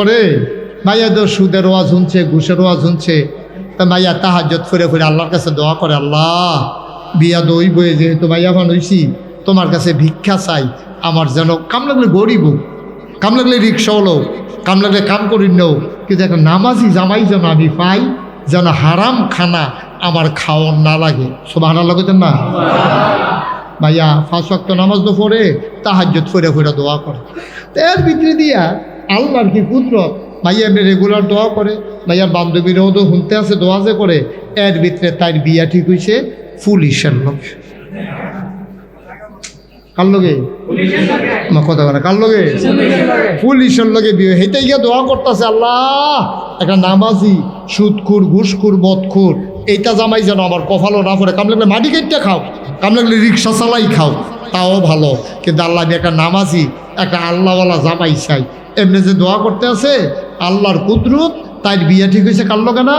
করে মাইয়া তো সুদের ওয়াজ শুনছে, ঘুষের ওয়াজ শুনছে। তা মাইয়া তাহাজ্জুদ করে করে আল্লাহর কাছে দোয়া করে, আল্লাহ বিয়া দই বয়ে যেহেতু মাইয়া বানাইছি, তোমার কাছে ভিক্ষা চাই, আমার যেন কাম লাগলে গরিব হোক, কাম লাগলে রিক্সা হলো, কাম লাগলে কাম করি নেও, কিন্তু একটা নামাজি জামাই যেন আমি পাই, যেন হারাম খানা আমার খাওয়ার না লাগে। সুবহানাল্লাহ কইতেন না? ভাইয়া 5 ওয়াক্ত নামাজ তো পড়ে তাহাজ্জুদ করে করে দোয়া করে। তো এর ভিতরে দিয়া আল্লাহর কি কুদরত, ভাইয়া এমনি রেগুলার দোয়া করে, ভাইয়ার বান্ধবীরাও তো শুনতে আছে দোয়া যে করে। এর ভিতরে তার বিয়া ঠিক হয়েছে পুলিশের লোক। কার লগে? আমার কথা বলে কার লগে? পুলিশের লগে বিয়ে। হেঁটে গিয়ে দোয়া করতেছে, আল্লাহ একটা নামাজি সুদখুর ঘুষখুর বদখুর এইটা জামাই যেন আমার কপালও না পড়ে, কাম লাগলে মাটি কেটে খাও, কাম লাগলে রিক্সা চালাই খাও, তাও ভালো, কিন্তু আল্লাহ আমি একটা নামাজি একটা আল্লাহওয়ালা জামাই চাই। এমনি যে দোয়া করতে আছে আল্লাহর কুদরত, তাই বিয়ে ঠিক হয়েছে কার লগে না?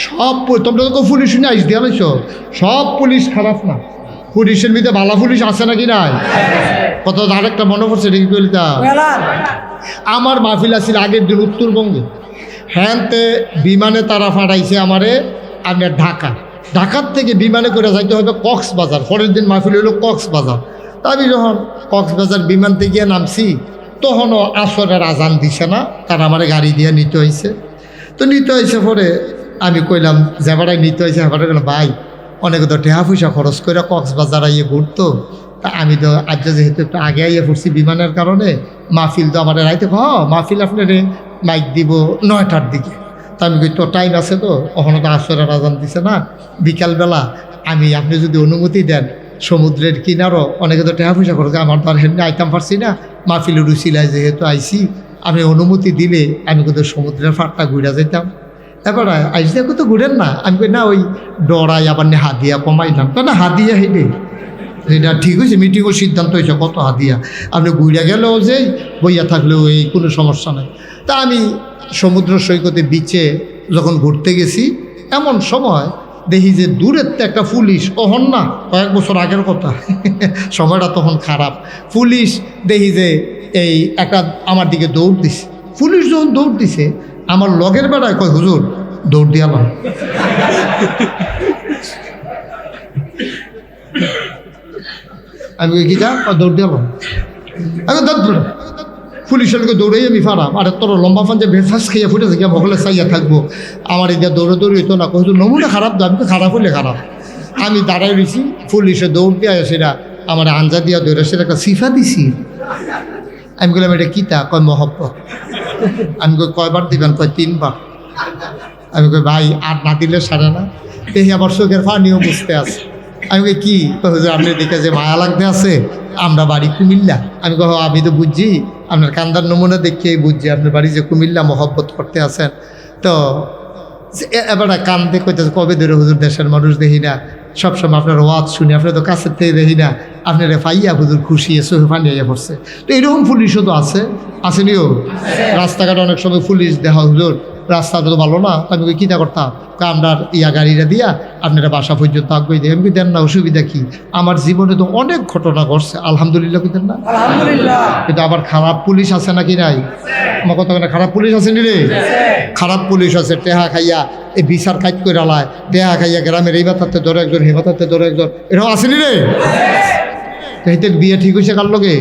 সব তোমরা তো পুলিশ শুনে আইস দিয়া লাইছ, সব পুলিশ খারাপ না, পুলিশের ভিতরে ভালো পুলিশ আছে নাকি নাই? কত আরেকটা মনে পড়ছে দেখি কইতা, আমার মাহফিল আছিল আগের দিন উত্তরবঙ্গে, হ্যানতে বিমানে তারা ফাটাইছে আমারে আপনার ঢাকার থেকে বিমানে করে যাইতে হবে কক্সবাজার। পরের দিন মাহফিল হইল কক্সবাজার। তা আমি যখন কক্সবাজার বিমান থেকে গিয়ে নামছি তখনও আসরের আজান দিছে না, তারা আমার গাড়ি দিয়ে নিতে হয়েছে। তো নিতে হয়েছে পরে আমি কইলাম যে ভাড়ায় নিতে হয়েছে, ভাড়া গেলাম ভাই অনেক তো টেহা পয়সা খরচ করে কক্সবাজার আইয়ে ঘুরতো, তা আমি তো আজ যেহেতু একটু আগে আইয়ে পড়ছি বিমানের কারণে, মাহফিল তো আমার রাইতে মাহফিল আপনার মাইক দিব 9টার দিকে। তা আমি কই তো টাইম আছে তো, ওখানে তো আসরের আজান দিছে না, বিকালবেলা আমি আপনি যদি অনুমতি দেন সমুদ্রের কিনারও অনেকে তো টেহা পয়সা খরচ, আমার তো আর হেমনি আইতাম পারছি না, মাহফিলের রুচিলায় যেহেতু আইসি, আমি অনুমতি দিলে আমি কিন্তু সমুদ্রের ফাটটা ঘুরে যেতাম। এবার আইসি তো ঘুরেন না, আমি কই না ওই ডরাই আবার হাদিয়া কমাইলাম, তো না হাদিয়া হেঁটে এটা ঠিক হয়েছে, মিটিংও সিদ্ধান্ত হয়েছে কত হাদিয়া, আপনি ঘুরে গেলেও যে বইয়া থাকলেও এই কোনো সমস্যা নাই। তা আমি সমুদ্র সৈকতে বিচে যখন ঘুরতে গেছি এমন সময় দেখি যে দূরের তো একটা পুলিশ, অহন না কয়েক বছর আগের কথা সময়টা তখন খারাপ, পুলিশ দেখি যে এই একটা আমার দিকে দৌড় দিছে। পুলিশ যখন দৌড় দিছে আমার লগের বেড়ায় কয় হুজুর দৌড় দিয়ালাম। আমি কি যা দৌড় দিয়ালাম, আমি দৌড় পুলিশের লোকে দৌড়েই আমি ফারাম, আর তোর লম্বা ফান যে ভেফাস খেয়ে ফুটেছে গিয়ে ভগলে চাইয়া থাকবো, আমার এটা দৌড়ে দৌড়ি হইতো না, কত নমুনা খারাপ দাম, খারাপ হইলে খারাপ। আমি দাঁড়াই রয়েছি, পুলিশে দৌড় দিয়ে সেটা আমার আঞ্জা দিয়া দৌড়ে সেটা একটা সিফা দিছি। আমি বললাম এটা কিতা? কয় মহব্বত। আমি কই কয়বার দিবেন? কয় 3বার। আমি কই ভাই আর না দিলে সারে না, দেখি আবার চোখের পানিও বুঝতে আছে। আমি কই কি? আপনার দিকে যে মায়া লাগতে আছে, আমরা বাড়ি কুমিল্লা। আমি কহ আমি তো বুঝছি, আপনার কান্দার নমুনা দেখিয়েই বুঝছি আপনার বাড়ি যে কুমিল্লা, মহব্বত করতে আছেন। তো এবার কান্দে কইতেছে কবে ধরে হুজুর দেশের মানুষ দেখি না, সবসময় আপনার ওয়াজ শুনি, আপনার তো কাছের থেকে দেখি না, আপনার ফাইয়া হুজুর খুশি চোখে পানি আইয়া পড়ছে। তো এরকম পুলিশও তো আসেনিও, রাস্তাঘাটে অনেক সময় পুলিশ দেখা, হুজুর রাস্তাটা তো ভালো না, আমি কিতা করতাম, আপনার গাড়িটা দিয়া আপনারা বাসা পর্যন্ত আগ্রহী দেন, আমি দেন না, অসুবিধা কি? আমার জীবনে তো অনেক ঘটনা ঘটছে আলহামদুলিল্লাহ, বুঝলেন না? কিন্তু আবার খারাপ পুলিশ আছে নাকি নাই? আমার কথা বলে খারাপ পুলিশ আছে নি রে? খারাপ পুলিশ আছে, টেহা খাইয়া এই বিচার কাজ করে আলায়, টেহা খাইয়া গ্রামের এই বাতাতে ধরে একজন, হে বাতাতে ধরে একজন, এরকম আসেনি রে? এইতে বিয়ে ঠিক হয়েছে কার লগে?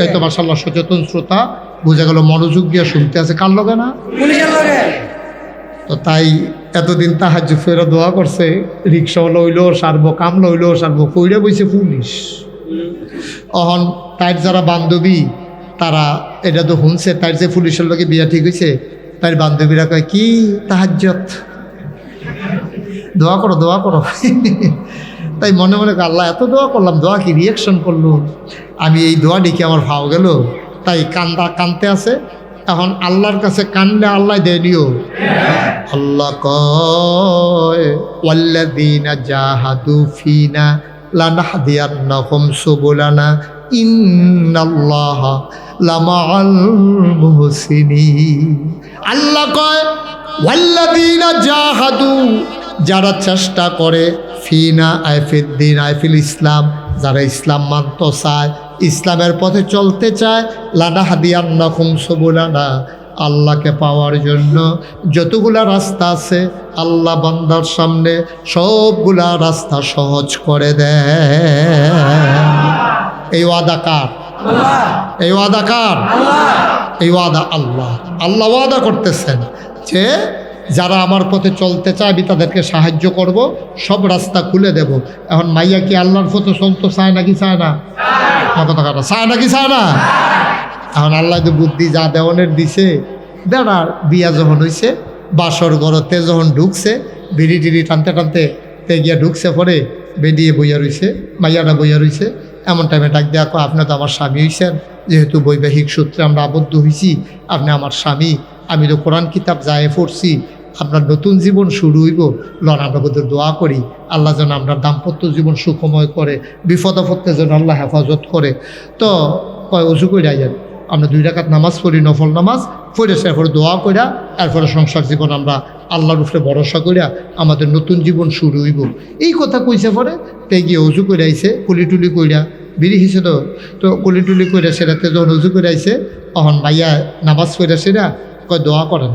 এই তো মাশাআল্লাহ সচেতন শ্রোতা, বোঝা গেল মনোযোগ দিয়ে শুনতে আছে, কার লগে না? তো তাই এতদিন তাহাজ্জুদ ফেরা দোয়া করছে, রিক্সা লইলেও সারবো, কাম লইলেও সারবো, কইরা বইছে পুলিশ। অহন তার যারা বান্ধবী তারা এটা তো শুনছে, তার যে পুলিশের লোকে বিয়া ঠিক হয়েছে, তার বান্ধবীরা কয় কি তাহাজ্জুদ দোয়া করো দোয়া করো। তাই মনে মনে আল্লাহ এত দোয়া করলাম, দোয়া কি রিয়াকশন করলো, আমি এই দোয়া ডেকে আমার ভাও গেল, তাই কানতে আছে। এখন আল্লাহর কাছে কানলে আল্লাহ দেনিও। আল্লাহ কয় ওয়াল্লাযীনা জাহাদু ফিনা লানাহদিয়ান্নাহুম সুবুলানা ইন্নাল্লাহা লামাআল মুহসিনিন। আল্লাহ কয় ওয়াল্লাযীনা জাহাদু, যারা চেষ্টা করে, ফিনা আইফিদ্দিন আইফিল ইসলাম, যারা ইসলাম মানতে চায়, ইসলামের পথে চলতে চায়, লানাহদিয়ান্নাকুম সুবুলানা, আল্লাহকে পাওয়ার জন্য যতগুলা রাস্তা আছে আল্লাহ বান্দার সামনে সবগুলা রাস্তা সহজ করে দেয়। এই ওয়াদা কার? এই ওয়াদা কার? এই ওয়াদা আল্লাহ। আল্লাহ ওয়াদা করতেছেন যে যারা আমার পথে চলতে চায় আমি তাদেরকে সাহায্য করব, সব রাস্তা খুলে দেব। এখন মাইয়া কি আল্লাহর পথে চলতে চায় নাকি চায় না? চায় নাকি চায় না? এখন আল্লাহ তো বুদ্ধি যা দেওয়ানের দিছে, বেড়ার বিয়া যখন হয়েছে, বাসর ঘরতে যখন ঢুকছে, বিড়ি টিড়ি টানতে টানতে গিয়া ঢুকছে, পরে বেরিয়ে বইয়া রইছে, মাইয়াটা বইয়া রইছে। এমন টাইমে ডাক দেওয়া, আপনি তো আমার স্বামী হয়েছেন, যেহেতু বৈবাহিক সূত্রে আমরা আবদ্ধ হয়েছি, আপনি আমার স্বামী, আমি তো কোরআন কিতাব যায় পড়ছি, আপনার নতুন জীবন শুরু হইব, লন আমরা বোধ দোয়া করি আল্লাহ যেন আমরা দাম্পত্য জীবন সুখময় করে, বিপদ আপদে যেন আল্লাহ হেফাজত করে। তো কয় অজু করে যান, আমরা 2 রাকাত নামাজ পড়ি, নফল নামাজ পড়ে এরপরে দোয়া কইরা, এরপরে সংসার জীবন আমরা আল্লাহর উপরে ভরসা কইরা আমাদের নতুন জীবন শুরু হইব। এই কথা কইছে, পরে তে গিয়ে অজু করে আইছে, কুলি টুলি কইরা, বিড়ি হিসে তো কুলি টুলি কইরা সেরাতে যখন অজু করে আইছে, তখন ভাইয়া নামাজ পড়ে সেরা কয় দোয়া করেন,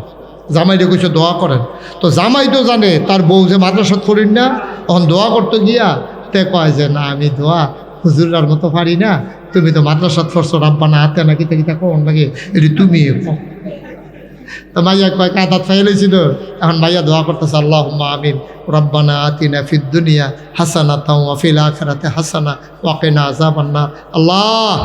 জামাইরে কইছে দোয়া করেন। তো জামাই তো জানে তার বউ যে মাদ্রাসাত পড়িন না, তখন দোয়া করতে গিয়া তে কয় যে না, আমি দোয়া হুজুরার মতো পারি না, তুমি তো মাদ্রাসাত পড়ছো, রাব্বানা হাতে নাকি কিতা কোন লাগে, এটি তুমি। তো মাইয়া কয় কাদাত ফাইলেছিল, এখন মাইয়া দোয়া করতেছে, আল্লাহুম্মা আমিন, রব্বানা আতিনা ফিদ দুনিয়া হাসানাতাও ওয়া ফিল আখিরাতি হাসানা ওয়া কিনা আযাবান্নার। আল্লাহ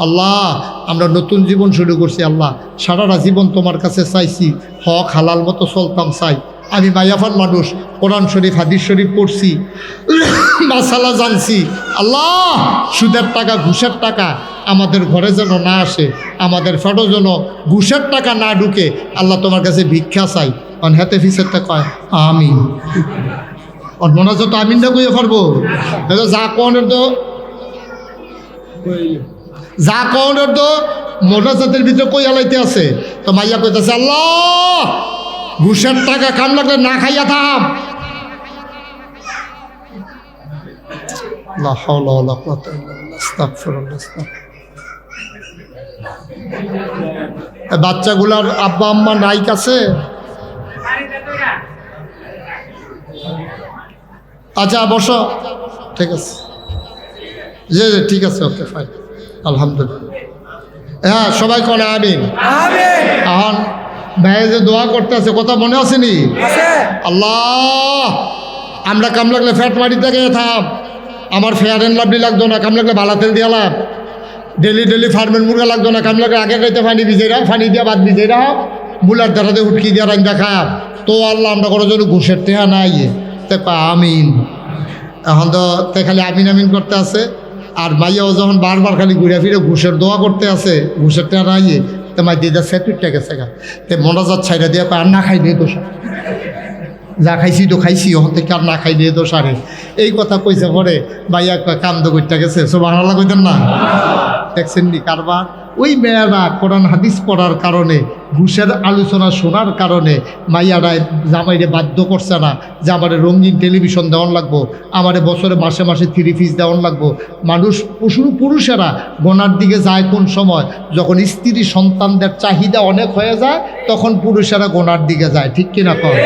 আল্লাহ, আমরা নতুন জীবন শুরু করছি, আল্লাহ সারাটা জীবন তোমার কাছে চাইছি, হক হালাল মতো চলতাম চাই। আমি মাইয়াফান মানুষ, কোরআন শরীফ হাদিস শরীফ পড়ছি, মাসালা জানছি। আল্লাহ, সুদের টাকা ঘুষের টাকা আমাদের ঘরে যেন না আসে, আমাদের ফেটো যেন ঘুষের টাকা না ঢুকে। আল্লাহ তোমার কাছে ভিক্ষা চাই। অন হাতে ফিসেরটা কয় আমিন, অন মনে হচ্ছে তো আমিন না কইয়ে পারবো, যা কনের তো যা কনের তো মোনাজাতের ভিতরে কই আলাইতে আছে। তো মাইয়া কইতেছে, আল্লাহ ঘুষের টাকা কাম লাগলে না খাইয়া থাম। বাচ্চাগুলার আব্বা আম্মা নাই কাছে? আচ্ছা বসো, ঠিক আছে, জি ঠিক আছে, ওকে ফাইন, আলহামদুলিল্লাহ। হ্যাঁ সবাই কোন আমিন। এখন ভাই যে দোয়া করতে আছে, কথা মনে আসেনি? আল্লাহ, আমরা কাম লাগলে ফ্যাট মারি থেকে থাম, আমার ফেয়ার এন্ড লাভলি লাগতো না, কাম লাগলে বালা তেল দিয়ালাম, ডেলি ফার্মের মুরগা লাগতো না, কাম লাগলে আগে খাইতে পানি ভিজে রাখ, পানি দিয়া ভাত ভিজে রাখ, বুলার দ্বারাতে উটকি দিয়া রান্দা খাব। তো আল্লাহ আমরা কোনো জন্য ঘুষের টেহা নাই, আমিন। এখন তো খালি আমিন আমিন করতে আছে। আর মাইয়াও যখন বারবার খালি ঘুরে ফিরে ঘুষের দোয়া করতে আছে, ঘুষের টেহা নাই, তো মাই দিয়ে সেটুইটটা গেছে গা, তে মোনাজাত ছাইরা দিয়ে আর না খাই দিয়ে দোষা, যা খাইছি তো খাইছি, ওখান থেকে আর না খাই দিয়ে দোষারে। এই কথা কইছে পরে মাইয়া কান্দ করতে গেছে, সুবহানাল্লাহ কইতেন না? দেখছেন নি কারবার? ওই মেয়েরা কোরআন হাদিস পড়ার কারণে, ঘুষের আলোচনা শোনার কারণে মাইয়ারা জামাইরে বাধ্য করছে না যে আমারে রঙিন টেলিভিশন দেওয়ান লাগবো, আমারে বছরে মাসে মাসে 3 পিস দেওয়ান লাগবো। মানুষ পুরুষেরা গোনার দিকে যায় কোন সময়? যখন স্ত্রী সন্তানদের চাহিদা অনেক হয়ে যায়, তখন পুরুষেরা গোনার দিকে যায়, ঠিক কিনা কয়?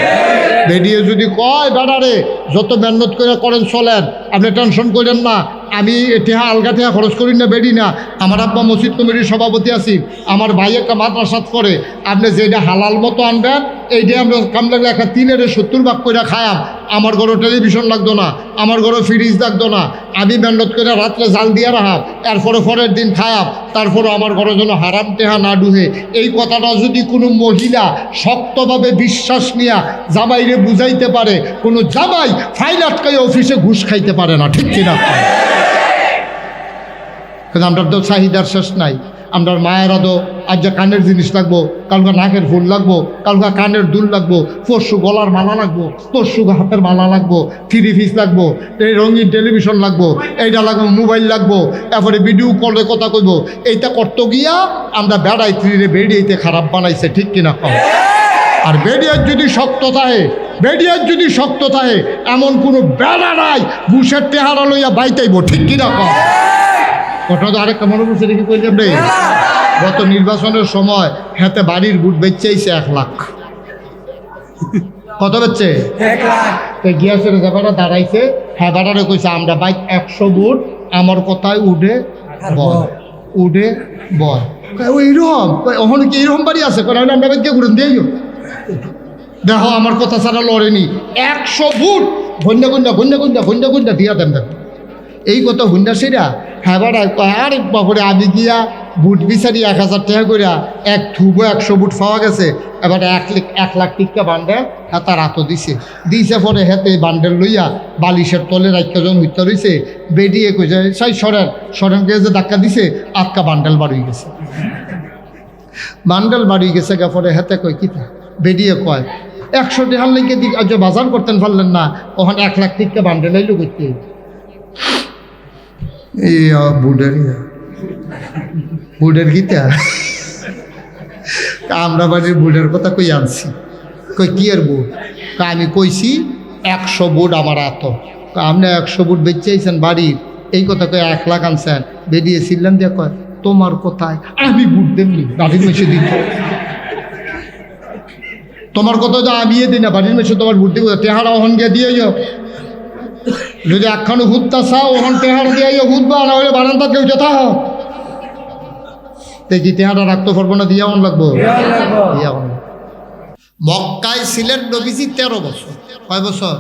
বেরিয়ে যদি কয় বেড়ারে যত মেহনত করে করেন চলেন, আপনি টেনশন করেন না, আমি টেহা আলগা টেহা খরচ করি না, বেরি না, আমার আব্বা মসজিদ কমিটির সভাপতি আছি, আমার ভাই একটা মাদ্রাসাত করে, আপনি যেটা হালাল মতো আনবেন এইটা আমরা কাম লাগলে একটা 3-70 ভাগ করে খায়াম। আমার ঘরে টেলিভিশন লাগতো না, আমার ঘরে ফ্রিজ লাগতো না, আমি মেহনত করে রাত্রে জাল দিয়ে রাখাম, এরপরে পরের দিন খায়াম, তারপরে আমার ঘরে যেন হারাম টেহা না ডুহে। এই কথাটা যদি কোনো মহিলা শক্তভাবে বিশ্বাস নিয়ে জামাইরে বুঝাইতে পারে, কোনো জামাই ফাইল আটকাই অফিসে ঘুষ খাইতে পারে না, ঠিক কিনা? কিন্তু আমরা তো চাহিদার শেষ নাই। আমরা মায়েরা তো আজ যা কানের জিনিস লাগবো, কালকা নাকের ফুল লাগবো, কালকা কানের দুল লাগবো, পরশু গলার মালা লাগবো, পরশু হাতের মালা লাগবো, 3 পিস লাগবো, এই রঙিন টেলিভিশন লাগবো, এইটা লাগবো, মোবাইল লাগবো, এরপরে ভিডিও কলে কথা কইব। এইটা করতে গিয়া আমরা বেড়াই ত্রিরে বেড়িয়েতে খারাপ বানাইছে, ঠিক কিনা কম? আর বেড়িয়ার যদি শক্ত থাকে এমন কোনো বেড়া নাই ঘুষের টেহারা লইয়া বাইতাইব, ঠিক কিনা কম? ঘটনা তো আরেকটা মনে পড়ছে দেখি কইলাম রে, গত নির্বাচনের সময় হাতে বাড়ির বুট বেচেছে 1 লাখ। কত বেচছে? 1 লাখ। তো গিয়াছে যাবারা দাঁড়াইছে, হ্যাঁ বাড়ারে কইছে আমরা বাইক 100 বুট আমার কথায় উঠে বল, উঠে বল। ওইরকম ওখানে কি এইরকম বাড়ি আছে? আমরা বাইক ঘুরে দিয়েই দেখো আমার কথা ছাড়া লড়েনি, 100 বুট ঘন্যা ঘন্যা ঘন্যা ঘন্যা ঘন্যা ঘন্যা দিয়া দেন দেখো। এই কথা হুন্ডা সেরা হ্যাঁ বাড়ায় আরে বাপরে আমি গিয়া বুট বিচারি 1000 টাকা করিয়া এক থুবো 100 বুট পাওয়া গেছে। এবার 1 লাখ টিকা বান্ডেল তার হাতও দিছে পরে হেতে বান্ডেল লইয়া বালিশের তলে রাখতে যখন হইতে রয়েছে বেরিয়ে কইছে সাই সরেনকে যে ধাক্কা দিছে আটকা বান্ডেল বাড়ি গেছে, বান্ডেল বাড়ি গেছে গা। পরে হেতে কয় কি বেরিয়ে কয় 100 টাকার লেগে দিক আজ বাজার করতেন পারলেন না, ওখানে 1 লাখ টিকা বান্ডেল আইলো করতে এই বুডের গীতা আমরা বাড়ির বুডের কথা কই আনছি। কই কি আর বুট? আমি কইছি 100 বুট আমার এত। আপনি 100 বুট বেচেছেন বাড়ির, এই কথা কই 1 লাখ আনছেন। বেরিয়েছিলাম দিয়ে কয় তোমার কোথায় আমি বুট দেমনি বাড়ির মেশে দিত, তোমার কথা যে আমি দিই না বাড়ির মেশে তোমার বুট দিব, টেহারা ওহন গিয়ে দিয়ে যাও। যদি একখানো হুদতা চাও ওখান টেহারা দিয়ে হুদবা, না হলে বারান্দা কেউ যেতে হয় দেখি টেহারা রাখতে পারবো না, দিয়া অন লাগবো। মক্কায় ছিলেন নবীজি 13 বছর। কয় বছর?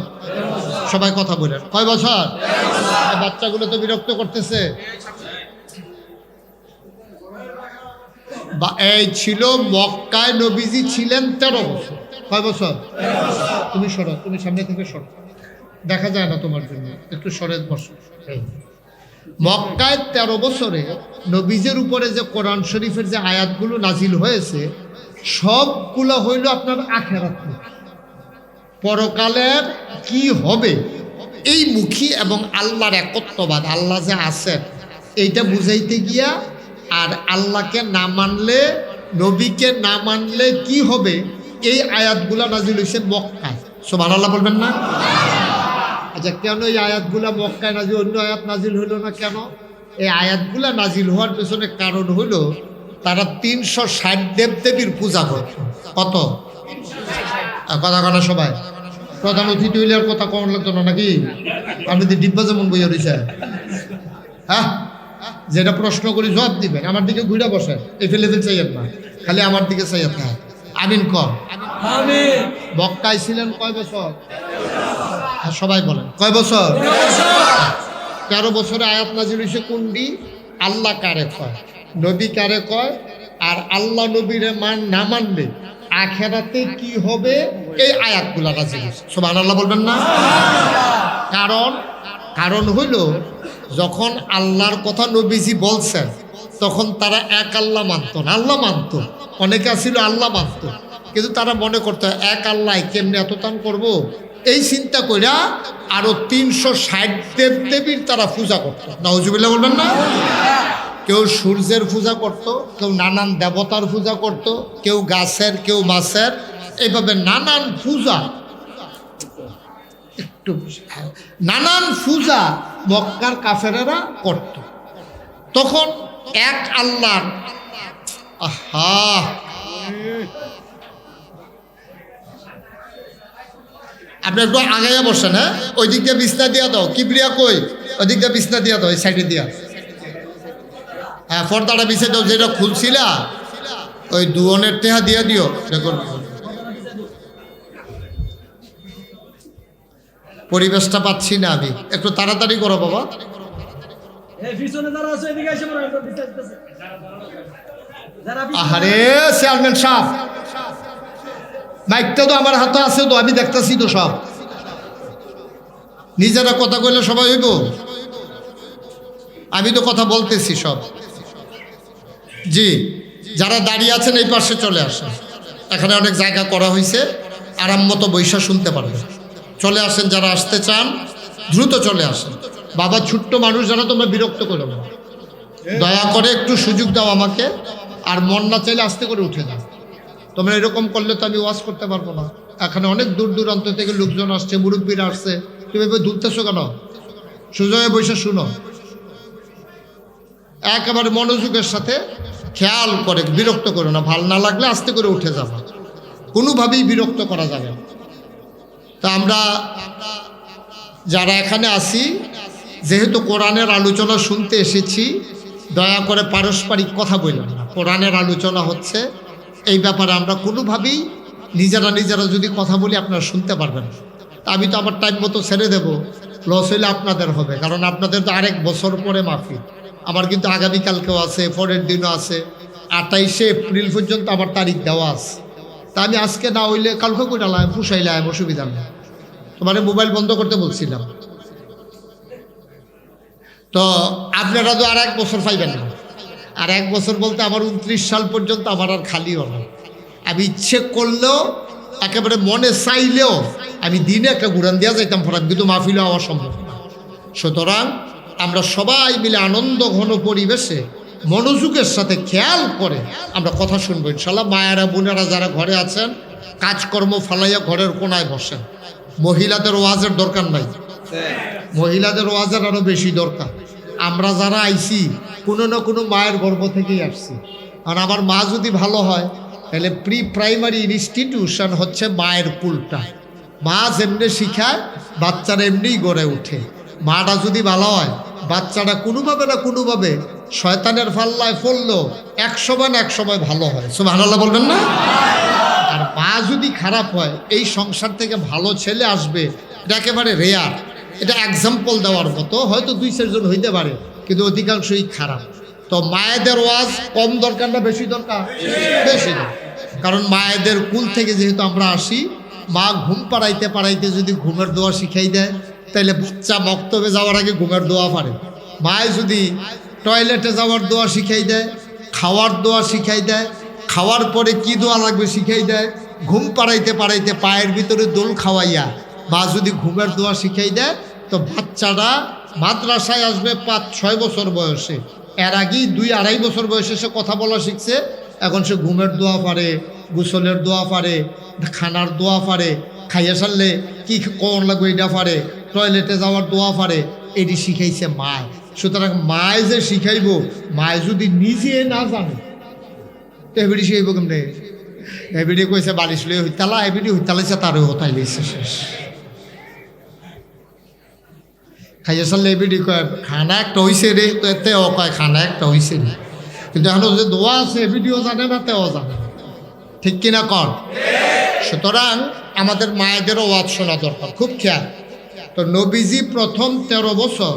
সবাই কথা বলেন কয় বছর? বাচ্চাগুলো তো বিরক্ত করতেছে। এই ছিল মক্কায় নবীজি ছিলেন 13 বছর। কয় বছর? তুমি সরো, তুমি সামনে থেকে সরো, দেখা যায় না তোমার জন্য, একটু সরে বসো। মক্কায় 13 বছরে নবীজের উপরে যে কোরআন শরীফের যে আয়াতগুলো নাজিল হয়েছে সবগুলো হইল আপনার আখিরাত, পরকালের কি হবে এই মুখী এবং আল্লাহর একত্ববাদ, আল্লাহ যে আছেন এইটা বুঝাইতে গিয়া, আর আল্লাহকে না মানলে নবীকে না মানলে কি হবে এই আয়াতগুলা নাজিল হয়েছে মক্কায়। সুবহানাল্লাহ বলবেন না? আচ্ছা কেন এই আয়াতগুলা মক্কায় নাজিল, অন্য আয়াত নাজিল হইল না কেন? এই আয়াতগুলা নাজিল হওয়ার পেছনে কারণ হইল তারা 360 দেবদেবীর পূজা করত। কত কথা কথা সবাই প্রধান অতিথি হইলে আর কথা কম লাগতো না নাকি? আপনি তো ডিব্বা যেমন বইয়া রয়েছে, হ্যাঁ যেটা প্রশ্ন করি জবাব দিবেন, আমার দিকে ঘুরে বসেন, এই ফেলে চাইয়েন না, খালি আমার দিকে চাইয়েন না। আমিন কম। মক্কায় ছিলেন কয় বছর? সবাই বলেন কয় বছর? 13 বছরে আয়াত নাজিল হইছে কোনটি? আল্লাহ কারে কয়, নবী কারে কয়, আর আল্লাহ নবীরে না মানলে আখিরাতে কি হবে এই আয়াতগুলা নাজিল হইছে। সুবহানাল্লাহ বলবেন না? কারণ হইল যখন আল্লাহর কথা নবীজি বলছেন তখন তারা এক আল্লাহ মানত না, আল্লাহ মানত, অনেকে ছিল আল্লাহ মানত, কিন্তু তারা মনে করতো এক আল্লাহ কেমনে এত টান করবো, এই চিন্তা কইরা আরো 360 দেবদেবীর তারা পূজা করতো। নাউজুবিল্লাহ বলবেন না? কেউ সূর্যের পূজা করত, কেউ নানান দেবতার পূজা করত, কেউ গাছের, কেউ মাছের, এইভাবে নানান পূজা, একটু নানান পূজা মক্কার কাফেরেরা করত। তখন এক আল্লাহ, আহা আপনি একটু আগাইয়া বসেন, হ্যাঁ ওই দিক দিয়ে বিছনা দিয়া দাও, কিবরিয়া কই ওই দিক দিয়ে বিছনা দিয়া দাও, এই সাইডে দিয়া, হ্যাঁ পর্দাটা বিছে দাও, যেটা খুলছিলা ওই দুয়নের টেহা দিয়া দিও। দেখুন পরিবেশটা পাচ্ছি না আমি, একটু তাড়াতাড়ি করো বাবা। আহারে চেয়ারম্যান সাহেব, মাইকটা তো আমার হাতে আছে তো, আমি দেখতেছি তো সব, নিজেরা কথা কইলে সবাই হইব, আমি তো কথা বলতেছি সব। জি যারা দাঁড়িয়ে আছেন এই পাশে চলে আসেন, এখানে অনেক জায়গা করা হয়েছে, আরাম মতো বৈশা শুনতে পারবেন। চলে আসেন, যারা আসতে চান দ্রুত চলে আসেন। বাবা ছোট্ট মানুষ যারা, তোমরা বিরক্ত করো না, দয়া করে একটু সুযোগ দাও আমাকে, আর মন না চাইলে আস্তে করে উঠে যাও। তোমরা এরকম করলে তো আমি ওয়াজ করতে পারবো না, এখানে অনেক দূর দূরান্ত থেকে লোকজন আসছে, মুরব্বীরা আসছে, তুমি এভাবে দুলতেছো কেন? সুজয়ে বসে শুনো, একেবারে মনোযোগের সাথে খেয়াল করে, বিরক্ত করো না। ভাল না লাগলে আস্তে করে উঠে যাবে, কোনোভাবেই বিরক্ত করা যাবে না। তা আমরা যারা এখানে আসি, যেহেতু কোরআনের আলোচনা শুনতে এসেছি, দয়া করে পারস্পরিক কথা বললাম না। কোরআনের আলোচনা হচ্ছে, এই ব্যাপারে আমরা কোনোভাবেই নিজেরা যদি কথা বলি আপনারা শুনতে পারবেন। তা আমি তো আমার টাইম মতো ছেড়ে দেবো, লস হইলে আপনাদের হবে, কারণ আপনাদের তো আরেক বছর পরে মাহফিল। আমার কিন্তু আগামীকালকেও আছে, পরের দিনও আছে, 28শে এপ্রিল পর্যন্ত আমার তারিখ দেওয়া আছে। তা আমি আজকে না হইলে কালকে করে লাম, পুষাইলাম, অসুবিধা নেই। তোমার মোবাইল বন্ধ করতে বলছিলাম, তো আপনারা তো আর 1 বছর পাইবেন না। আর 1 বছর বলতে আমার 29 সাল পর্যন্ত আমার আর খালিও না। আমি ইচ্ছে করলেও, একেবারে মনে চাইলেও আমি দিনে একটা ঘুরান দেওয়া যাইতাম ফরাত, কিন্তু মাহফিলে হওয়া সম্ভব না। সুতরাং আমরা সবাই মিলে আনন্দ ঘন পরিবেশে মনোযোগের সাথে খেয়াল করে আমরা কথা শুনবো ইনশাল্লাহ। মায়েরা বোনেরা যারা ঘরে আছেন, কাজকর্ম ফালাইয়া ঘরের কোনায় বসেন। মহিলাদের ওয়াজের দরকার নাই, মহিলাদের ওয়াজের আরো বেশি দরকার। আমরা যারা আইছি কোনো না কোনো মায়ের গর্ভ থেকেই আসছি। আর আমার মা যদি ভালো হয়, তাহলে প্রি প্রাইমারি ইনস্টিটিউশন হচ্ছে মায়ের কুলটা। মা যেমনি শিখায়, বাচ্চারা এমনিই গড়ে উঠে। মাটা যদি ভালো হয়, বাচ্চাটা কোনোভাবে না কোনোভাবে শয়তানের ফাল্লায় পড়লেও 100 না 100 ভালো হয়। সুবহানাল্লাহ বলবেন না? আর মা যদি খারাপ হয়, এই সংসার থেকে ভালো ছেলে আসবে এটা একেবারে রেয়ার। এটা এক্সাম্পল দেওয়ার মতো, হয়তো 2-4 জন হইতে পারে, কিন্তু অধিকাংশই খারাপ। তো মায়েদের ওয়াজ কম দরকার না বেশি দরকার? বেশি দরকার। কারণ মায়েদের কুল থেকে যেহেতু আমরা আসি, মা ঘুম পাড়াইতে পাড়াইতে যদি ঘুমের দোয়া শিখাই দেয়, তাইলে বাচ্চা মক্তবে যাওয়ার আগে ঘুমের দোয়া পারে। মায়ে যদি টয়লেটে যাওয়ার দোয়া শিখাই দেয়, খাওয়ার দোয়া শিখাই দেয়, খাওয়ার পরে কি দোয়া লাগবে শিখাই দেয়, ঘুম পাড়াইতে পাড়াইতে পায়ের ভিতরে দোল খাওয়াইয়া মা যদি ঘুমের দোয়া শিখাই দেয়, তো বাচ্চারা মাদ্রাসায় আসবে 5-6 বছর বয়সে। এর আগেই 2-2.5 বছর বয়সে সে কথা বলা শিখছে। এখন সে ঘুমের দোয়া পারে, গোসলের দোয়া পারে, খানার দোয়া পারে, খাইয়া সারলে কি কোন লাগবে এটা পারে, টয়লেটে যাওয়ার দোয়া পারে। এটি শিখাইছে মায়। সুতরাং মায় যে শিখাইব, মায় যদি নিজে না জানে, তো এবিডি শিখাইব কেমনে? এবিডি কইছে বালিশ লই হইতালা, এবিডি হইতালাইছে, তারও হতাই লইছে শেষ। খাইয়া সারলে এবিডি কয় খানা একটা হইছে রে, তো তেও কয় খানা একটা হইছে রে। কিন্তু এখন যে দোয়া আছে, এবিডিও জানে না, তেও জানে না। ঠিক কিনা কর? সুতরাং আমাদের মায়েদেরও ওয়াজ শোনা দরকার, খুব খেয়াল। তো নবীজি প্রথম 13 বছর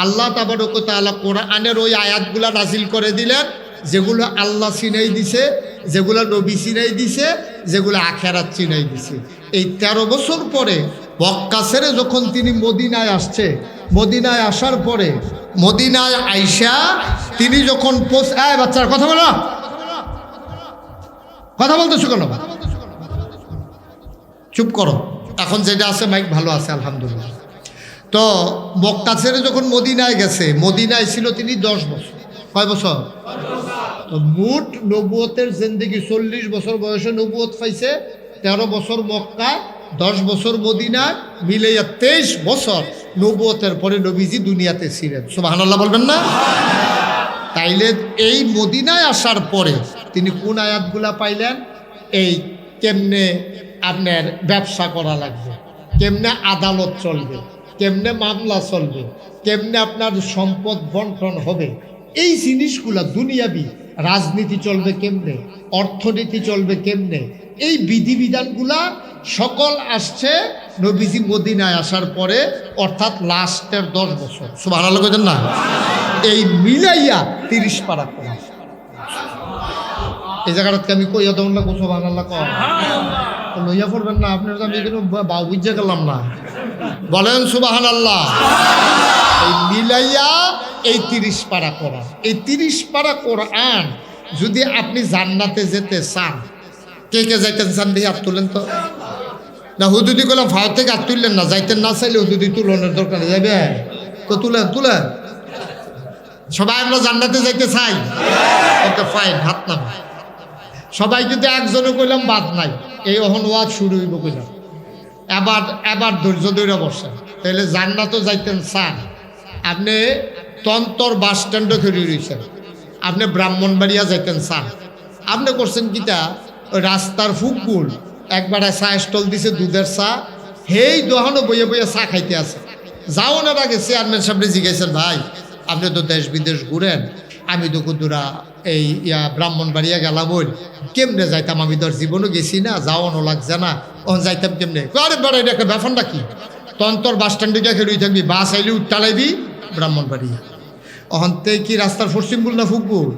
আল্লাহ তাবারক ওয়া তাআলা কোরআনের ওই আয়াতগুলা নাজিল করে দিলেন, যেগুলো আল্লাহ চিনাই দিছে, যেগুলো নবী চিনাই দিছে, যেগুলো আখিরাত চিনাই দিছে। এই 13 বছর পরে মক্কা ছেড়ে যখন তিনি মদিনায় আসছে, মদিনায় আসার পরে মদিনায় আইসা তিনি যখন বাচ্চার কথা বলো, কথা বলতেছো কেন? চুপ করো। এখন যেটা আছে মাইক ভালো আছে আলহামদুলিল্লাহ। তো মক্কা ছেড়ে যখন মদিনায় গেছে, মদিনায় ছিল তিনি 10 বছর। কয় বছর? তো মোট নবুয়তের জিন্দেগি 40 বছর বয়সে নবুয়ত পাইছে। 13 বছর মক্কায়, 10 বছর মদিনায়, মিলাইয়া 23 বছর নবুয়তের পরে নবীজি দুনিয়াতে ছিলেন। সুবহানাল্লাহ বলবেন না? তাইলে এই মদিনায় আসার পরে তিনি কোন আয়াতগুলা পাইলেন? এই কেমনে আপনার ব্যবসা করা লাগবে, কেমনে আদালত চলবে, কেমনে মামলা চলবে, কেমনে আপনার সম্পদ বন্টন হবে, এই জিনিসগুলা দুনিয়াবি রাজনীতি চলবে কেমনে, অর্থনীতি চলবে কেমনে, এই বিধিবিধানগুলা সকল আসছে নবীজি মদিনায় আসার পরে, অর্থাৎ লাস্টের 10 বছর। সুবহানাল্লাহ কইতেন না? এই মিলাইয়া 30 পারা কোরআন। এই জায়গাটাকে আমি কইয়া দেব না, সুবহানাল্লাহ কর লইয়া পড়বেন না আপনার। আমি কিন্তু বুঝে গেলাম না, বলেন সুবহানাল্লাহ। এই মিলাইয়া এই 30 পারা কোরআন। এই 30 পারা কোরআন যদি আপনি জান্নাতে যেতে চান, কে কে যাইতেন চান দিয়ে হাত তুলেন তো। না হুদুদি করলাম ফাও থেকে হাত তুললেন না, যাইতেন না চাইলে হুদুদি তুলনের দরকার যাবে তো তুলেন তুলেন। সবাই আমরা জান্নাতে যাইতে চাই? ওকে ফাইন, হাত নামা। সবাই কিন্তু একজনে কইলাম বাদ নাই, এই অহন ওয়াজ শুরু হইব কইলাম। এবার ধৈর্য ধরে বসেন। তাহলে জান্নাতও যাইতেন চান, আপনি তন্তর বাস স্ট্যান্ডে ধরে রয়েছেন, আপনি ব্রাহ্মণবাড়িয়া যাইতেন চান, আপনি করছেন কিটা ওই রাস্তার ফুকগুল একবারে চা স্টল দিছে দুধের চা, হেই দোহানো বইয়ে বইয়ে চা খাইতে আছে। যাওয়ানোর আগে চেয়ারম্যান সাহেবরে জিজ্ঞাসেন, ভাই আপনি তো দেশ বিদেশ ঘুরেন, আমি তো কুদুরা এই ব্রাহ্মণবাড়িয়া গেলাম, বল কেমনে যাইতাম, আমি তোর জীবনও গেছি না, যাওয়ানো লাগছে না, ওখান যাইতাম কেমনে? আরে বড় এটা একটা ব্যাপারটা কি, তখন তোর বাস স্ট্যান্ডে গিয়ে খেলুই থাকবি, বাস আইলে উঠটালাইবি ব্রাহ্মণবাড়িয়া। ওখান থেকে কি রাস্তার ফরসিমগুল না ফুকগুল?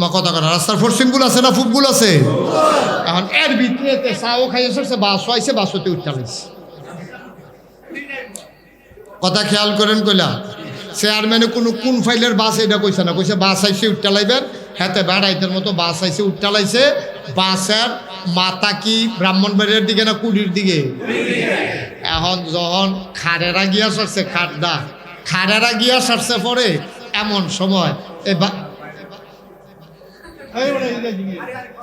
মা কথা কথা রাস্তার ফরসিমগুল আছে না ফুকগুল আছে? এখন এর ভিতরে চাও খাইছে, বাসও আইসে, বাসতে উঠটালাইছে। কথা খেয়াল করেন কইলা, চেয়ারম্যানে কোনো কোন ফাইলের বাস এটা কইছে না, কইছে বাস আইসে উঠটালাইবেন, হাতে বেড়াইতের মতো বাস আইসে উঠটালাইছে। বাসের মাথা কি ব্রাহ্মণবাড়িয়ার দিকে না কুড়ির দিকে? এখন যখন খাড়েরা গিয়া সরছে, খাড়েরা গিয়া সরছে পরে এমন সময়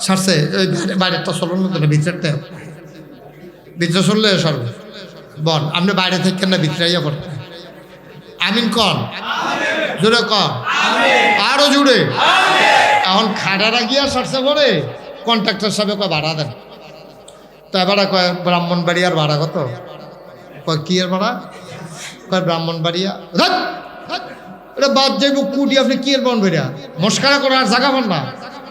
সারছে ওই বাইরের তো চলন ভিতরে ভিতরে চললে সর্ব বল, আপনি বাইরে থাকেন না ভিতরে ইয়া করতে। আমিন কন, জোরে কন, আরো জুড়ে। এখন খাড়ারা গিয়া সরছে পরে কন্ট্রাক্টর সাহেব কয় ভাড়া দেন, তো এবার কয় ব্রাহ্মণবাড়িয়ার ভাড়া কত? কয় কি এর ভাড়া? কয় ব্রাহ্মণবাড়িয়া। এটা বাদ যাইব কুটি, আপনি কি এর ব্রাহ্মণবাড়িয়া মস্কারা করে আর জায়গা পান না।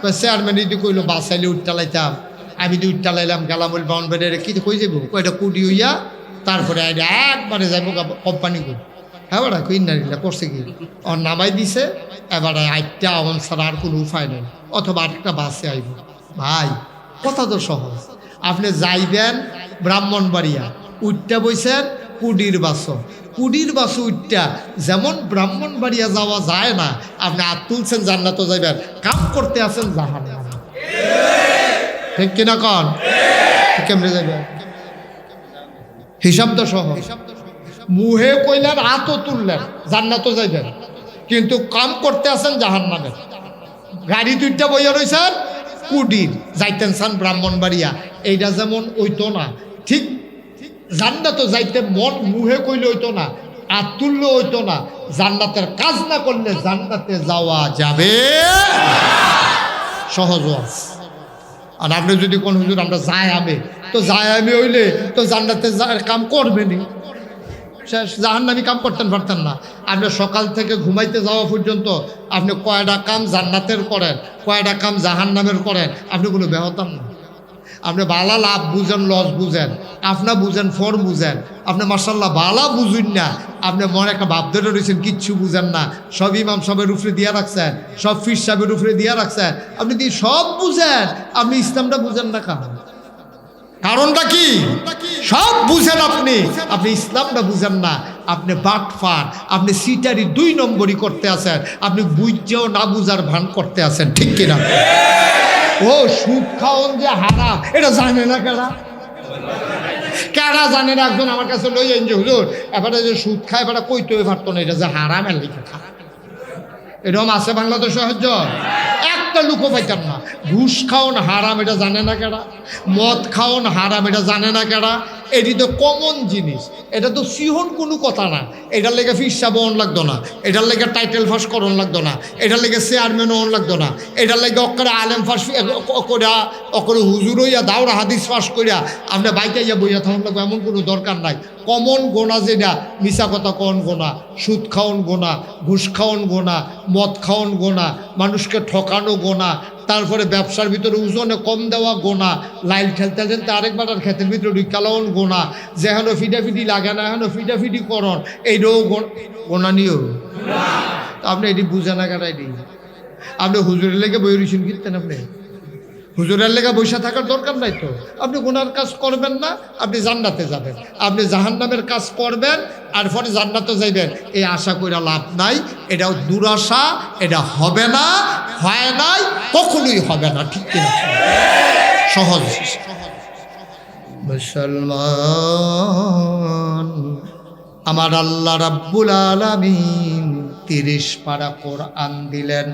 কয় চেয়ারম্যান যদি কইলো বাস আইলে উঠটালাইতাম, আমি তো উঠটালাইলাম, গেলাম ওই ব্রাহ্মণবাড়িয়া, কি কই যাবো? কয়টা কুটি হইয়া তারপরে একবারে যাইব কোম্পানি কই। হ্যাঁ বাড়া কই না করছে কি ওর নামাই দিছে, এবারে আইটা আমার ছাড়া আর কোনো উপায় নেই, অথবা আরেকটা বাসে আইব। ভাই কথা তো সহজ, আপনি যাইবেন ব্রাহ্মণবাড়িয়া, উঠটা বইছেন কুডির বাস উঠটা, যেমন ব্রাহ্মণবাড়িয়া যাওয়া যায় না, আপনি হাত তুলছেন জান্নাতে যাইবেন, কাম করতে আছেন জাহান্নামে। ঠিক কিনা কন? কেমনে যাইবেন? হিসাব তো সহজ, মুহে কইলেন হাতও তুললেন জান্নাতে যাইবেন, কিন্তু কাম করতে আছেন জাহান্নামে। গাড়ি দুইটা বইয়া রয়েছেন কুডির, যাইতেন চান ব্রাহ্মণবাড়িয়া, এইটা যেমন ওইতো না, ঠিক জান্নাতে যাইতে মন মুহে কইলে হইতো না, আর তুললে হইতো না, জান্নাতের কাজ না করলে জান্নাতে যাওয়া যাবে সহজ। আর আপনি যদি কোন হুজুর আমরা যাই আমি, তো যাই আমি হইলে তো জান্নাতে কাম করবেনি, জাহান্নামী কাম করতেন পারতেন না। আপনি সকাল থেকে ঘুমাইতে যাওয়া পর্যন্ত আপনি কয়টা কাম জান্নাতের করেন, কয়টা কাম জাহান্নামের করেন, আপনি কোনো বেহতাম না। আপনি বালা লাভ বুঝেন, লস বুঝেন, আপনার বুঝেন, ফর বুঝেন, আপনি মার্শাল্লাহ বালা বুঝুন না, আপনি মনে একটা ভাব ধরে রয়েছেন, কিচ্ছু বুঝেন না, সব ইমাম সাহেবের উপরে দিয়া রাখছেন, সব ফির সাহেবের উপরে দিয়া রাখছেন, আপনি দিয়ে সব বুঝেন, আপনি ইসলামটা বুঝেন না। কারণটা কি? সব বুঝেন আপনি ইসলামটা বুঝেন না, আপনি বাটফার, আপনি সিটারি 2 নম্বরই করতে আছেন, আপনি বুঝছেও না বুঝার ভান করতে আছেন। ঠিক কিনা? ও সুদ খাওন যে হারাম, এটা জানে না কারা জানে না? একজন আমার কাছে লই আইন যে হুজুর এবারে যে সুদ খায়, এবারে কইতে পারতো না এটা যে হারাম, এর লিখে খা। এরকম আছে বাংলাদেশ সহজ, একটা লুকো পাইতাম না। ঘুষ খাওন হারাম, এটা জানে না কেডা? মদ খাওন হারাম, এটা জানে না কেডা? এটি তো কমন জিনিস, এটা তো সিহন কোনো কথা না। এটার লেগে ফিসা বহন লাগতো না, এটার লেগে টাইটেল ফাঁস করন লাগতো না, এটার লেগে চেয়ারম্যান হন লাগতো না, এটার লেগে অক্ষরে আলেম ফাঁস করিয়া অক্ষরে হুজুর হইয়া দাওরা হাদিস ফাঁস করিয়া আপনি বাইকে ইয়া বইয়া থাকুন লাগবে, এমন কোনো দরকার নাই। কমন গোনা যেটা, মিশা কথা কন গোনা, সুদ খাওন গোনা, ঘুষ খাওন গোনা, মদ খাওন গোনা, মানুষকে ঠকানো গোনা, তারপরে ব্যবসার ভিতরে ওজনে কম দেওয়া গোনা, লাইল খেলতে খেলতে আরেকবার আর ক্ষেতের ভিতরে ঢুকালাও গোনা, যেহেন ফিটাফিটি লাগে না হেন ফিটাফিটি করন, এইটাও গোনা নিও। আপনি এটি বুঝে না কেন? এটি আপনি হুজুরের লেগে বই রইছেন কিনতেন, আপনি হুজুরের লেগে বৈশা থাকার দরকার নাই তো। আপনি গুনার কাজ করবেন না, আপনি জান্নাতে যাবেন। আপনি জাহান্নামের কাজ করবেন আর পরে জান্নাতে যাইবেন, এই আশা কইরা লাভ নাই। এটাও দুরাশা, এটা হবে না, হয় নাই, কখনোই হবে না। ঠিক কিনা? সহজ। মুসলমান, আমার আল্লাহ রাব্বুল আলামিন 30 পারা কোরআন দিলেন,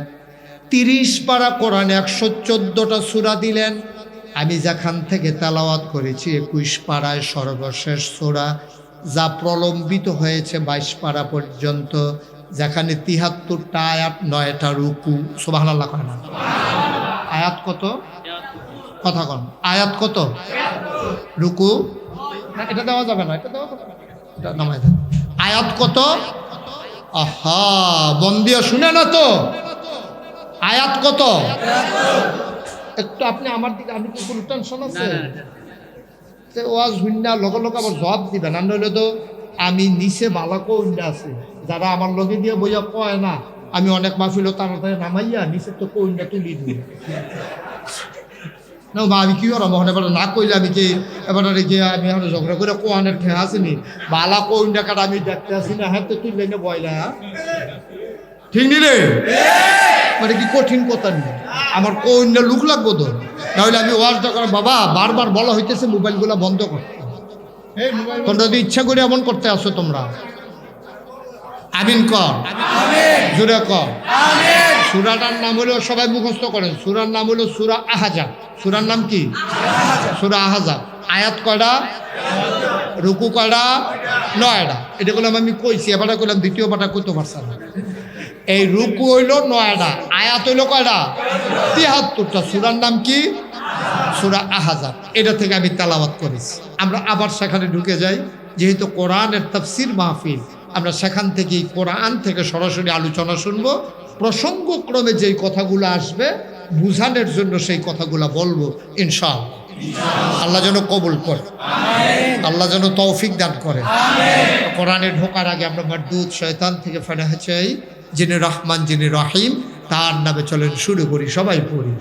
30 পারা কোরআন 114টা সূরা দিলেন। আমি যেখান থেকে তেলাওয়াত করেছি 21 পারায় সর্বশেষ সূরা, যা প্রলম্বিত হয়েছে 22 পারা পর্যন্ত। যেখানে 73টা আয়াত 9টা রুকু। সুবহানাল্লাহ কয় না? আয়াত কত? কথা কন, আয়াত কত? রুকু না, এটা দেওয়া যাবে না, এটা দেওয়া যাবে না, এটা নামাই দেন। আয়াত কত? আহা, মন দিয়ে শুনে না তো, আয়াত কত? একটু আপনি আমার দিকে, আমি কি কোনো টেনশন আছে? ওয়াজ হুন্না লগে লগে আবার জবাব দিবেন, আর নইলে তো আমি নিচে বালাকো হুন্ডা আছে যারা আমার লগে দিয়ে বইয়া কয় না, আমি অনেক মাহফিল তাড়াতাড়ি নামাইয়া নিচে তো কইন্ডা তুলি দিই না। বা আমি কি করাম এবার না কইলে আমি কি এবার রেখে আমি এখন ঝগড়া করে কোয়ানের ঠেয়া আসিনি, বালা কইন্ডা কাটা আমি দেখতে আসি না, হ্যাঁ তো তুললে না বয়লা, ঠিক নি রে? মানে কি কঠিন কথা নেই, আমার কইন্ডা লুক লাগবো তো, নাহলে আমি ওয়াজটা করা। বাবা বারবার বলা হইতেছে মোবাইলগুলো বন্ধ করতে, তোমরা যদি ইচ্ছা করে এমন করতে আসো তোমরা। আমিন কর, জোরে কর। সূরাটার নাম হলো, সবাই মুখস্থ করেন, সূরার নাম হলো সূরা আহজাব। সূরার নাম কি? সূরা আহজাব। আয়াত কয়টা? রুকু কয়টা? 9টা। এটা বললাম আমি কইছি, এবারটা কইলাম, দ্বিতীয় পাটা কইতে পারছেন না। এই রুকু হইল 9টা, আয়াত হইল কয়টা? 73টা। সূরার নাম কি? সূরা আহজাব। এটা থেকে আমি তেলাওয়াত করেছি। আমরা আবার সেখানে ঢুকে যাই, যেহেতু কোরআনের তাফসীর মাহফিল, আমরা সেখান থেকেই কোরআন থেকে সরাসরি আলোচনা শুনবো। প্রসঙ্গক্রমে যেই কথাগুলো আসবে বুঝানোর জন্য সেই কথাগুলো বলবো ইনশাআল্লাহ। আল্লাহ যেন কবুল করে, আল্লাহ যেন তৌফিক দান করে। কোরআনে ঢোকার আগে আমরা মারদুদ শয়তান থেকে ফানাহ চাই, যিনি রহমান যিনি রহিম, তার নামে চলেন শুরু করি, সবাই পড়ি।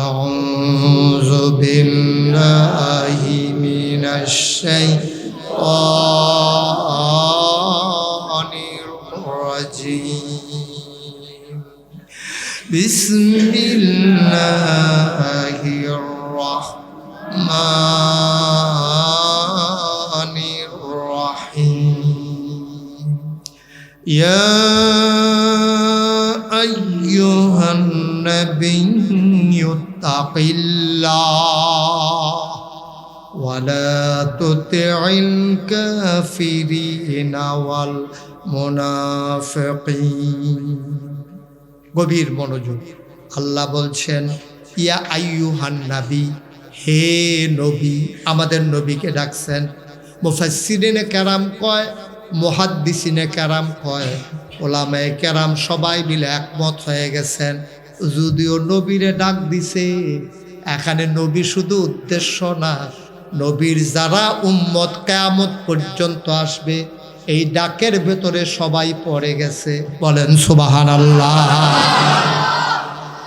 আউযু বিল্লাহি মিনাশ শাইতানির রাজীম। বিসমিল্লাহির রাহমানির রাহিম। ইয়া আইয়ুহান নাবিয়্যু তাকিল্লাহ ওয়া লা তুতি'ল কাফিরিনা ওয়াল মুনাফিকিন। গভীর মনোযোগ। আল্লাহ বলছেন, ইয়া আইয়ুহান নাবী, হে নবী। আমাদের নবীকে ডাকছেন। মুফাসসিরিনে কেরাম কয়, মুহাদ্দিসিনে কেরাম কয়, ওলামায়ে কেরাম সবাই মিলে একমত হয়ে গেছেন, যদিও নবীরে ডাক দিছে, এখানে নবী শুধু উদ্দেশ্য না, নবীর যারা উম্মত কিয়ামত পর্যন্ত আসবে এই ডাকের ভেতরে সবাই পড়ে গেছে। বলেন সুবহানাল্লাহ।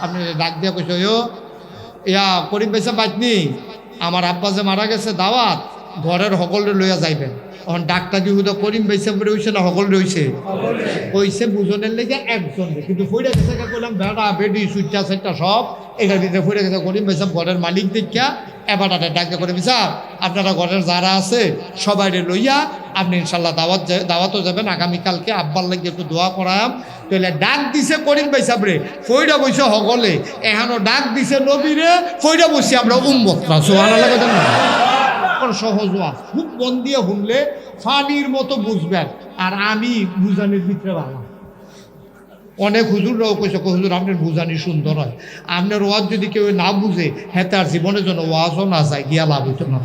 আপনি ডাক দিয়া কইছো, ইয়া করিম ভাই সাহেব বাইতনি, আমার আব্বা যে মারা গেছে, দাওয়াত ঘরের সকলে লইয়া যাইবেন। এখন ডাকটা কি হুদা করিম ভাই সাহেব রয়েছে না সকল রয়েছে? কইছে বুঝনের লেগে একজন, কিন্তু ফইরা গেছে কইলাম বেড়া বেডি সুইটা সাইটা সব এটার ভিতরে ফইরা গেছে। করিম ভাই সাহেব ঘরের মালিক দেখিয়া এবার ডাকতে করিম সাহেব, আপনারা ঘরের যারা আছে সবাই লইয়া আপনি ইনশাল্লাহ দাওয়াতও যাবেন আগামীকালকে, আব্বার লাগে একটু দোয়া করাম। তাহলে ডাক দিছে করিম ভাই সাহেব রে, ফইরা বইছে সকলে, এখানো ডাক দিছে নবীরে, ফইরা বসি আমরা উম্মতরা। সুবহানাল্লাহ। সহজ ওয়াজ, খুব মন দিয়ে শুনলে ফানির মতো বুঝবেন। আর আমি বুঝানির ভিতরে ভালো, অনেক হুজুররাও কইছে, হুজুর আপনার বুঝানি সুন্দর হয়, আপনার ওয়াজ যদি কেউ না বুঝে হ্যাঁ তার জীবনের জন্য ওয়াজও না যায়, গিয়া লাভ হইতো না।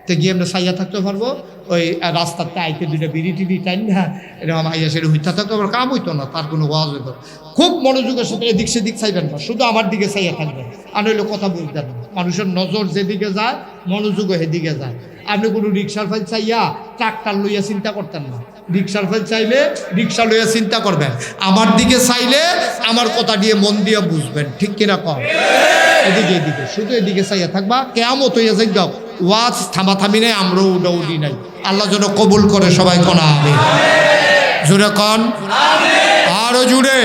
তো গিয়ে আমরা সাইয়া থাকতে পারবো, ওই রাস্তাতে আইতে দুইটা বিড়ি টিড়ি টাইম না এরকম আইয়া সেটা হইতে থাকতে আবার কাম হইতো না, তার কোনো ওয়াজ হইতো। খুব মনোযোগের সাথে এদিক সেদিক চাইবেন না, শুধু আমার দিকে চাইয়া থাকবেন, আর নইলে কথা বুঝবেন না। মানুষের নজর যেদিকে যায় মনোযোগও সেদিকে যায়। আপনি কোনো রিক্সার ফাইল চাইয়া ট্রাক্টার লইয়া চিন্তা করতেন না, রিক্সার ফাইল চাইলে রিক্সা লইয়া চিন্তা করবেন। আমার দিকে চাইলে আমার কথা দিয়ে মন দিয়ে বুঝবেন, ঠিক কিনা কম? এদিকে এদিকে শুধু এদিকে চাইয়া থাকবা, কেয়ামত হইয়া যাই যাও, ওয়াজ থামাথামি নাই, আমরাও উডাউডি নাই। আল্লাহ যেন কবুল করে সবাই কোনা আমিন। জোরে কন, আরো জুড়ে।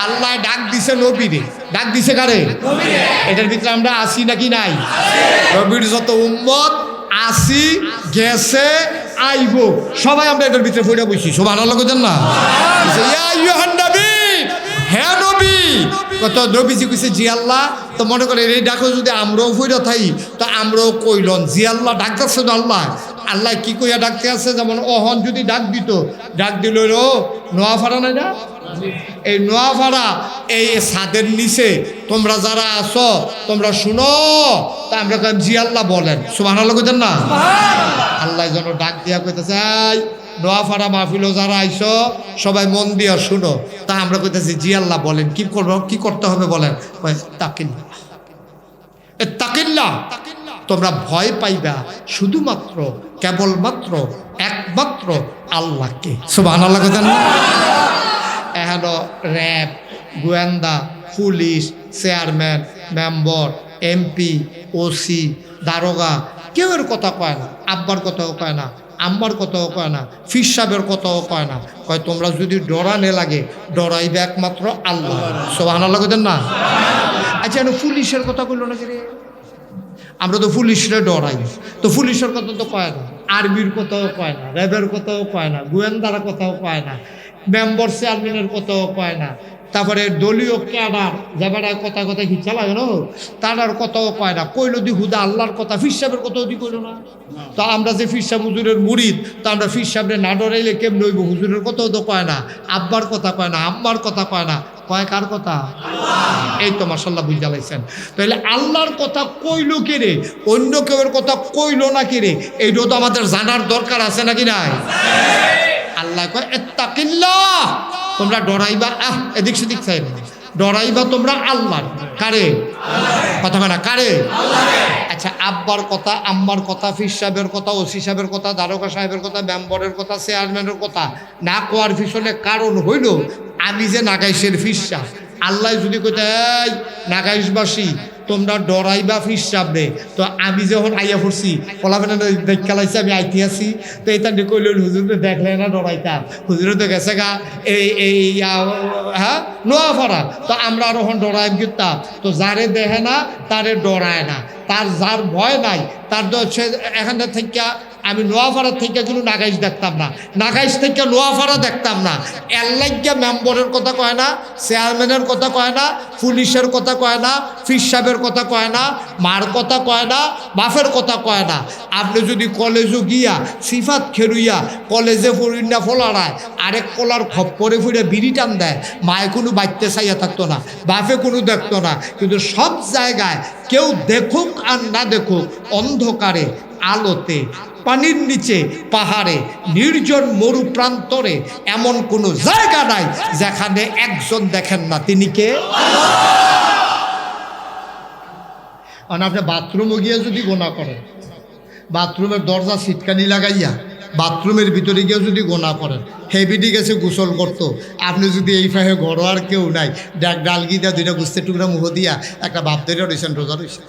আল্লাহ ডাক দিছে নবীরে, ডাক দিছে কারে? এটার ভিতরে আমরা আসি নাকি নাই? নবীর যত উম্মত আসি গেছে আইব সবাই আমরা এটার ভিতরে পড়ে বসি। সুবহানাল্লাহ কইতেন না? ইয়া আইয়ুহান নবী, হে নবী। কত নবীজি কইছে জি আল্লাহ। তো মনে করেন এই ডাকো যদি আমরাও ফইরা থাই তো আমরাও কইলন জি আল্লাহ ডাক দিচ্ছে আল্লাহ, আল্লাহ কি কইয়া ডাকতে আছে, যেমন অহন যদি ডাক দিত, ডাক দিল ও নোয়াপাড়া নাই না, এই নোয়াপাড়া এই ছাদের নিচে তোমরা যারা আছো তোমরা শুনো, তা আমরা কই জি আল্লাহ বলেন, সুবহানাল্লাহ কইতেন না? আল্লাহ যেন ডাক দিয়া কইতেছে এই নোয়াপাড়া মাহফিলও যারা আইছো সবাই মন দিয়া শুনো, তা আমরা কইতেছি জি আল্লাহ বলেন। কি করব, কি করতে হবে বলেন? তাকিল্লাহ, তাকিল্লাহ, তোমরা ভয় পাইবা শুধুমাত্র কেবলমাত্র একমাত্র আল্লাহকে, সুবহানাল্লাহ কইতেন না? এখন র্যাব, গোয়েন্দা, police, chairman, member, MP, OC, দারোগা কেউ এর কথা কয় না, আব্বার কথাও কয় না, আম্মার কথাও কয় না, ফির সাহেবের কথাও কয় না, কয় তোমরা যদি ডরানে লাগে ডরাইবে একমাত্র আল্লাহ, সুবহানাল্লাহ কইতেন না? আচ্ছা পুলিশের কথা কইলো না রে, আমরা তো পুলিশরে ডরাই, তো পুলিশের কথা তো কয় না, আর্মির কথাও কয় না, র্যাবের কথাও কয় না, গোয়েন্দার কথাও কয় না, মেম্বার চেয়ারম্যানের কথাও কয় না, তারপরে দলীয় ক্যাডার যাবার কথা কথা হিচ্ছা লাগে না, তার কথাও কয় না, কইলো দি হুদা আল্লাহর কথা, ফির সাহেবের কথাও দি কইলো না। তো আমরা যে ফির সাহেব হুজুরের মুরিদ, তো আমরা ফির সাহেবরে না ডরাইলে কেমন হইব? হুজুরের কথাও তো কয় না, আব্বার কথা কয় না, আম্মার কথা কয় না, কয় কার কথা? এই তো মাশাআল্লাহ বুঝা লাইছেন। তাহলে আল্লাহর কথা কইলো কে রে, অন্য কেউর কথা কইলো না কে রে, এইটাও তো আমাদের জানার দরকার আছে নাকি নাই? আল্লাহ কয় ইত্তাকিল্লাহ, তোমরা ডরাইবা, এদিক সেদিক চাই না, ডরাইবা তোমরা আল্লাহ। কারে কথা কয় না? কারে? আচ্ছা আব্বার কথা, আম্মার কথা, ফির সাহেবের কথা, ওসি সাহেবের কথা, দারোগা সাহেবের কথা, মেম্বরের কথা, চেয়ারম্যানের কথা না কোয়ার পিছনে কারণ হইল আমি যে নাগাইশের ফির সাহেব। আল্লাহ যদি কইতে এই নাগাইশবাসী তোমরা ডরাইবা ফির সাহেবরে, তো আমি যখন আইয়া পড়ছি ফলাফেনা দেখালাইছি আমি আইতে আসি, তো এটা কইল হুজুরে দেখলে না ডরাইতাম, হুজুরে তো গেছে গা এই হ্যাঁ নোয়াপাড়া, তো আমরা আরো ডরাই গিতাম। তো যারে দেখে না তারে ডরায় না, তার যার ভয় নাই তার তো হচ্ছে এখানে থেকে আমি নোয়াপাড়া থেকে কিন্তু নাগাইশ দেখতাম না, নাগাইশ থেকে নোয়াপাড়া দেখতাম না। এল্লাইগা মেম্বরের কথা কয় না, চেয়ারম্যানের কথা কয় না, পুলিশের কথা কয় না, ফির সাহেবের কথা কয় না, মার কথা কয় না, বাপের কথা কয় না। আপনি যদি কলেজও গিয়া সিফাত খেরুইয়া কলেজে ফুরিনা ফোলাড়ায় আরেক কলার খপ্পরে ফুড়ে বিড়ি টান দেয়, মায়ে কোনো বাইতে চাইয়া থাকতো না, বাপে কোনো দেখতো না, কিন্তু সব জায়গায় কেউ দেখুক আর না দেখুক অন্ধকারে আলোতে পানির নিচে পাহাড়ে নির্জন মরু প্রান্তরে এমন কোনো জায়গা নাই যেখানে একজন দেখেন না, তিনি কে? আপনি বাথরুমে গিয়ে যদি গোনা করেন, বাথরুমের দরজা ছিটকানি লাগাইয়া বাথরুমের ভিতরে গিয়ে যদি গোনা করেন, হেবিটি গেছে গোসল করতো, আপনি যদি এই ফাহে ঘর আর কেউ নাই, ডালগি দিয়া দুইটা গুস্তের টুকরা মুহ দিয়া একটা বাপ ধরে রয়েছেন, রোজা রয়েছেন,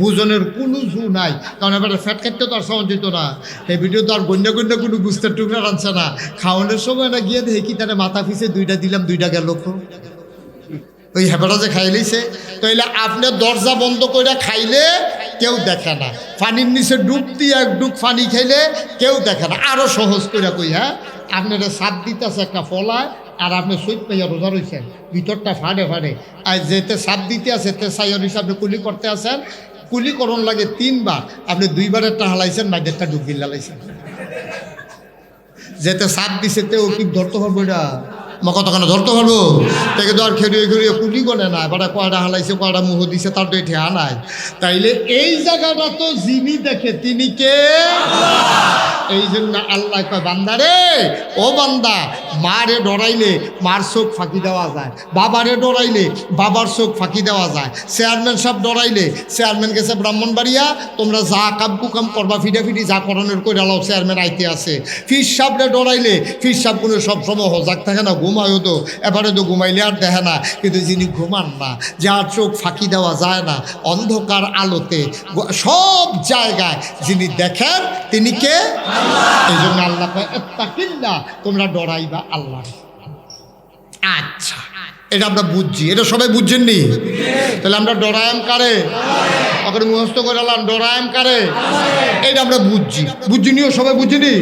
বুঝনের কোনো জু নাই, কারণ এবার ফ্যাট কাটতে তো আর সহজ যেত না, এই ভিডিও তো আর গণ্য গণ্য কোনো গুস্তের টুকরা রাখছে না, খাওয়ানোর সময় না গিয়ে দেখি কি তারা মাথা পিছে দুইটা দিলাম, দুইটা গেল, ওই হেবাটা যে খাইলেছে। তো এলে আপনার দরজা বন্ধ করে খাইলে কেউ দেখে না, পানির নিচে ডুব দিয়ে এক ডুব পানি খাইলে কেউ দেখে না। আরও সহজ করে কই, হ্যাঁ আপনারা সাপ দিতেছে একটা ফলায়, আর আপনি সৈত পাইয়া রোজা রয়েছেন, ভিতরটা ফাড়ে ফাড়ে, আর যেতে সাপ দিতে আছে তে সাইয়ার হিসাবে কুলি করতে আসেন, কুলিকরণ লাগে 3 বার, আপনি 2 বারেরটা হালাইছেন, মাইদেরটা ডুবিয়ে লালাইছেন, যেতে সাপ দিছে তে ও কি ধরতে পারবো? এটা মা কতখানে ধরতে পারবো? তাকে তো আর খেরিয়ে খেরিয়ে কুলি করে না, এবার কয়টা হালাইছে, কয়টা মুহ দিছে, তার তো ঠেয়া নাই। তাইলে এই জায়গাটা তো যিনি দেখে তিনি কে? এই জন্য আল্লাহ কয় বান্দারে, ও বান্দা, মারে ডরাইলে মার চোখ ফাঁকি দেওয়া যায়, বাবারে ডরাইলে বাবার চোখ ফাঁকি দেওয়া যায়, চেয়ারম্যান সাহেব ডরাইলে চেয়ারম্যান গেছে ব্রাহ্মণবাড়িয়া, তোমরা যা কাম কুকাম করবা ফিডাফিডি যা করণের করে আলাও, চেয়ারম্যান আইতে আছে। ফির সাহেবরে ডরাইলে ফির সাহেব কোনো সবসময় হজাক থাকে না, ঘুমায়ও তো, এবারে তো ঘুমাইলে আর দেখে না, কিন্তু যিনি ঘুমান না, যার চোখ ফাঁকি দেওয়া যায় না, অন্ধকার আলোতে সব জায়গায় যিনি দেখেন তিনি কে? এই জন্য আল্লাহ কয় ইত্তাকিল্লাহ, তোমরা ডরাইবা আল্লাহ। আচ্ছা এটা আমরা বুঝছি, এটা সবাই বুঝছেন নি? তাহলে আমরা ডরায়াম কারে ওখানে মুখস্থ করে এলাম, ডরায়াম কারে এটা আমরা বুঝছি নিও, সবাই বুঝিনি।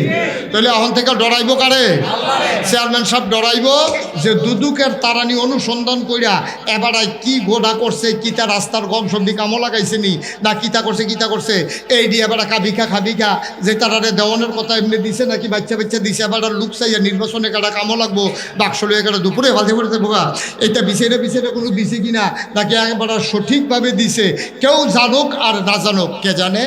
তাহলে এখন থেকে ডরাইব কারে? চেয়ারম্যান সাহেব ডরাইব যে দুদুকের তারানি অনুসন্ধান কইরা এবারাই কি গোড়া করছে, কিতা রাস্তার গম সবজি কামো লাগাইছে নি না কিতা করছে এই দিয়ে এবার খাবিকা যে তারারে দেওয়ানের কথা এমনি দিছে নাকি বাচ্চা দিছে, এবার লুক চাইয়া নির্বাচনে কাটা কামো লাগবো বাক্স লইয়া কাটা দুপুরে ফালতে পড়তে বোকা এটা বিছেরে কোনো দিছে কিনা নাকি একবার সঠিকভাবে দিছে, কেউ জানুক আর না জানুক, কে জানে?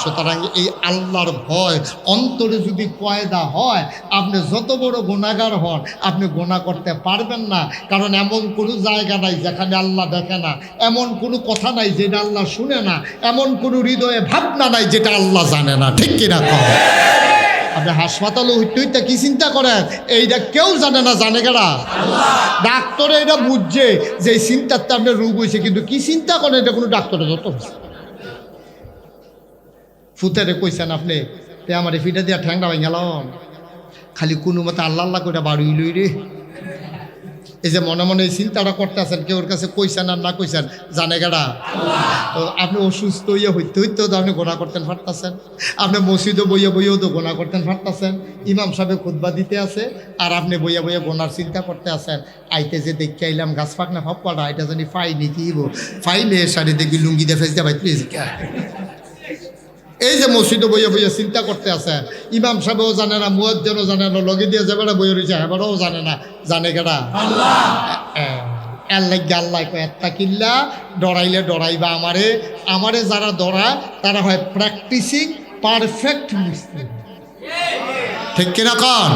সুতরাং এই আল্লাহর ভয় অন্তরে যদি পয়দা হয়, আপনি যত বড় গুনাহগার হন আপনি গুনাহ করতে পারবেন না। কারণ এমন কোনো জায়গা নাই যেখানে আল্লাহ দেখে না, এমন কোনো কথা নাই যেটা আল্লাহ শুনে না, এমন কোনো হৃদয়ে ভাবনা নাই যেটা আল্লাহ জানে না। ঠিক কিনা কম? আপনি হাসপাতালে হইতে কি চিন্তা করেন, এইটা কেউ জানে না, জানে কারা? ডাক্তারে এটা বুঝছে যে এই চিন্তাতে আপনার রোগ হয়েছে, কিন্তু কি চিন্তা করেন এটা কোনো ডাক্তারে যত ফুতেরে কইছেন আপনি তে আমার ফিটা দিয়া ঠ্যাংটা ভাই গেলাম, খালি কোনো মতে আল্লাহ করে বাড়ি লই রে। এই যে মনে মনে এই চিন্তাটা করতেছেন, কেউ ওর কাছে কইছেন আর না কইছেন, জানে গাড়া? তো আপনি অসুস্থ হইয়া হইতেও তো আপনি গোনা করতেন পারতেছেন, আপনি মসজিদে বইয়েও তো গোনা করতেন পারতেছেন, ইমাম সাহেব খুতবা দিতে আছে আর আপনি বইয়া গোনার চিন্তা করতে আছেন। আইতে যে দেখতে আইলাম গাছ পাক না ভাব পাড়া, এটা জানি ফাইনি কি ফাইলে শাড়ি দেখবি লুঙ্গি দিয়ে ফেস দিয়ে ভাই প্লিজ। এই যে মসজিদে বইয়া চিন্তা করতে আছে, ইমাম সাহেবও জানে না, মুয়াজ্জিনও জানে না, লগে দিয়ে যাবে বইয়ে রয়েছে এবারও জানে না, জানে কেডা? আল্লাহ কয় একটা কিল্লা ডরাইলে ডরাইবা আমারে যারা ডরায় তারা হয় প্র্যাকটিসিং পারফেক্ট মুসলিম। ঠিক কিনা কন?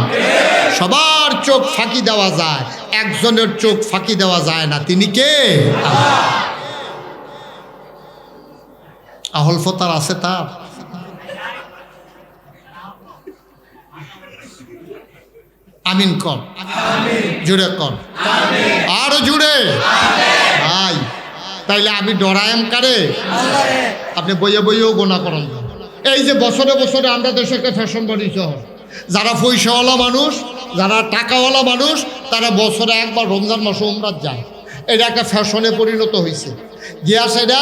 সবার চোখ ফাঁকি দেওয়া যায়, একজনের চোখ ফাঁকি দেওয়া যায় না, তিনি কে? আহল ফতার আছে তার? আমিন কর, জুড়ে কর, আরো জুড়ে ভাই। তাইলে আমি ডরায়াম কারে? আপনি বইয়েও গোনা করেন। এই যে বছরে আমরা দেশে একটা ফ্যাশন বানিয়েছ, যারা পয়সাওয়ালা মানুষ, যারা টাকাওয়ালা মানুষ, তারা বছরে একবার রমজান মাসে উমরাত যায়। এটা একটা ফ্যাশনে পরিণত হয়েছে। গিয়া সেটা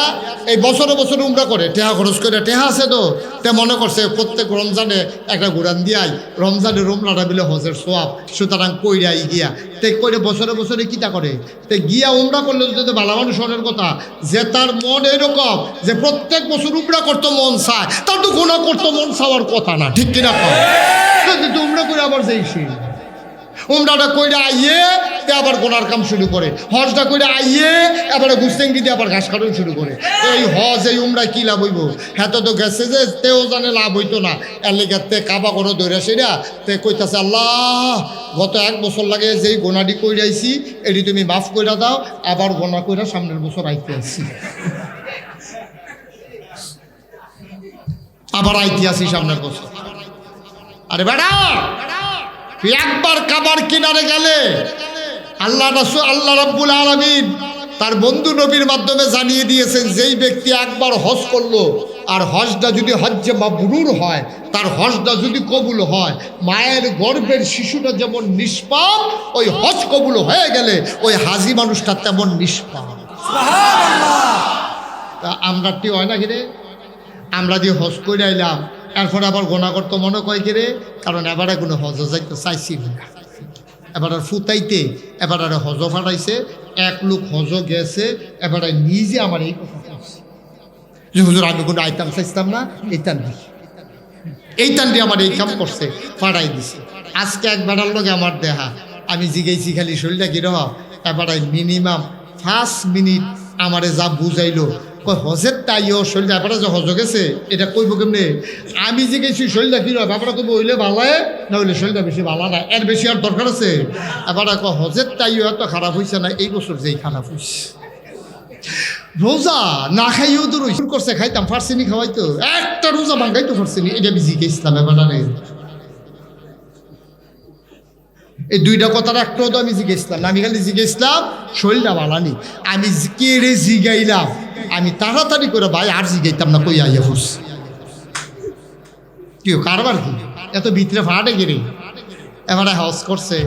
এই বছরে উমরা করে, টেহা খরচ করে, টেহা আছে তো তে মনে করছে প্রত্যেক রমজানে একটা ঘুরান দিয়াই রমজানের উমরাটা বিলে হজের সোয়াব, সুতরাং কইরাই গিয়া তে কইরে বছরে কিতা করে তে গিয়া উমরা করলে যদি ভালো মানুষ হনের কথা, যে তার মন এরকম যে প্রত্যেক বছর উমরা করতো মন চায়, তার তো গুনাহ করতো মন চাওয়ার কথা না। ঠিক কিনা কম? উমরা করে আবার যাইছি, উমরাটা কইরা আইয়ে তে আবার গোনার কাম শুরু করে, হজটা কইরা আইয়ে এবারে গুস্তেঙ্গি দিয়ে আবার ঘাস কাটন শুরু করে। এই হজ এই উমরায় কি লাভ হইব? হ্যাঁ তো গেছে যে তেও জানে লাভ হইতো না, এর লেগে তে কাবা কোনো দৌড়া সেরা তে কইতাছে আল্লাহ গত 1 বছর লাগে যেই গোনাটি কইরাইছি এটি তুমি মাফ কইরা দাও, আবার গোনা কইরা সামনের বছর আইতে আসছি, আবার আইতে আসি সামনের বছর। আরে বেড়া, একবার কাবার কিনারে গেলে আল্লাহ রাব্বুল আলামিন তার বন্ধু নবীর মাধ্যমে জানিয়ে দিয়েছেন, যেই ব্যক্তি একবার হজ করলো আর হজটা যদি হজ্জে মাবরুর হয়, তার হজটা যদি কবুল হয়, মায়ের গর্ভের শিশুটা যেমন নিষ্পাপ, ওই হজ কবুল হয়ে গেলে ওই হাজি মানুষটা তেমন নিষ্পাপ। তা আমরা কি হয় না কিরে, আমরা যে হজ করে আইলাম এরপরে আবার গোনা করতো মনে কয় কিরে, কারণ এবারে কোনো হজ যাইতে চাইছি না, এবার আর ফুতাইতে এবার আর হজ ফাটাইছে, এক লোক হজ গেছে, এবারে নিজে আমার এই কথা বলছে যে হুজুর আমি কোনো আইতাম চাইতাম না, এই টান দিয়ে আমার এই কাম করছে, ফাটাই দিছে। আজকে এক বেড়ার লোক আমার দেহা, আমি জিগাইছি খালি শরীরটা কিরকম, এবারে মিনিমাম 5 মিনিট আমারে যা বুঝাইলো, হজের তাইও শরীরটা এবারে যে হজ গেছে এটা কইব কেমনে, আমি যে গেছি শরীরটা কিরকম, ব্যাপারটা কইব হইলে ভালো না হইলে শরীরটা বেশি ভালো না, এর বেশি আর দরকার আছে? এবার হজের তাইও এত খারাপ হয়েছে না, এই বছর যেই খারাপ হয়েছে। রোজা না খাইও তো রইস করছে, খাইতাম ফার্সিনি খাওয়াইতো, একটা রোজা ভাঙ্গাইতো ফার্সিনি, এটা আমি জিজ্ঞেসলাম এবারে এই দুইটা কথার একটাও তো আমি জিজ্ঞেসলাম না, আমি খালি জিজ্ঞেসলাম শরীরটা ভালানি, আমি কে রে জিগাইলাম, আমি তাড়াতাড়ি করে ভাই আর জিগাইতাম না, কই আইয়া ফুস কি কারবার কি এত ভিতরে ফাটে গেলে। এবারে হজ করছে,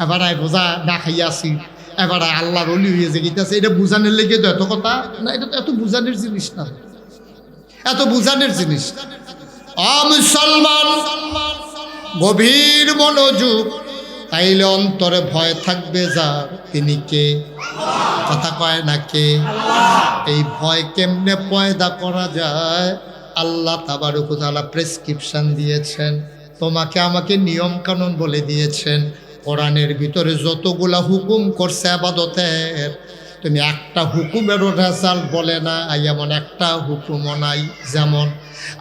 এবারে রোজা না খাইয়া আসি, এবার আল্লাহর ওলি হয়ে যে গীতাছে, এটা বুঝানোর লেগে তো এত কথা না, এটা তো এত বুঝানোর জিনিস না, এত বুঝানোর জিনিস। মুসলমান গভীর মনোযোগ, তাইলে অন্তরে ভয় থাকবে যার, তিনি কে? কথা কয় না কে? এই ভয় কেমনে পয়দা করা যায়? আল্লাহ তাবারক ওয়া তাআলা প্রেসক্রিপশন দিয়েছেন, তোমাকে আমাকে নিয়ম কানুন বলে দিয়েছেন। কোরআনের ভিতরে যতগুলা হুকুম করছে ইবাদতের, তুমি একটা হুকুমেরও রেজাল্ট বলে না, এমন একটা হুকুমও নাই। যেমন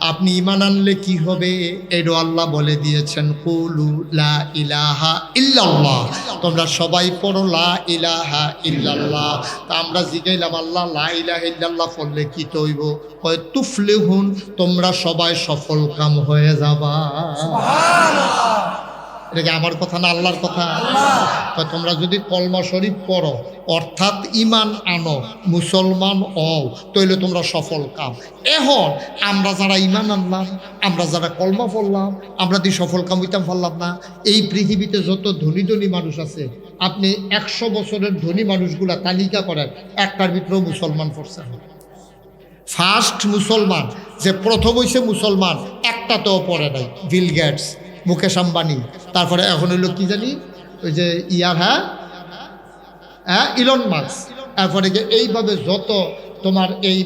আপনি ঈমান আনলে কি হবে, এরও আল্লাহ বলে দিয়েছেন, কুলু লা ইলাহা ইল্লাল্লাহ, তোমরা সবাই পড়ো লা ইলাহা ইল্লাল্লাহ। তা আমরা জিগাইলাম, আল্লাহ লা ইলাহা ইল্লাল্লাহ পড়লে কি তৈব? কয় তুফলিহুন, তোমরা সবাই সফল কাম হয়ে যাবা। এটা কি আমার কথা না আল্লাহর কথা? তোমরা যদি কলমা শরীফ পড়ো, অর্থাৎ ইমান আনো, মুসলমান হও, তাইলে তোমরা সফল কাম। এখন আমরা যারা ইমান আনলাম, আমরা যারা কলমা পড়লাম, আমরা দিয়ে সফল কাম হইতাম পারলাম না। এই পৃথিবীতে যত ধনী ধনী মানুষ আছে, আপনি 100 বছরের ধনী মানুষগুলা তালিকা করেন, একটার ভিতরেও মুসলমান পড়ছে না। ফার্স্ট মুসলমান যে প্রথম হইছে মুসলমান, একটাতেও পড়ে নাই, বিল গেটস, মুকেশ আম্বানি, তারপরে এখন হইল কি জানি ওই যে ইলন মাস্ক, তারপরে যে এইভাবে যত তোমার এই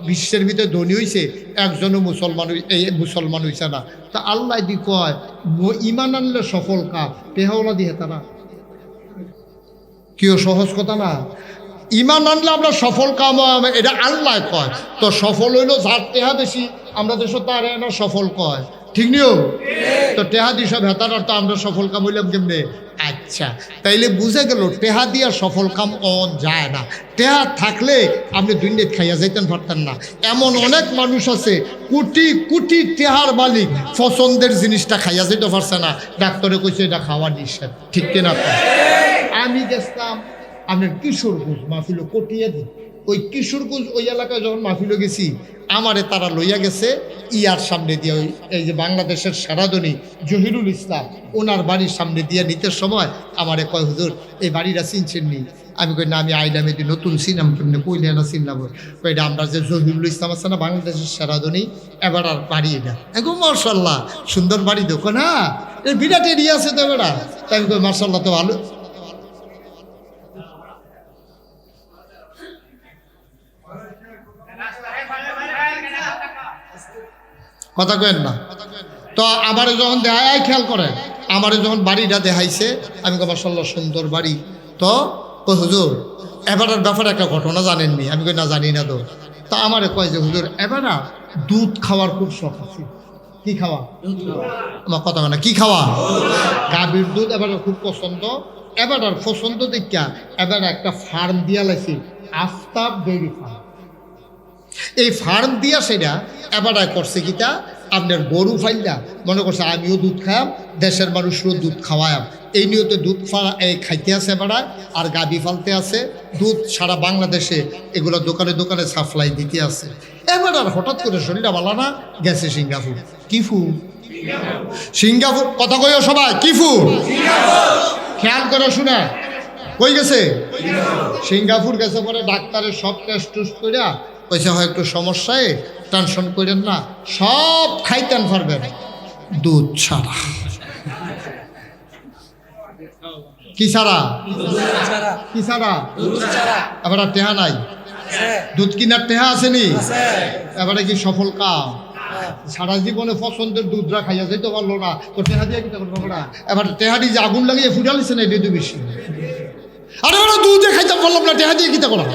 বিশ্বের ভিতরে ধনী হইছে, একজনও মুসলমান হইছে না। তা আল্লাহ দি কয় ইমান আনলে সফল কাম, টেহাওলা দিয়ে তারা কেউ সহজ কথা না। ইমান আনলে আমরা সফল কাম, এটা আল্লাহ কয়। তো সফল হইল যার টেহা বেশি, আমরা দেশ তার না সফল কয়, ঠিক নিও? তো টেহা দিয়ে সব হেতার তো আমরা সফল কাম হইলাম কেমনে? আচ্ছা, তাইলে বুঝে গেল টেহা দিয়া সফল কাম যায় না। টেহা থাকলে আপনি দুনিয়া খাইয়া যাইতেন পারতেন না। এমন অনেক মানুষ আছে কোটি কোটি টেহার মালিক, পছন্দের জিনিসটা খাইয়া যাইতে পারছে না, ডাক্তারে কইছে এটা খাওয়া নিষেধ, ঠিক কিনা? আমি গেছিলাম আপনার কিশোরগঞ্জ মাহফিল কটিয়ে দিই, ওই কিশোরগঞ্জ ওই এলাকায় যখন মাহফিল গেছি, আমারে তারা লইয়া গেছে ইয়ার সামনে দিয়ে, ওই এই যে বাংলাদেশের সেরাধনী জহিরুল ইসলাম, ওনার বাড়ির সামনে দিয়ে নিতে সময় আমারে কয়, হুজুর এই বাড়িটা চিনছেন নি? আমি কই না, আমি আইলাম, এটি নতুন চিনাম, কেমনি কইলে না চিনলাম? এটা আমরা যে জহিরুল ইসলাম আছে না বাংলাদেশের সেরাধনী, এবার আর বাড়ি এটা। এখন মার্শাল্লাহ সুন্দর বাড়ি, দেখো না এই বিরাট এরিয়া আছে তো এবার। তাই আমি কই মার্শাল্লাহ তো ভালো। কথা কেন না? তো আমারে যখন দেখায়, খেয়াল করেন, আমারে যখন বাড়িটা দেখাইছে, আমি কই মাশাআল্লাহ সুন্দর বাড়ি। তো কই হুজুর এবারের ব্যাপারে একটা ঘটনা জানেননি? আমি কই না, জানি না। তো তা আমারে কয় যে হুজুর এবার না দুধ খাওয়ার খুব শখ আছে। কি খাওয়া? আমার কথা না, কি খাওয়া? গাভীর দুধ এবার খুব পছন্দ। এবার আর পছন্দ দেখা এবার একটা ফার্ম দিয়া লাইছি, আফতাব ডেইরি ফার্ম। এই ফার্ম দিয়া সেটা এবার করছে কিটা, আপনার গরু ফাইলটা মনে করছে আমিও দুধ খাওয়াম, দেশের মানুষও দুধ খাওয়াম, এই নিয়তে দুধ খাইতে আছে এবারা, আর গাভী ফালতে আছে, দুধ সারা বাংলাদেশে এগুলো দোকানে দোকানে সাপ্লাই দিতে আছে। এবার আর হঠাৎ করে শরীরটা ভালো না, গেছে সিঙ্গাপুর। কি ফুড? সিঙ্গাপুর। কথা কইও সবাই, কি ফুড? খেয়াল করে শুনে কই গেছে? সিঙ্গাপুর গেছে। পরে ডাক্তারের সব টেস্ট টুস্ট করে কইছে হয় একটু সমস্যায়, টেনশন করেন না, সব খাইতেন পারবেন, দুধ ছাড়া। কি ছাড়া? কি ছাড়া? এবার আর টেহা নাই, দুধ কিনার টেহা আসেনি, এবারে কি সফল কাম? সারা জীবনে পছন্দের দুধরা খাইয়া যেতে পারলো না, তো টেহা দিয়ে কিতা করবো না? এবার টেহাটি যে আগুন লাগিয়ে ফুটালিছে না, এটা বেশি। আরে ওরা দুধে খাইতে পারলাম না, টেহা দিয়ে কিতা করা?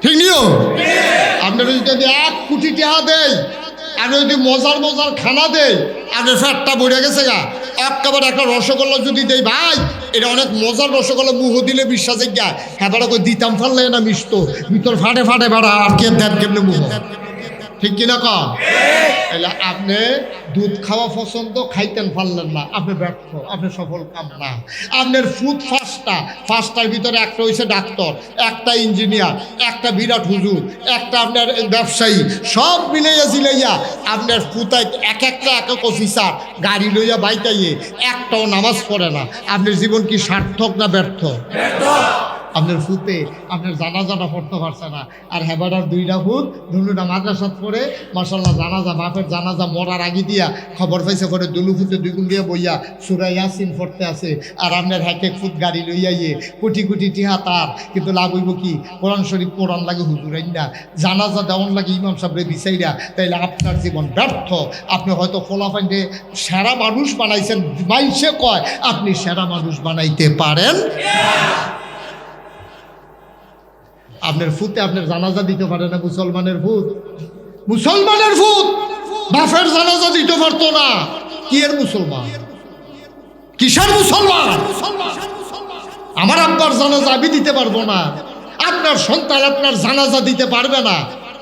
ঠিক নিও? আপনার যদি 1 কোটি টাকা দেয়, আর যদি মজার মজার খানা দেয়, আপনার ফ্যাটটা বেড়ে গেছে গা, একেবারে একটা রসগোল্লা যদি দেয়, ভাই এটা অনেক মজার রসগোল্লা, মুহ দিলে বিশ্বাসে গা, হ্যাঁ বেড়া কই দিতাম ফারলে না মিষ্ট, ভিতর ফাটে ফাটে বেড়া, আর কে দেন কেমনে মুহ, ঠিক কিনা কম? তাহলে আপনি দুধ খাওয়া পছন্দ, খাইতেন পারলেন না, আপনি ব্যর্থ, আপনি সফল কাম না। আপনার ফুড ফার্স্টার ভিতরে একটা হয়েছে ডাক্তার, একটা ইঞ্জিনিয়ার, একটা বিরাট হুজুর, একটা আপনার ব্যবসায়ী, সব মিলাইয়া জিলাইয়া আপনার ফুতায় এক একটা অফিসার গাড়ি লইয়া বাইতাইয়ে একটাও নামাজ পড়ে না। আপনার জীবন কি সার্থক না ব্যর্থ? আপনার ফুতে আপনার জানাজাটা পড়তে পারছে না, আর হেবাটার দুইটা ফুত দুলুটা মাদ্রাসাত পড়ে মাশাল্লাহ জানাজা বাপের জানাজা মরার আগে দিয়া খবর পাইছে পরে দুলু ফুতে দুই গুণ দিয়ে বইয়া সূরা ইয়াসিন পড়তে আছে, আর আপনার এক এক ফুট গাড়ি লইয়াইয়ে কোটি কোটি টিহা তার, কিন্তু লাভ হইব কি? কোরআন শরীফ পড়ান লাগে হুজুরাইন না, জানাজা দেওয়ান লাগে ইমাম সাহেবরে বিচাইরা, তাইলে আপনার জীবন ব্যর্থ। আপনি হয়তো ফলাফাইন্ডে সেরা মানুষ বানাইছেন, মাইসে কয় আপনি সেরা মানুষ বানাইতে পারেন। আপনার ফুতে আপনার জানাজা দিতে পারে না, মুসলমানের ফুত, মুসলমানের ফুত বাফের জানাজা দিতে পারতো না, কি এর মুসলমান? কিসের মুসলমান? আমার আব্বার জানাজা আমি দিতে পারবো না, আপনার সন্তান আপনার জানাজা দিতে পারবে না।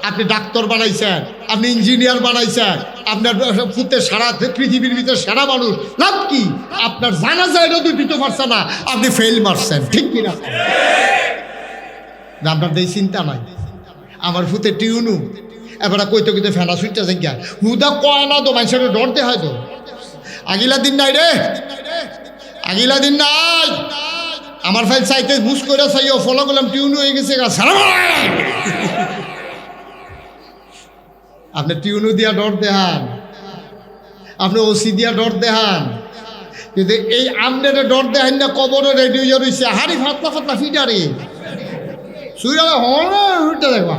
আপনি ডাক্তার বানাইছেন, আপনি ইঞ্জিনিয়ার বানাইছেন, আপনার ফুতে সারা পৃথিবীর ভিতরে সেরা মানুষ, লাভ কি? আপনার জানাজা এটা দিতে পারছে না, আপনি ফেল মারছেন, ঠিক কিনা? আপনার এই চিন্তা নাই। আমার ফুতে টিউনু এবারে কইতে কইতে ফেনা সুইটা জায়গা হুদা কয় না তো মানুষের ডরতে হয় তো। আগিলা দিন নাই রে, আগিলা দিন নাই। আমার ফাইল চাইতে বুঝ করে চাইও ফলো করলাম টিউনু হয়ে গেছে। আপনি টিউনু দিয়া ডর দেহান, আপনি ওসি দিয়া ডর দেহান, কিন্তু এই আমনের ডর দেহান না কবর রেডিও রয়েছে হারি ফাতলা ফাতলা ফিটারে দেখবা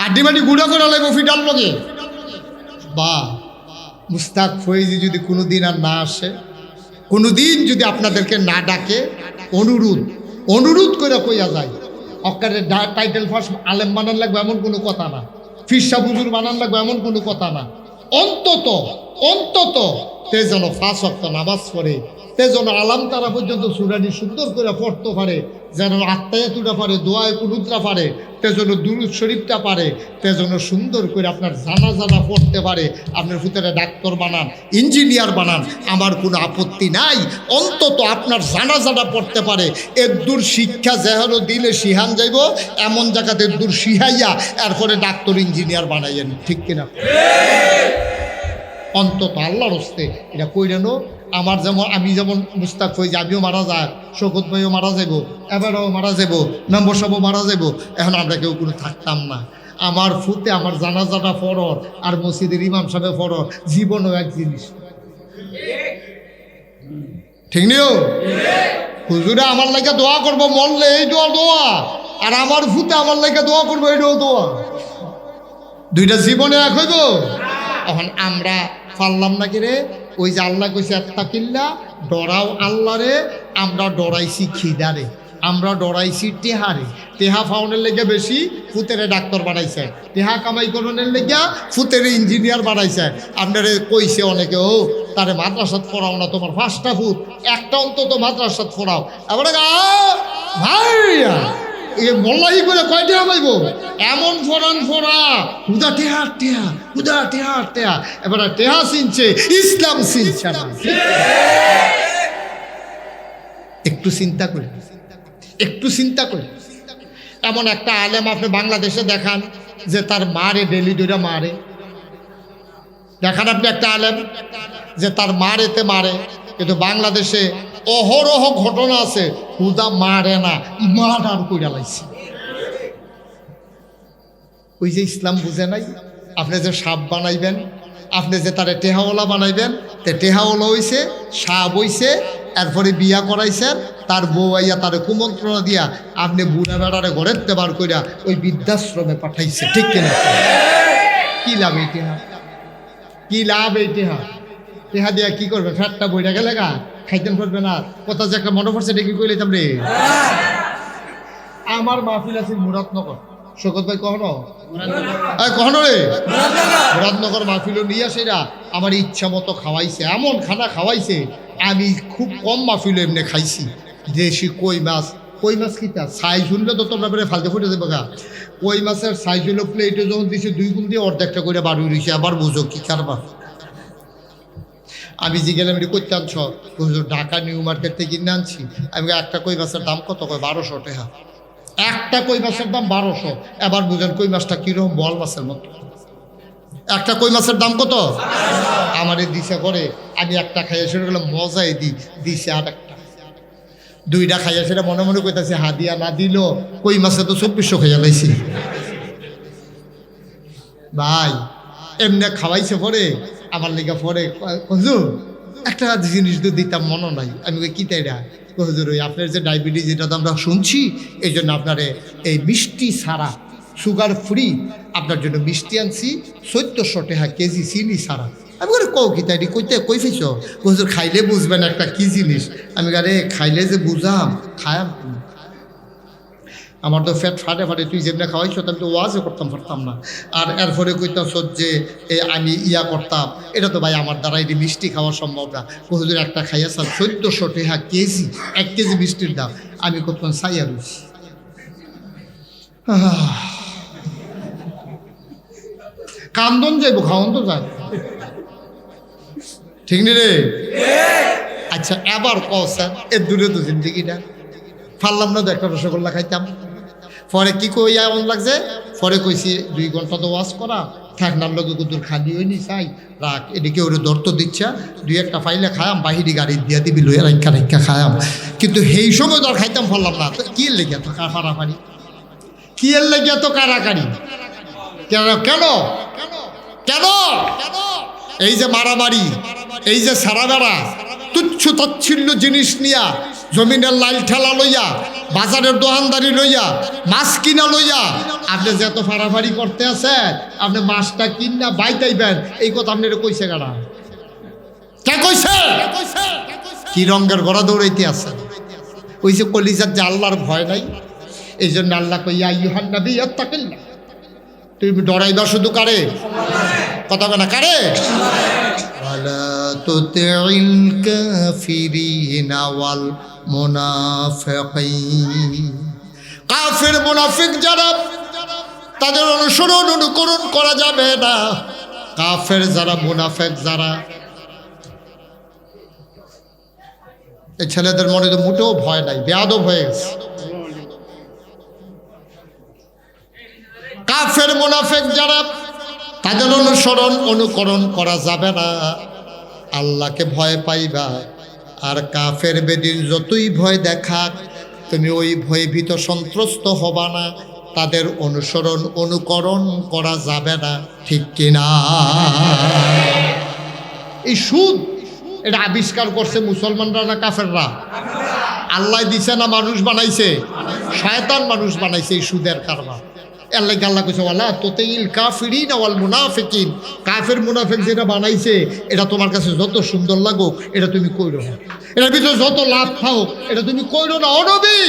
আড্ডি মাটি গুঁড়া করে লাগবো ফিটার লগে। বা মুস্তাক ফয়েজি যদি কোনোদিন আর না আসে, কোনোদিন যদি আপনাদেরকে না ডাকে, অনুরোধ করে কইয়া যায়, অক্কারে টাইটেল ফার্স্ট আলেম বানান লাগবে এমন কোনো কথা না, ফিরসা বুজুর বানান লাগবে এমন কোনো কথা না। অন্তত তে যেন 5 ওয়াক্ত নামাজ পড়ে, তে যেন আলাম তারা পর্যন্ত সূরাটি সুন্দর করে পড়তে পারে, যেন আত্মায়াতুটা পারে, দোয়ায় কুনুতরা পারে, তে যেন দুরূদ শরীফটা পারে, তে যেন সুন্দর করে আপনার জানাজাটা পড়তে পারে। আপনার ভিতরে ডাক্তার বানান, ইঞ্জিনিয়ার বানান, আমার কোনো আপত্তি নাই। অন্তত আপনার জানাজাটা পড়তে পারে। একদূর শিক্ষা যেহেন দিলে শিহান যাইব, এমন জায়গাতে একদূর শিহাইয়া এরপরে ডাক্তার ইঞ্জিনিয়ার বানাইয়েন, ঠিক কিনা? অন্তত আল্লাহর হস্তে এটা কইরেনো। আমার যেমন আমি যেমন মুস্তাক ফয়েজি আমিও মারা যায়, শওকত ভাইও মারা যাব, এবারও মারা যাব, মেম্বার সাহেবও মারা যাব, এখন আমরা কেউ কোনো থাকতাম না। আমার ফুতে আমার জানাজাটা ফরর আর মসজিদের ইমাম সাহেব ফরর, জীবনও এক জিনিস, ঠিক নিও? হুজুরে আমার লাগে দোয়া করবো, মরলে এই দোয়া, আর আমার ফুতে আমার লাগে দোয়া করবো এইটাও দোয়া, দুইটা জীবনে এক হইব। এখন আমরা পারলাম না রে, ওই যে আল্লাহ কইছে আত্তাকিল্লাহ, ডরাও আল্লাহ রে, আমরা ডরাইছি খিদারে, আমরা ডরাইছি টেহারে। টেহা ফাউনের লেগে বেশি ফুতেরে ডাক্তার বানাইছে, টেহা কামাই করণের লেগে ফুতেরে ইঞ্জিনিয়ার বানাইছে। আপনারে কইছে অনেকে, ও তারে মাদ্রাসাত পড়াও না, তোমার 5টা ফুট, একটা অন্তত মাদ্রাসাত পড়াও। এবারে ভাইয়া এ মল্লাই করে কয় টেহা পাইব? এমন ফোরান ফোরা হুদা টেহা টেহা, হুদা টেহা টেহা। এবারে টেহা চিনছে, ইসলাম চিনছে না। একটু চিন্তা করি, একটু চিন্তা করি। এমন একটা আলেম আপনি বাংলাদেশে দেখান যে তার মারে ডেলি 2টা মারে, দেখান আপনি একটা আলেম যে তার মারেতে মারে। কিন্তু বাংলাদেশে অহরহ ঘটনা আছে, হুদা মারে না, মার্ডার কইরা লাইছে। ওই যে ইসলাম বুঝে নাই। আপনি যে সাপ বানাইবেন, আপনি যে তারে টেহাওয়ালা বানাইবেন, তে টেহাওয়ালা হইছে, সাপ হইছে, এরপরে বিয়া করাইছেন, তার বউ আইয়া তারে কুমন্ত্রণা দিয়া আপনি বুড়া বেড়ারে ঘরের বার কইরা ওই বৃদ্ধাশ্রমে পাঠাইছে, ঠিক কিনা? কি লাভ এই টেহা? কি লাভ এই টেহা? টেহা দিয়া কি করবে? ফ্যাটটা বইটা গেলে গা খাইতেন পারবে না। কথা যে একটা মনে পড়ছে, এটা কি কইলাম রে? আমার মাহফিল আছে মুরাদনগর, শওকত ভাই কখনো কখনো রে মুরাদনগর মাহফিল নিয়ে সেরা আমার ইচ্ছা মতো খাওয়াইছে, এমন খানা খাওয়াইছে আমি খুব কম মাহফিল এমনি খাইছি। দেশি কই মাছ, কই মাছ কিতা সাইজ শুনলে তো তোমরা বেড়ে ফালতে ফুটে দেবে গা। কই মাছের সাইজ হলো প্লেটে যখন দিছে 2 গুণ দিয়ে অর্ধেকটা করে বাড়ি রয়েছে। আবার বুঝো কি কারবার। আমি যে গেলাম এটি করতে আনছ, ঢাকা নিউ মার্কেট থেকে কিনে আনছি। আমি একটা কই মাছের দাম কত? কয় 1200 টাকা। একটা কই মাছের দাম 1200। এবার বুঝেন কই মাছটা কীরকম, বল মাছের মতো। একটা কই মাছের দাম কত? আমারে দিছে করে, আমি একটা খাইয়ে শুরু করলাম, মজাই দিছে আর একটা। দুইটা খাইয়া সেটা মনে মনে কইতাছে হাদিয়া না দিল কই মাছে তো 2400 খাইয়া লাইছি ভাই। এমনি খাওয়াইছে পরে আমার লেগে পরে হুজুর একটা জিনিস তো দিতাম মনে নাই। আমি কি তাই না হুজুর ওই আপনার যে ডায়াবেটিস এটা তো আমরা শুনছি এই জন্য আপনারে এই মিষ্টি ছাড়া সুগার ফ্রি আপনার জন্য মিষ্টি আনছি 1400 টাকা কেজি চিনি ছাড়া। আমি বলে কও কি তাই কই ফেছ হুজুর খাইলে বুঝবেন একটা কি জিনিস। আমি আরে খাইলে যে বুঝাম খায়াম আমার তো ফ্যাট ফাটে ফাটে তুই যেমনি খাওয়াইছ আমি তো ওয়াজও করতাম পারতাম না। আর এরপরে কইতাম যে আমি ইয়া করতাম এটা তো ভাই আমার দ্বারা এটি মিষ্টি খাওয়া সম্ভব না। হুজুর একটা খাইয়া স্যার 1400 টাকা কেজি 1 কেজি মিষ্টির দাম। আমি করতাম সাইয়া রুচি কান্দন যাইব খাওয়ান তো যায় ঠিক নি রে। আচ্ছা এবার কও স্যার এর দূরে তো জিন্দিগিটা ফারলাম না তো একটা রসগোল্লা খাইতাম। পরে কি কই এমন লাগছে পরে কইছি 2 ঘন্টা তো ওয়াশ করা থাক নার লোক কুদুর খাদি হয়নি চাই রাখ এদিকে ওরে দর্ত দিচ্ছা 2-1টা ফাইলে খায়াম বাহিরি গাড়ি দিয়া দিবি লইয়া রাখা খায়াম। কিন্তু সেই সময় তো আর খাইতাম পারলাম না। তো কি লেগে তো ফাড়াফাড়ি কি এর লেগে তো কারাকারি কেন কেন কেন এই যে মারামারি এই যে সারা বেড়া তুচ্ছ তচ্ছিল্য জিনিস নিয়া জমিনের লাইল ঠেলা লইয়া বাজারের দোকানদারি লইয়া মাছ কিনা লইয়া আপনি যে এত ফাড়াফাড়ি করতে আছেন আপনি মাছটা কিনা বাইতাইবেন এই কথা আপনি কইছে গাড়া কে কইছে কি রঙের গড়া দৌড়াইতে আছেন ওই যে কলিজার যে আল্লাহর ভয় নাই এই জন্য আল্লাহ কইয়া ইউহান নবী ইত্তাকিল্লাহ তুমি ডরাইবা শুধু কারে কথা না কারে ওয়ালা তুতিল কাফিরিনা ওয়াল মুনাফিকিন কাফের মুনাফিক যারা তাদের অনুসরণ অনুকরণ করা যাবে না। কাফের যারা মুনাফিক যারা এই ছেলেদের মনে তো মোটেও ভয় নাই বেয়াদব হয়ে গেছে। কাফের মুনাফিক যারা তাদের অনুসরণ অনুকরণ করা যাবে না। আল্লাহকে ভয় পাইবা আর কাফের বেদিন যতই ভয় দেখাক তুমি ওই ভয়ভীত সন্ত্রস্ত হবা না। তাদের অনুসরণ অনুকরণ করা যাবে না ঠিক কিনা। এই সুদ এটা আবিষ্কার করছে মুসলমানরা না কাফেররা? আল্লাহ দিছে না মানুষ বানাইছে? শয়তান মানুষ বানাইছে এই সুদের কারবার। আল্লাহ আল্লাহ কইছে ওয়ালা তুতিল কাফিরিনা ওয়াল মুনাফিকিন কাফের মুনাফিক যেটা বানাইছে এটা তোমার কাছে যত সুন্দর লাগুক এটা তুমি কইরো না, এটার ভিতরে যত লাভ পাও এটা তুমি কইরো না। ও নবী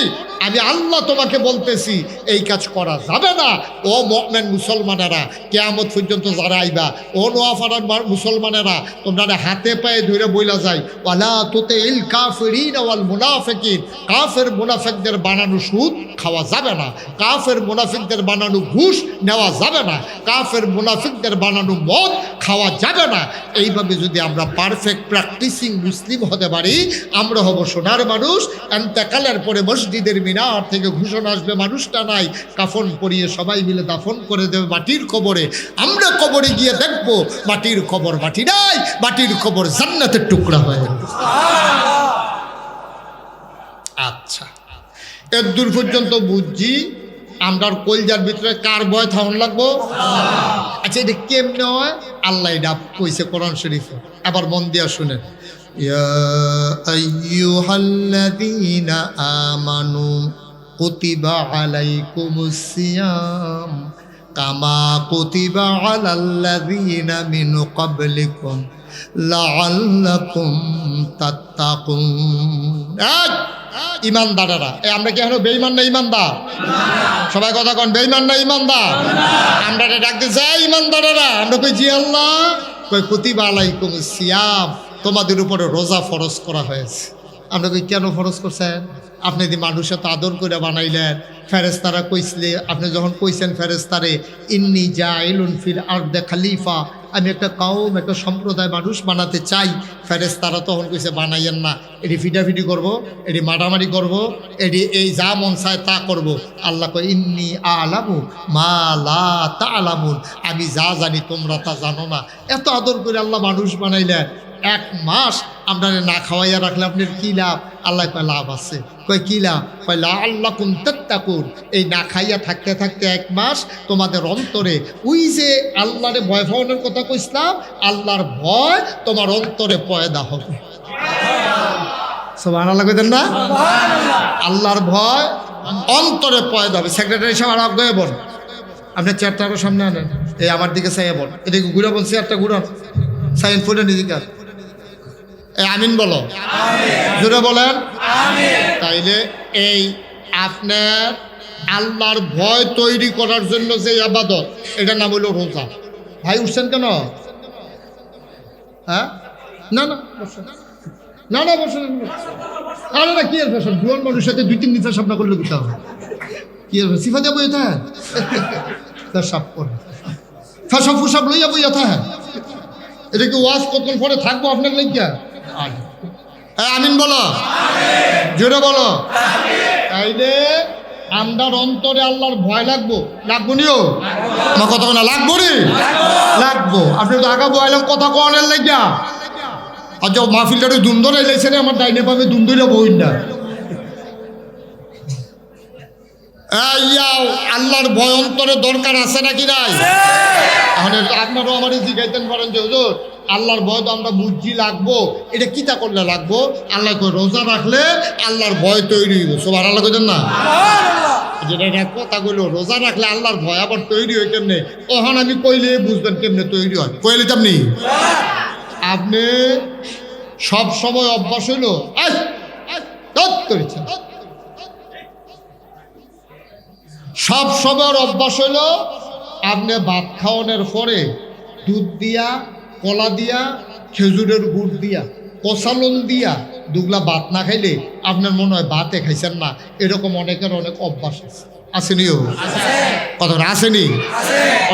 আমি আল্লাহ তোমাকে বলতেছি এই কাজ করা যাবে না। ও মুমিন মুসলমানেরা কিয়ামত পর্যন্ত যারা আইবা ও নোয়াফাড়ার মুসলমানেরা তোমরা হাতে পায়ে ধরে বইলা যায় ওয়ালা তুতিল কাফিরিনা ওয়াল মুনাফিকিন কাফের মুনাফিকদের বানানো সুদ খাওয়া যাবে না, কাফের মুনাফিকদের বানানো ঘুষ নেওয়া যাবে না, কাফের মুনাফিকদের বানানো মদ খাওয়া যাবে না। এইভাবে যদি আমরা পারফেক্ট প্র্যাকটিসিং মুসলিম হতে পারি আমরা হব সোনার মানুষ। এন্তেকালের পরে মসজিদের মিনার থেকে ঘোষণা আসবে মানুষটা নাই, কাফন পরিয়ে সবাই মিলে দাফন করে দেবে মাটির কবরে। আমরা কবরে গিয়ে দেখব মাটির কবর মাটি নাই, মাটির কবর জান্নাতের টুকরা হয়ে গেল। আচ্ছা এর দূর পর্যন্ত বুঝছি আমরা কলজার ভিতরে কার ভয় থাকুন লাগবো। আচ্ছা এটা কেমনে হয় আল্লাহ এটা কইছে কোরআন শরীফে, আবার মন দিয়া শুনেন। ইয়া আইয়ুহাল্লাযীনা আমানু কুতিবা আলাইকুমুস সিয়াম কামা কুতিবা আলাল্লাযীনা মিন ক্বাবলিকুম লাআল্লাকুম তাত্তাকুন। ইমানদারেরা আমরা কি এখন বেঈমান না ইমানদার? সবাই কথা কন বেঈমান না ইমানদার? আমরা ডাকতে যাই ইমানদারেরা, আমরা কই জি আল্লাহ। কই কুতিবা আলাইকুমুস সিয়াম তোমাদের উপরে রোজা ফরজ করা হয়েছে। আমরা কই কেন ফরজ করছেন? আপনি যদি মানুষের তো আদর করে বানাইলেন, ফেরেশতারা কইছিলে আপনি যখন কইছেন ফেরেশতারে ইন্নী জাইলুন ফিল আরদে খলিফা আমি একটা কওম একটা সম্প্রদায় মানুষ বানাতে চাই, ফেরেশতারা তখন কইছে বানাইয়েন না, এটি ফিটাফিটি করব, এটি মারামারি করব, এটি এই যা মন চায় তা করব। আল্লাহ কয় ইন্নী আলামু মা লা তা'লামুন আমি যা জানি তোমরা তা জানো না। এত আদর করে আল্লাহ মানুষ বানাইলেন, এক মাস আপনার না খাওয়াইয়া রাখলে আপনার কী লাভ? আল্লাহ কয় লাভ আছে। কয় কী লাভ? কয় লাআল্লাকুম তাত্তাকুন। এই না খাইয়া থাকতে থাকতে এক মাস তোমাদের অন্তরে ওই যে আল্লাহরে ভয় পাওয়ানোর কথা কইছিলাম, আল্লাহর ভয় তোমার অন্তরে পয়দা হবে। সুবহানাল্লাহ কইতেন না? আল্লাহর ভয় অন্তরে পয়দা হবে। সেক্রেটারি সাহেব আর আগে বল, আপনার চেয়ারটা আরো সামনে আনেন, এই আমার দিকে চাইয়া বল, এদিকে ঘুরে বল, চেয়ারটা ঘুরান, সাইন ফুটে নিজেকে আমিন বলো, জোরে বলেন। তাইলে এই আপনার আল্লাহর ভয় তৈরি করার জন্য যে ইবাদত, এটার নাম হলো রোজা। ভাই উঠছেন কেন? হ্যাঁ, না না বসেন, না না বসেন। আরে না, কি আর ফ্যাশন, জুয়ান মানুষের সাথে 2-3 দিন ফ্যাশন না করলে কোথাও কি আর সিফা দিয়ে বইয়া থাকে, তার সাপ করে ফ্যাশন ফুসাপ লইয়া বইয়া থাকে। এটা কি ওয়াজ কতক্ষণ পরে থাকবো আপনার লেগিয়া? আমিন বলো, জোরে বলো। তাইলে আমরার অন্তরে আল্লাহর ভয় লাগবো, লাগবো নিও আমার কথা না, লাগবো রে, লাগবো। আপনি তো আগা বইলাম কথা কনের লেগিয়া, আর যে মাহফিলটা দুম ধরে এলাইছে রে, আমার ডাইনে পাবে দুম ধরে বইন না। আল্লাহর ভয় অন্তরে দরকার আছে নাকি নাই? আপনারও আমার জিজ্ঞাইতেন পারেন যে হুজুর আল্লাহর ভয় তো আমরা বুঝছি, লাগবো, এটা কিতা করলে লাগবো? আল্লাহ কই রোজা রাখলে আল্লাহর ভয় তৈরি হইব। সুবহানাল্লাহ কইতেন না? যেটা কথা কইলো, রোজা রাখলে আল্লাহর ভয় আবার তৈরি হয় কেমনে? ওখানে আমি কইলে বুঝবেন কেমনে তৈরি হয়, কইলে তেমনি। আপনি সব সময় অভ্যাস হইলো করেছেন, সব সময়ের অভ্যাস হইল আপনি ভাত খাওয়ানোর পরে দুধ দিয়া, কলা দিয়া, খেজুরের গুড় দিয়া, কষালন দিয়া দুগলা ভাত না খাইলে আপনার মনে হয় ভাতে খাইছেন না। এরকম অনেকের অনেক অভ্যাস আছে, আসেনিও? কথাটা আসেনি?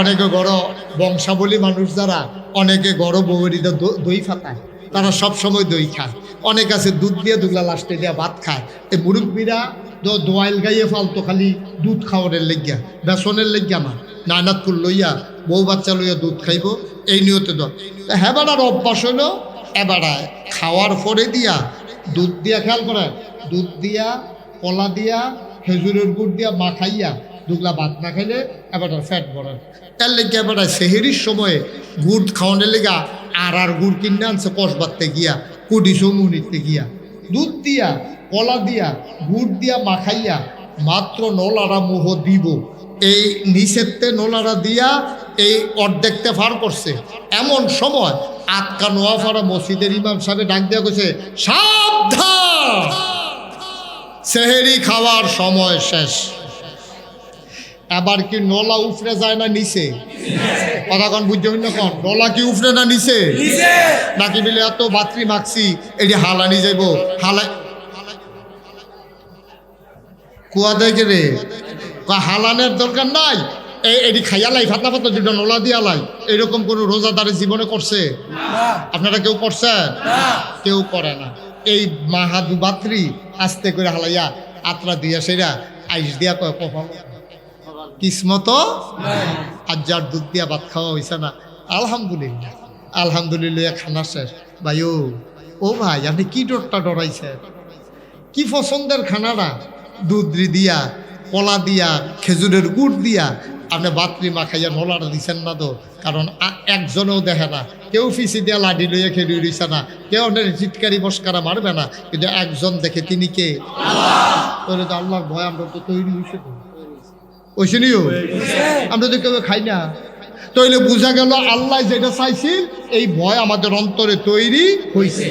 অনেকে গড় বংশাবলী মানুষ যারা, অনেকে গড় বউরিতে দই ফাটায়, তারা সব সময় দই খায়। অনেক আছে দুধ দিয়ে দুগলা লাস্টে দিয়া ভাত খায়। এই মুরব্বীরা দোয়াইল গাইয়ে ফালতো খালি দুধ খাওয়ানোর লেগিয়া, বেসনের লেগিয়া না, নানাত কুল লইয়া বউ বাচ্চা লইয়া দুধ খাইব, এই নিয়তে দর। হেবাটার অভ্যাস হইল এবারা খাওয়ার পরে দিয়া দুধ দিয়া, খেয়াল করে, দুধ দিয়া, কলা দিয়া, খেজুরের গুড় দিয়া মাখাইয়া দুগলা ভাত না খাইলে এবারটার ফ্যাট বড়। এর লেগে এবারে সেহেরির সময়ে গুড় খাওয়ানোর লেগা আর গুড় কিনে আনছে কসবাতে গিয়া, কুডিশো মুনিতে গিয়া, দুধ দিয়া, কলা দিয়া, গুড় দিয়া মাখাইয়া মাত্র নলারা মুহ দিব, এই নিষেধতে নলারা দিয়া এই অর্ধেকতে ফার করছে। এমন সময় আটকা নোয়াফাড়া মসজিদের ইমাম সাহেব ডাক দিয়া কইছে, সাবধান, সেহেরি খাওয়ার সময় শেষ। এবার কি নলা উফরে যায় না নিচে? কথাক্ষণ বুঝতে হইল কন, নলা কি উফরে না নিচে? নাকি বলে এত বাতরি মাখছি এটি হালানি যাইব, হালাই কুয়া দেখে রে, হালানের দরকার নাই, এটি খাইয়ালাই ফাতা ফাতা দুটো নলা দিয়ালাই। এরকম কোনো রোজাদারের জীবনে করছে? আপনারা কেউ করছে? কেউ করে না। এই মাহাদু বাতরি আস্তে করে হালাইয়া আত্রা দিয়া সেরা আইস দিয়া কয় কপাল কিসমত, আর যার দুধ দিয়া ভাত খাওয়া হয়েছে না, আলহামদুলিল্লাহ, আলহামদুলিল্লাহ খানা শেষ। ভাই ও ভাই, আপনি কি ডরটা ডরাইছেন? কি পছন্দের খানাটা? দুধ দিয়া, কলা দিয়া, খেজুরের গুড় দিয়া আপনি বাতরি মাখাইয়া নলাটা দিচ্ছেন না তো? কারণ একজনেও দেখে না, কেউ ফিসি দিয়া লাডি লইয়া খেলি রইছে না, কেউ আপনার চিৎকারি মস্কারা মারবে না, কিন্তু একজন দেখে, তিনি কে? তাহলে তো আল্লাহর ভয় আমরা তো তৈরি হয়েছে, ওইসিনিও আমরা তো কেউ খাই না। তাইলে বোঝা গেল আল্লাহ যেটা চাইছিল এই ভয় আমাদের অন্তরে তৈরি হয়েছে।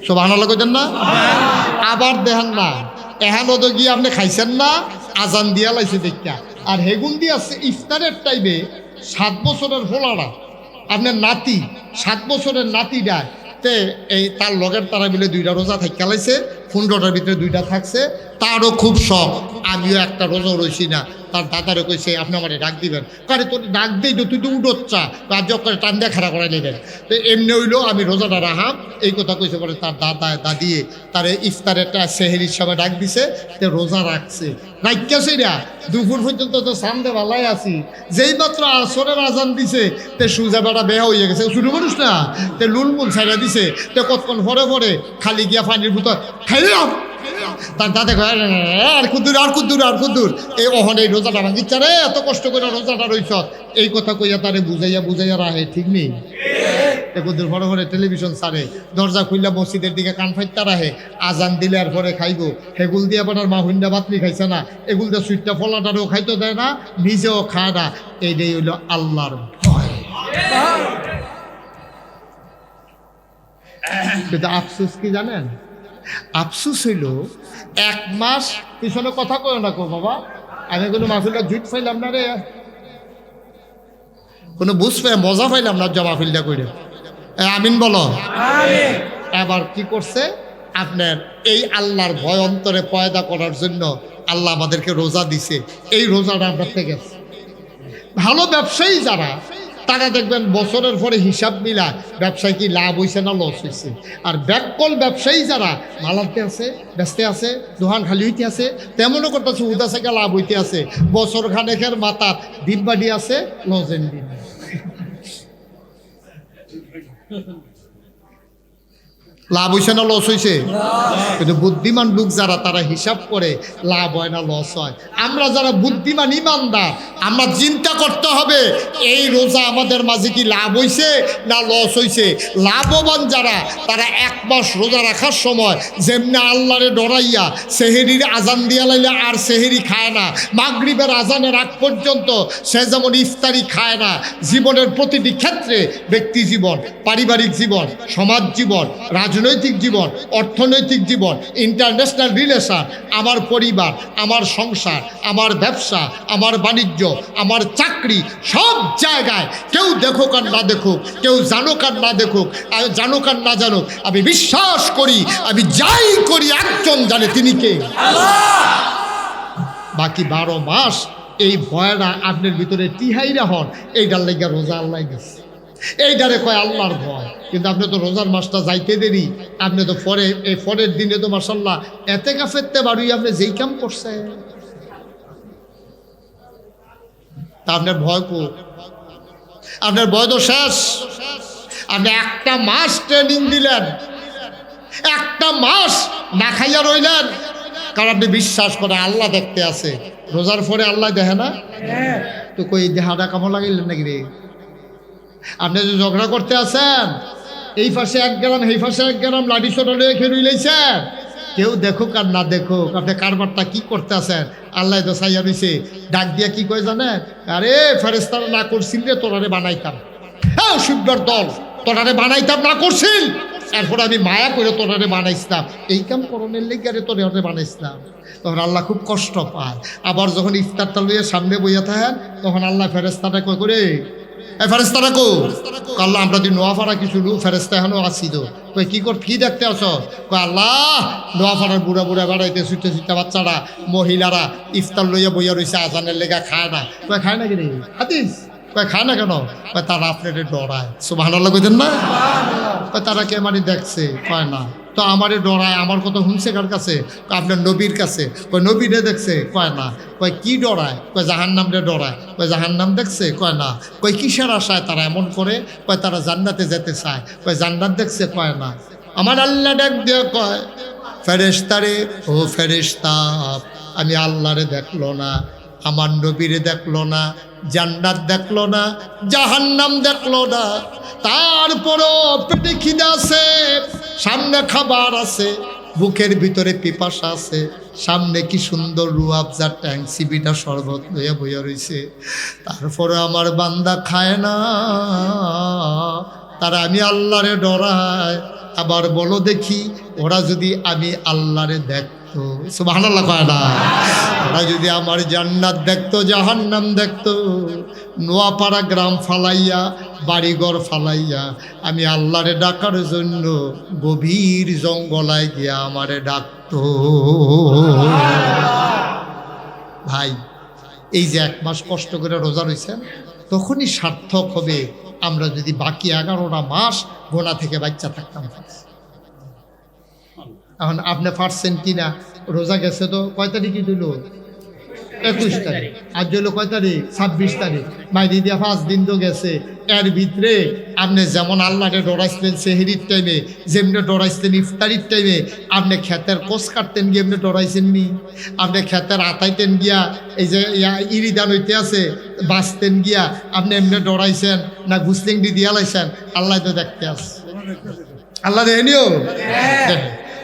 সুবহানাল্লাহ কইতেন না? আবার দেখেন না, এখানে তো গিয়ে আপনি খাইছেন না, আজান দিয়া লাইছে দেখা, আর হেগুন দিয়ে আছে ইফতারের টাইমে 7 বছরের ফোলারা, আপনার নাতি 7 বছরের নাতিটা তে এই তার লগের তারা মিলে 2টা রোজা থাকা লাইছে, 15টার ভিতরে 2টা থাকছে, তারও খুব শখ, আমিও একটা রোজা রইছি না। তার দাদারে কইছে আপনি আমার ডাক দিবেন, কারে তোর ডাক দিই তো তুই তো উঠোচ্ছা, রাজ্য করে টান দিয়ে খাড়া করাই নেবেন। তো এমনি হইলো আমি রোজাটা রাহাম এই কথা কইছে। পরে তার দাদিয়ে তারে ইফতারেরটা সেহেরির সময় ডাক দিছে, তে রোজা রাখছে রাখছে না দুপুর পর্যন্ত তো সামনে ভালাই আছি। যেই মাত্র আসরের আজান দিছে তে সুজা বেড়া বেহা হয়ে গেছে, শুরু করিস না, তে লুলমুল ছাইড়া দিছে, তে কতক্ষণ পরে পরে খালি গিয়া পানির বোতল খাইলাম। তার দাদা কয় আর কুদ্দুর আর কুদ্দুর আর কুদ্দুর, এই অহন এই রোজাটা ভাঙিচ্ছে রে, এত কষ্ট করে রোজাটা রইছ, এই কথা কইয়া তারে বুঝাইয়া রাহে, ঠিক নেই? কুদ্দুর পরে পরে টেলিভিশন সারে, দরজা খুললা মসজিদের দিকে কান ফাইতে রাহে, আজান দিলে আর পরে খাইব, হেগুল দিয়ে আপনার মা হুন্ডা বাতলি খাইছে না, এগুল দিয়ে সুইটটা ফলাটারও খাইতে দেয় না, নিজেও খায় না। এইটাই হইল আল্লাহর ভয়। কিন্তু আফসোস কি জানেন? আফসোস হইল 1 মাস পিছনে কথা কয় না কো বাবা, আমি কোনো মাহফিলটা জুট পাইলাম না রে, কোনো বুঝ পাই মজা পাইলাম না মাহফিলটা করে। আমিন বলো। এবার কি করছে আপনার এই আল্লাহর ভয় অন্তরে পয়দা করার জন্য আল্লাহ আমাদেরকে রোজা দিছে। এই রোজাটা আমরা থেকে ভালো ব্যবসায়ী যারা তারা দেখবেন বছরের পরে হিসাব মিলা ব্যবসায় কি লাভ হয়েছে না লস হয়েছে। আর ব্যাককল ব্যবসায়ী যারা মালাতে আছে, ব্যস্তে আছে, দোকান খালি হইতে আছে, তেমনও করতেছে উদা থেকে লাভ হইতে আছে, বছর খানেকের মাথার ডিব্বাডি আছে লজেন দিন। লাভ হয়েছে না লস হয়েছে? কিন্তু বুদ্ধিমান লোক যারা তারা হিসাব করে লাভ হয় না লস হয়। আমরা যারা বুদ্ধিমান ইমানদার আমরা চিন্তা করতে হবে এই রোজা আমাদের মাঝে কি লাভ হয়েছে না লস হয়েছে। লাভবান যারা তারা 1 মাস রোজা রাখার সময় যেমনি আল্লাহরে ডরাইয়া সেহেরির আজান দিয়া লাইলে আর সেহেরি খায় না, মাগরিবের আজানের আগ পর্যন্ত সে যেমন ইফতারি খায় না, জীবনের প্রতিটি ক্ষেত্রে ব্যক্তি জীবন, পারিবারিক জীবন, সমাজ জীবন, রাজনৈতিক জীবন, অর্থনৈতিক জীবন, ইন্টারন্যাশনাল রিলেশন, আমার পরিবার, আমার সংসার, আমার ব্যবসা, আমার বাণিজ্য, আমার চাকরি, সব জায়গায় কেউ দেখুক আর না দেখুক, কেউ জানুক আর না দেখুক, জানুক আর না জানুক, আমি বিশ্বাস করি আমি যাই করি একজন জানে, তিনি কে? বাকি 12 মাস এই ভয়টা আপনার ভিতরে টিহাইরা হন, এইটার লেগে রোজা আল্লাহ গেছে, এইটারে কয় আল্লাহর ভয়। কিন্তু আপনি তো রোজার মাসটা যাইতে দেরি, আপনি তো এই পরের দিনে তো মাশাআল্লাহ এতে কাফেরতে বাড়ি আপনি যেই কাম করছে, তা আপনার ভয় কো? আপনার ভয় তো শেষ। আপনি 1টা মাস ট্রেনিং দিলেন, 1টা মাস না খাইয়া রইলেন, কারণ আপনি বিশ্বাস করে আল্লাহ দেখতে আছে। রোজার পরে আল্লাহ দেখে না? তো কই দেহাটা কেমন লাগাইলেন নাকি রে? আপনি যে ঝগড়া করতে আছেন, এই পাশে 1 গ্রাম এই পাশে 1 গ্রাম লাঠি ছোটা লয়ে খেয়ে রইলেছেন, কেউ দেখুক আর না দেখুক আপনি কারবারটা কি করতে আছেন আল্লাহ তো চাইয়া রইছে। ডাক দিয়া কি কয় জানেন? আরে ফেরেশতারা না করছিল রে তোরারে বানাইতাম, হ্যাঁ শিববার দল তোরারে বানাইতাম না করছিল, এরপর আমি মায়া করে তোরারে বানাইছিলাম, এই কাম করণের লেগে তোরে বানাইছিলাম। তখন আল্লাহ খুব কষ্ট পায়। আবার যখন ইফতারটা লইয়া সামনে বইয়া থাকেন তখন আল্লাহ ফেরেশতাটা কয় করে ফেরেশতারা কো আল্লাহ আমরা তুই নোয়াফাড়া কিছু ফেরেশতা এখনও আসি তো কই কি দেখতে আস? কয় আল্লাহ নোয়াফাড়ার বুড়া বেড়াইতে ছুটে বাচ্চারা মহিলারা ইফতার লইয়া বইয়া রয়েছে, আজানের লেগা খায় না। কয় খায় না কি রে হাদিস? কয় খায় না কেন? কয় তারা আপনার ডরায়। সুবহানাল্লাহ কইতেন না? কয় তারা কে আমারই দেখছে? কয় না। তো আমারে ডরায়, আমার কথা শুনছে কার কাছে? আপনার নবীর কাছে। কয় নবীরে দেখছে? কয় না। কয় কি ডরায়? কয় জাহান্নামরে ডরায়। কয় জাহান্নাম দেখছে? কয় না। কয় কিসের আশায় তারা এমন করে? কয় তারা জান্নাতে যেতে চায়। কয় জান্নাত দেখছে? কয় না। আমার আল্লাহ ডাক দিয়ে কয় ফেরেশতারে, ও ফেরেশতা আমি আল্লাহরে দেখলো না, আমার নবীরে দেখলো না, জান্নাত দেখলো না, জাহান্নাম দেখলো না, তারপরও পেটে খিদা আছে, সামনে খাবার আছে, বুকের ভিতরে পিপাসা আছে, সামনে কি সুন্দর রুয়াবজা ট্যাঙ্ক সিবিটা শরবত লইয়া বইয়া রয়েছে, তারপরে আমার বান্দা খায় না, তারা আমি আল্লাহরে ডরায়। আবার বলো দেখি ওরা যদি আমি আল্লাহরে দেখতো, সুবহানাল্লাহ কয় না, ওরা যদি আমার জান্নাত দেখতো জাহান্নাম দেখতো, নোয়াপাড়া গ্রাম ফালাইয়া বাড়িঘর ফালাইয়া আমি আল্লাহরে ডাকার জন্য গভীর জঙ্গলায় গিয়া আমারে ডাকতো। ভাই এই যে 1 মাস কষ্ট করে রোজা রয়েছেন, তখনই সার্থক হবে আমরা যদি বাকি 11টা মাস গোনা থেকে বাচ্চা থাকতাম। এখন আপনি পারছেন কিনা? রোজা গেছে তো কয় তারিখই দিল? 21 তারিখ। আজ হলো কয় তারিখ? 26 তারিখ। মাইরি দিয়া 5 দিন তো গেছে। এর ভিতরে আপনি যেমন আল্লাহকে ডরাইছিলেন সেহরির টাইমে, যেমনি ডরাইছিলেন ইফতারির টাইমে, আপনি ক্ষেতের কোষ কাটতেন গিয়ে এমনি ডরাইছেন নি? আপনি ক্ষেতের আতাইতেন গিয়া এই যে ইরিদান হইতে আছে বাঁচতেন গিয়া আপনি এমনি ডরাইছেন না গুসলিং দিয়া লাইছেন? আল্লাহ তো দেখতে আছে। আল্লাহ দেখেনিও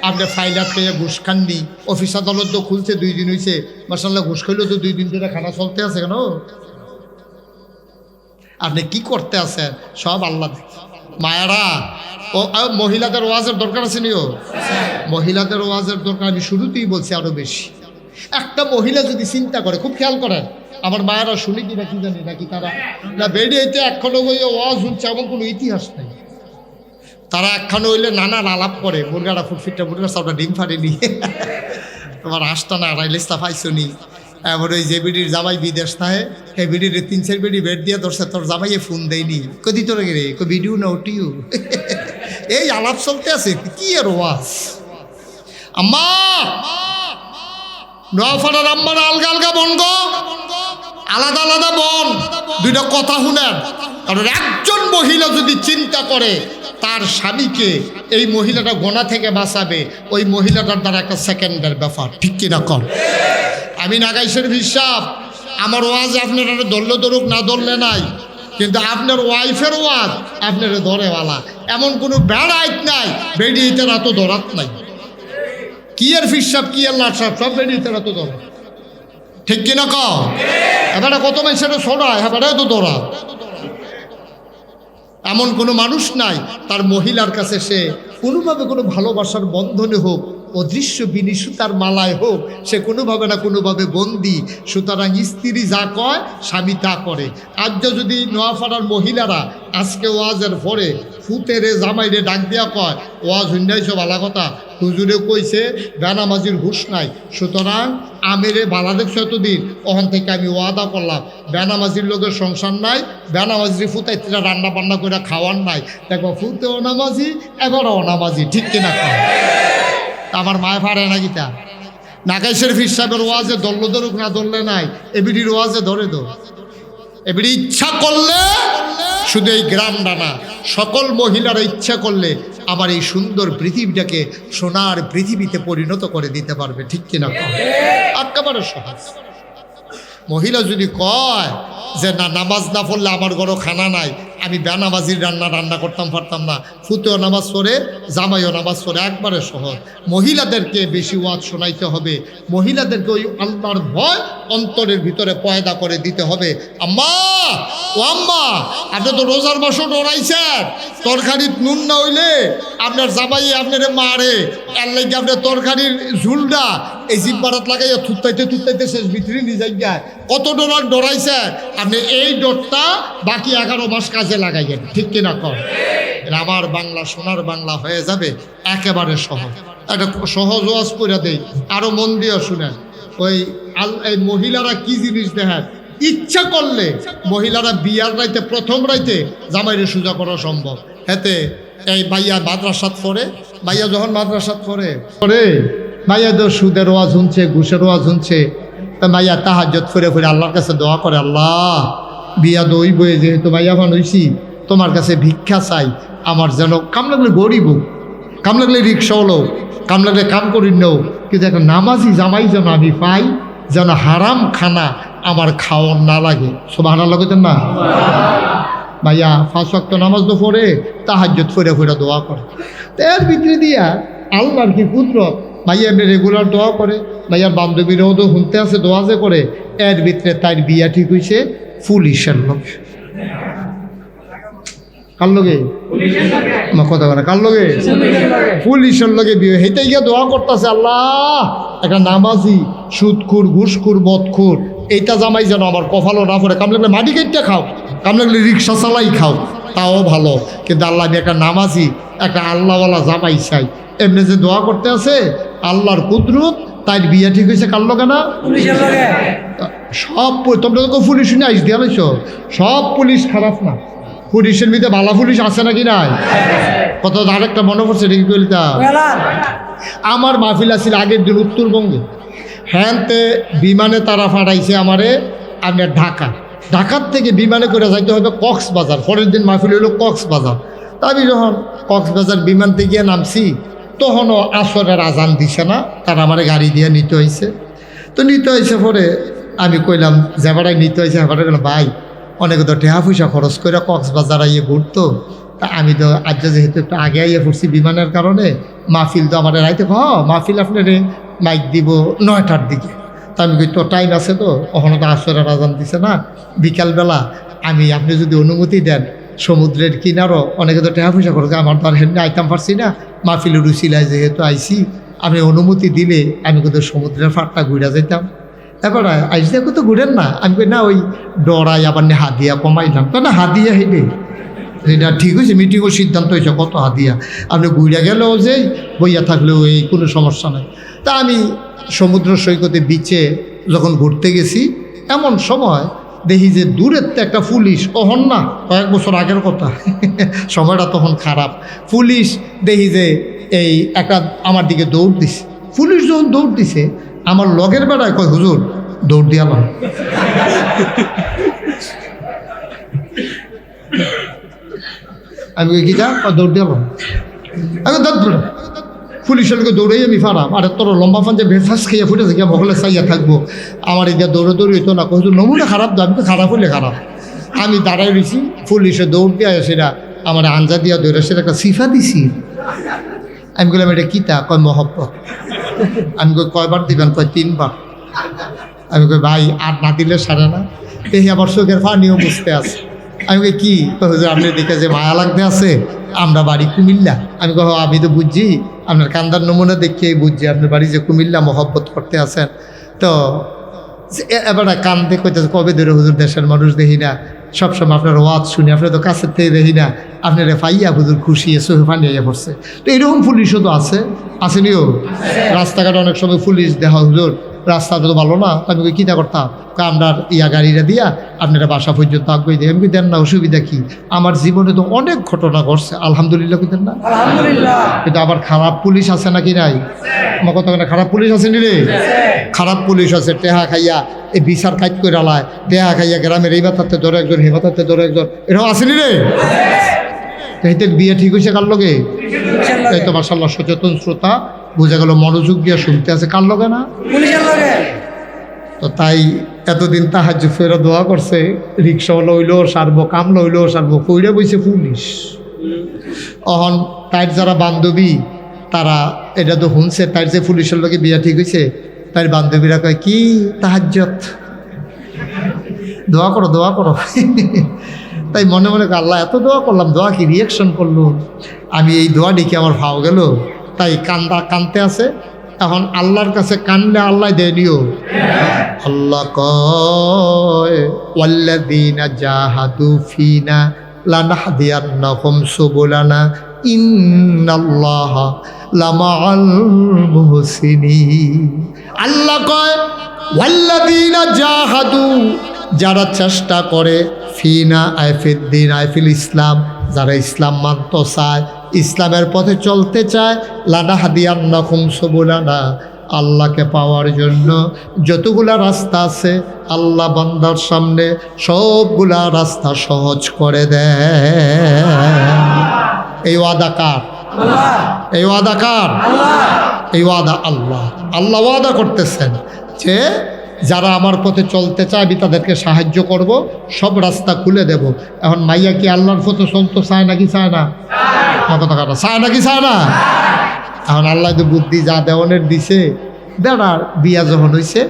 আপনি ফাইলাত খেয়ে ঘুষ খাননি। অফিস আদালত তো খুলছে 2 দিন হয়েছে, মাশাআল্লাহ ঘুষ খাইলেও তো 2 দিন ধরে খানা চলতে আছে কেন? আপনি কি করতে আছেন সব আল্লাহ দেখে। মায়েরা ও মহিলাদের ওয়াজের দরকার আছে নিও, মহিলাদের ওয়াজের দরকার। আমি শুরুতেই বলছি আরো বেশি। একটা মহিলা যদি চিন্তা করে, খুব খেয়াল করেন, আমার মায়েরা শুনি কি না কি জানি নাকি তারা না বেরিয়েতে একখানো ওয়াজ হচ্ছে এমন কোনো ইতিহাস নেই। তারা একখানে হইলে নানান আলাপ করে, মুরগাটা ফুটফিটটা মুরগার সাপটা ডিম ফাটেনি, তোমার হাঁসটা না রাইলেস্তা পাইছো নি, এবার ওই যে বিডির জামাই বিদেশ থাকে এই বিডির 3-4 বেডি বেড দিয়ে ধরছে, তোর জামাইয়ে ফোন দেয়নি, কদি তোর রে ভিডিও না ওটিও, এই আলাপ চলতে আছে। কি আর ওয়াজ? আম্মা নোয়াফাড়ার আম্মারা আলগা আলগা বন গো, আলাদা আলাদা বন, 2টা কথা শুনেন। কারণ একজন মহিলা যদি চিন্তা করে তার স্বামীকে এই মহিলাটা গোনা থেকে বাঁচাবে, ওই মহিলাটার দ্বারা একটা সেকেন্ডের ব্যাপার, ঠিক কিনা কর? আমি নাগাইশের বিশ্বাস, আমার ওয়াজ আপনারা ধরলে ধরুক না ধরলে নাই, কিন্তু আপনার ওয়াইফের ওয়াজ আপনারা ধরেওয়ালা এমন কোনো বেড়াইত নাই, বেডিয়েতে রাতো ধরাত নাই। কি আর ফিসাব কি আর লাট সব বেডিয়েতে রাতো ধরা, ঠিক কিনা কও? এবারে কত মানুষের ছড়ায়, এবারে তো ধরা। এমন কোনো মানুষ নাই তার মহিলার কাছে সে কোনোভাবে কোনো ভালোবাসার বন্ধনে হোক, অদৃশ্য বিনি সুতার মালায় হোক, সে কোনোভাবে না কোনোভাবে বন্দি। সুতরাং স্ত্রী যা কয় স্বামী তা করে। আজ যদি নোয়াপাড়ার মহিলারা আজকে ওয়াজের পরে ফুতেরে জামাইরে ডাক দিয়া কয় ওয়াজ হইনাইছ ভালো কথা, হুজুরে কইছে বেনামাজির হুশ নাই, সুতরাং আমেরে ভালো দেখছো এতদিন, ওখান থেকে আমি ওয়াদা করলাম বেনামাজির লোকের সংসার নাই, বেনামাজির ফুতাইত্রীরা রান্না বান্না করে খাওয়ার নাই। দেখো ফুতেও নামাজি এবারও নামাজি, ঠিক কিনা খাওয়া? আমার মায় ফাড়ে না গীতা নাগাইশের ফির সাহেবের ওয়াজে ধরলো ধরুক না ধরলে নাই, এবিডির ওয়াজে ধরে দো। এবিডি ইচ্ছা করলে শুধু এই গ্রামটা না, সকল মহিলারা ইচ্ছা করলে আমার এই সুন্দর পৃথিবীটাকে সোনার পৃথিবীতে পরিণত করে দিতে পারবে, ঠিক কিনা? একেবারে সহজ। মহিলা যদি কয় যে না নামাজ না পড়লে আমার ঘরও খানা নাই, আমি বেনামাজির রান্না করতাম পারতাম না, ফুতেও নামাজ পড়ে জামাইও নামাজ পড়ে, একবারে সহজ। মহিলাদেরকে বেশি ওয়াজ শোনাইতে হবে, মহিলাদেরকে ওই আল্লাহর ভয় অন্তরের ভিতরে পয়দা করে দিতে হবে। আম্মা ও আম্মা, আপনি তো রোজার মাসও ডরাইছেন, তরকারির নুন না হইলে আপনার জামাই আপনার মারে, এর লাগে আপনার তরকারির ঝুলটা এই জিব্বারাত লাগাইয়া থুতাইতে শেষ ভিতরে নিয়ে যাই, কত ডরাইছে আপনি। এই ডরটা বাকি 11 মাস কাজে লাগাইয়েন, ঠিক কিনা কর? আমার বাংলা সোনার বাংলা হয়ে যাবে একেবারে সহজ। একটা সহজ ওয়াজ করে দেই, আরো মন দিয়ে শুনেন। এই মহিলারা কি জিনিস দেখেন, ইচ্ছা করলে মহিলারা বিয়ার রাইতে প্রথম রাইতে জামাইরে সোজা করা সম্ভব। হেতে এই ভাইয়া মাদ্রাসাত পড়ে, ভাইয়া যখন মাদ্রাসাত পড়ে ভাইয়া তো সুদের ওয়াজ শুনছে, ঘুষের ওয়াজ শুনছে, ভাইয়া তাহাজ্জুদ ফিরে আল্লাহর কাছে দোয়া করে, আল্লাহ বিয়া দই বয়ে যেহেতু ভাইয়া ভান হইছি, তোমার কাছে ভিক্ষা চাই, আমার যেন কাম লাগলে গরিব হোক, কাম লাগলে রিক্সা হলো, কাম লাগলে কাম করি নেও, কিন্তু একটা নামাজি জামাই যেন আমি পাই, যেন হারাম খানা আমার খাওয়ার না লাগে। সুবহানাল্লাহ কইতেন না? ভাইয়া 5 ওয়াক্ত নামাজ তো পড়ে তাহাজ্জুদ ফিরে দোয়া করে। এর ভিতরে দিয়া আল্লাহর কি কুদরত, ভাইয়া এমনি রেগুলার দোয়া করে, ভাইয়ার বান্ধবীরাও তো শুনতে আছে দোয়া যে করে। এর ভিতরে তার বিয়া ঠিক হয়েছে পুলিশের লোক। কার লগে? আমার কথা বলে কার লগে? পুলিশের লগে বিয়ে। হেঁটে গিয়ে দোয়া করতেছে, আল্লাহ একটা নামাজি সুদখুর ঘুষখুর বদখুর এইটা জামাই যেন আমার কপালও না পড়ে, কাম লাগলে মাটি কেটে খাও, কাম লাগলে রিক্সা চালাই খাও, তাও ভালো, কিন্তু আল্লাহ আমি একটা নামাজি একটা আল্লাহওয়ালা জামাই চাই। এমনি যে দোয়া করতে আছে, আল্লাহর কুদরত তাই বিয়া ঠিক হয়েছে কার লগে না? পুলিশের লগে। সব তোমরা তো পুলিশ শুনে আইস দিয়া লইছ, সব পুলিশ খারাপ না। পুলিশের মধ্যে ভালো পুলিশ আছে নাকি নাই? কত আরেকটা মনে পড়ছে ঠিক বলতা, আমার মাহফিল আছিল আগের দিন উত্তরবঙ্গে। হ্যাঁতে বিমানে তারা পাঠাইছে আমারে আপনার ঢাকার থেকে বিমানে করে যাইতে হবে কক্সবাজার। পরের দিন মাহফিল হইল কক্সবাজার। তা আমি যখন কক্সবাজার বিমান থেকে নামছি তখনও আসরের আজান দিছে না, তারা আমার গাড়ি দিয়ে নিতে হয়েছে। তো নিতে হয়েছে পরে আমি কইলাম যে ভাড়ায় নিতে হয়েছে ভাড়া গেলাম, ভাই অনেক তো টেহা পয়সা খরচ করে কক্সবাজার আইয়ে ঘুরতো, তা আমি তো আজ যেহেতু একটু আগে আইয়ে পড়ছি বিমানের কারণে, মাহফিল তো আমার রাইতে মাহফিল আপনার মাইক দিব 9টার দিকে। তা আমি কই তো টাইম আছে তো, কখনো তো আসরের আজান দিছে না, বিকালবেলা আপনি যদি অনুমতি দেন সমুদ্রের কিনারও অনেকে তো টেহা পয়সা খরচ, আমার তো আর হেমনি আইতাম পারছি না, মাহফিলের রুচিলায় যেহেতু আইসি, আমি অনুমতি দিলে আমি কিন্তু সমুদ্রের ফাটটা ঘুরে যেতাম। এবার আইস দেখো তো ঘুরেন না, আমি কই না ওই ডরাই আবার হাদিয়া কমাইলাম, না হাদিয়া হেঁটে এটা ঠিক হয়েছে, মিটিংও সিদ্ধান্ত হয়েছে কত হাদিয়া, আপনি ঘুরে গেলেও যে বইয়া থাকলেও এই কোনো সমস্যা নাই। তা আমি সমুদ্র সৈকতে বিচে যখন ঘুরতে গেছি এমন সময় দেখি যে দূরের তো একটা পুলিশ, তখন না কয়েক বছর আগের কথা সময়টা তখন খারাপ, পুলিশ দেখি যে এই একটা আমার দিকে দৌড় দিছে। পুলিশ যখন দৌড় দিছে আমার লগের বেড়ায় কয় হুজুর দৌড় দিয়ালাম। আমি কি যা দৌড় দিয়ালাম, আমি দাঁত বেড়া পুলিশের লোকে দৌড়েই আমি ফারাম। আর তোর লম্বা ফান যে ভেফাস খেয়ে ফুটে থেকে বগলে চাইয়া থাকবো, আমার এটা দৌড়ি হইতো না, কত নমুনা খারাপ তো, আমি তো খারাপ হইলে খারাপ। আমি দাঁড়াই রয়েছি, পুলিশে দৌড় দিয়ে সেটা আমার আঞ্জা দিয়া দৌড়ে সেটা একটা সিফা দিছি। আমি বললাম এটা কিতা? কয় মহব্বত। আমি কই কয়বার দিবেন? কয় 3বার। আমি কই ভাই আর না দিলে সারে না, দেখি আবার চোখের পানিও বুঝতে আছে। আমি কই কি? আপনি দেখে যে মায়া লাগতে আছে, আমরা বাড়ি কুমিল্লা। আমি কহ আমি তো বুঝছি, আপনার কান্দার নমুনা দেখেই বুঝছি আপনার বাড়ি যে কুমিল্লা, মহব্বত করতে আছেন। তো এবার কান্দে কইতেছে কবে ধরে হুজুর দেশের মানুষ দেখি না, সবসময় আপনার ওয়াজ শুনি, আপনার তো কাছের থেকে দেখি না, আপনার ফাইয়া হুজুর খুশি চোখে পানি আইয়া পড়ছে। তো এরকম পুলিশও তো আসেনিও। রাস্তাঘাটে অনেক সময় পুলিশ দেখা, হুজুর রাস্তাটা তো ভালো না, আমি কী করতাম? আমরা গাড়িটা দিয়া আপনারা বাসা পর্যন্ত আগ্রহী দেয়। আমি দেন না, অসুবিধা কি? আমার জীবনে তো অনেক ঘটনা ঘটছে, আলহামদুলিল্লাহ দেন না। কিন্তু আবার খারাপ পুলিশ আছে নাকি নাই? আমার কথা খারাপ পুলিশ আছে নি রে? খারাপ পুলিশ আছে, টেহা খাইয়া এই বিচার কাজ করে আলায়, টেহা খাইয়া গ্রামের এই বাতাতে ধরে একজন, হে বাতাতে ধরে একজন, এরকম আসেনি রে? এইতে বিয়ে ঠিক হয়েছে কার লগে? এই তো মাশাআল্লাহ সচেতন শ্রোতা, বোঝা গেল মনোযোগ দিয়ে শুনতে আছে, কার লগে না? পুলিশের লগে। তো তাই এতদিন তাহাজ্জুদ ফেরা দোয়া করছে, রিক্সা লইলেও সারবো, কাম লইলেও সারবো, কইরা বইছে পুলিশ। অহন তাই যারা বান্ধবী তারা এটা তো শুনছে, তাই যে পুলিশের লগে বিয়া ঠিক হয়েছে, তাই বান্ধবীরা কয় কি তাহাজ্জুদ দোয়া করো, দোয়া করো। তাই মনে মনে আল্লাহ এত দোয়া করলাম, দোয়া কি রিয়াকশন করলো, আমি এই দোয়া দেখে আমার ভাও গেল, তাই কানতে আছে। এখন আল্লাহর কাছে কানলে আল্লাহ দেনিও। আল্লাহ কয় ওয়াল্লাযীনা জাহাদু ফিনা লানাহদিয়ান্নাহুম সুবুলানা ইন্নাল্লাহা লামাআল মুহসিনিন। আল্লাহ কয় ওয়াল্লাযীনা জাহাদু, যারা চেষ্টা করে, ফিনা আইফিদ্দিন আইফিল ইসলাম, যারা ইসলাম মানতে চায়, ইসলামের পথে চলতে চায়, লানাহদিয়ান্নাহুম সুবুলানা, আল্লাহকে পাওয়ার জন্য যতগুলা রাস্তা আছে আল্লাহ বান্দার সামনে সবগুলা রাস্তা সহজ করে দেয়। এই ওয়াদা কার? এই ওয়াদা কার? এই ওয়াদা আল্লাহ। আল্লাহ ওয়াদা করতেছেন যে যারা আমার পথে চলতে চায় আমি তাদেরকে সাহায্য করব, সব রাস্তা খুলে দেব। এখন মাইয়া কি আল্লাহর পথে চলতে চায় নাকি চায় না? কথা কথা চায় নাকি চায় না? এখন আল্লাহ তো বুদ্ধি যা দেওয়ানের দিছে, বেড়ার বিয়া যখন হয়েছে,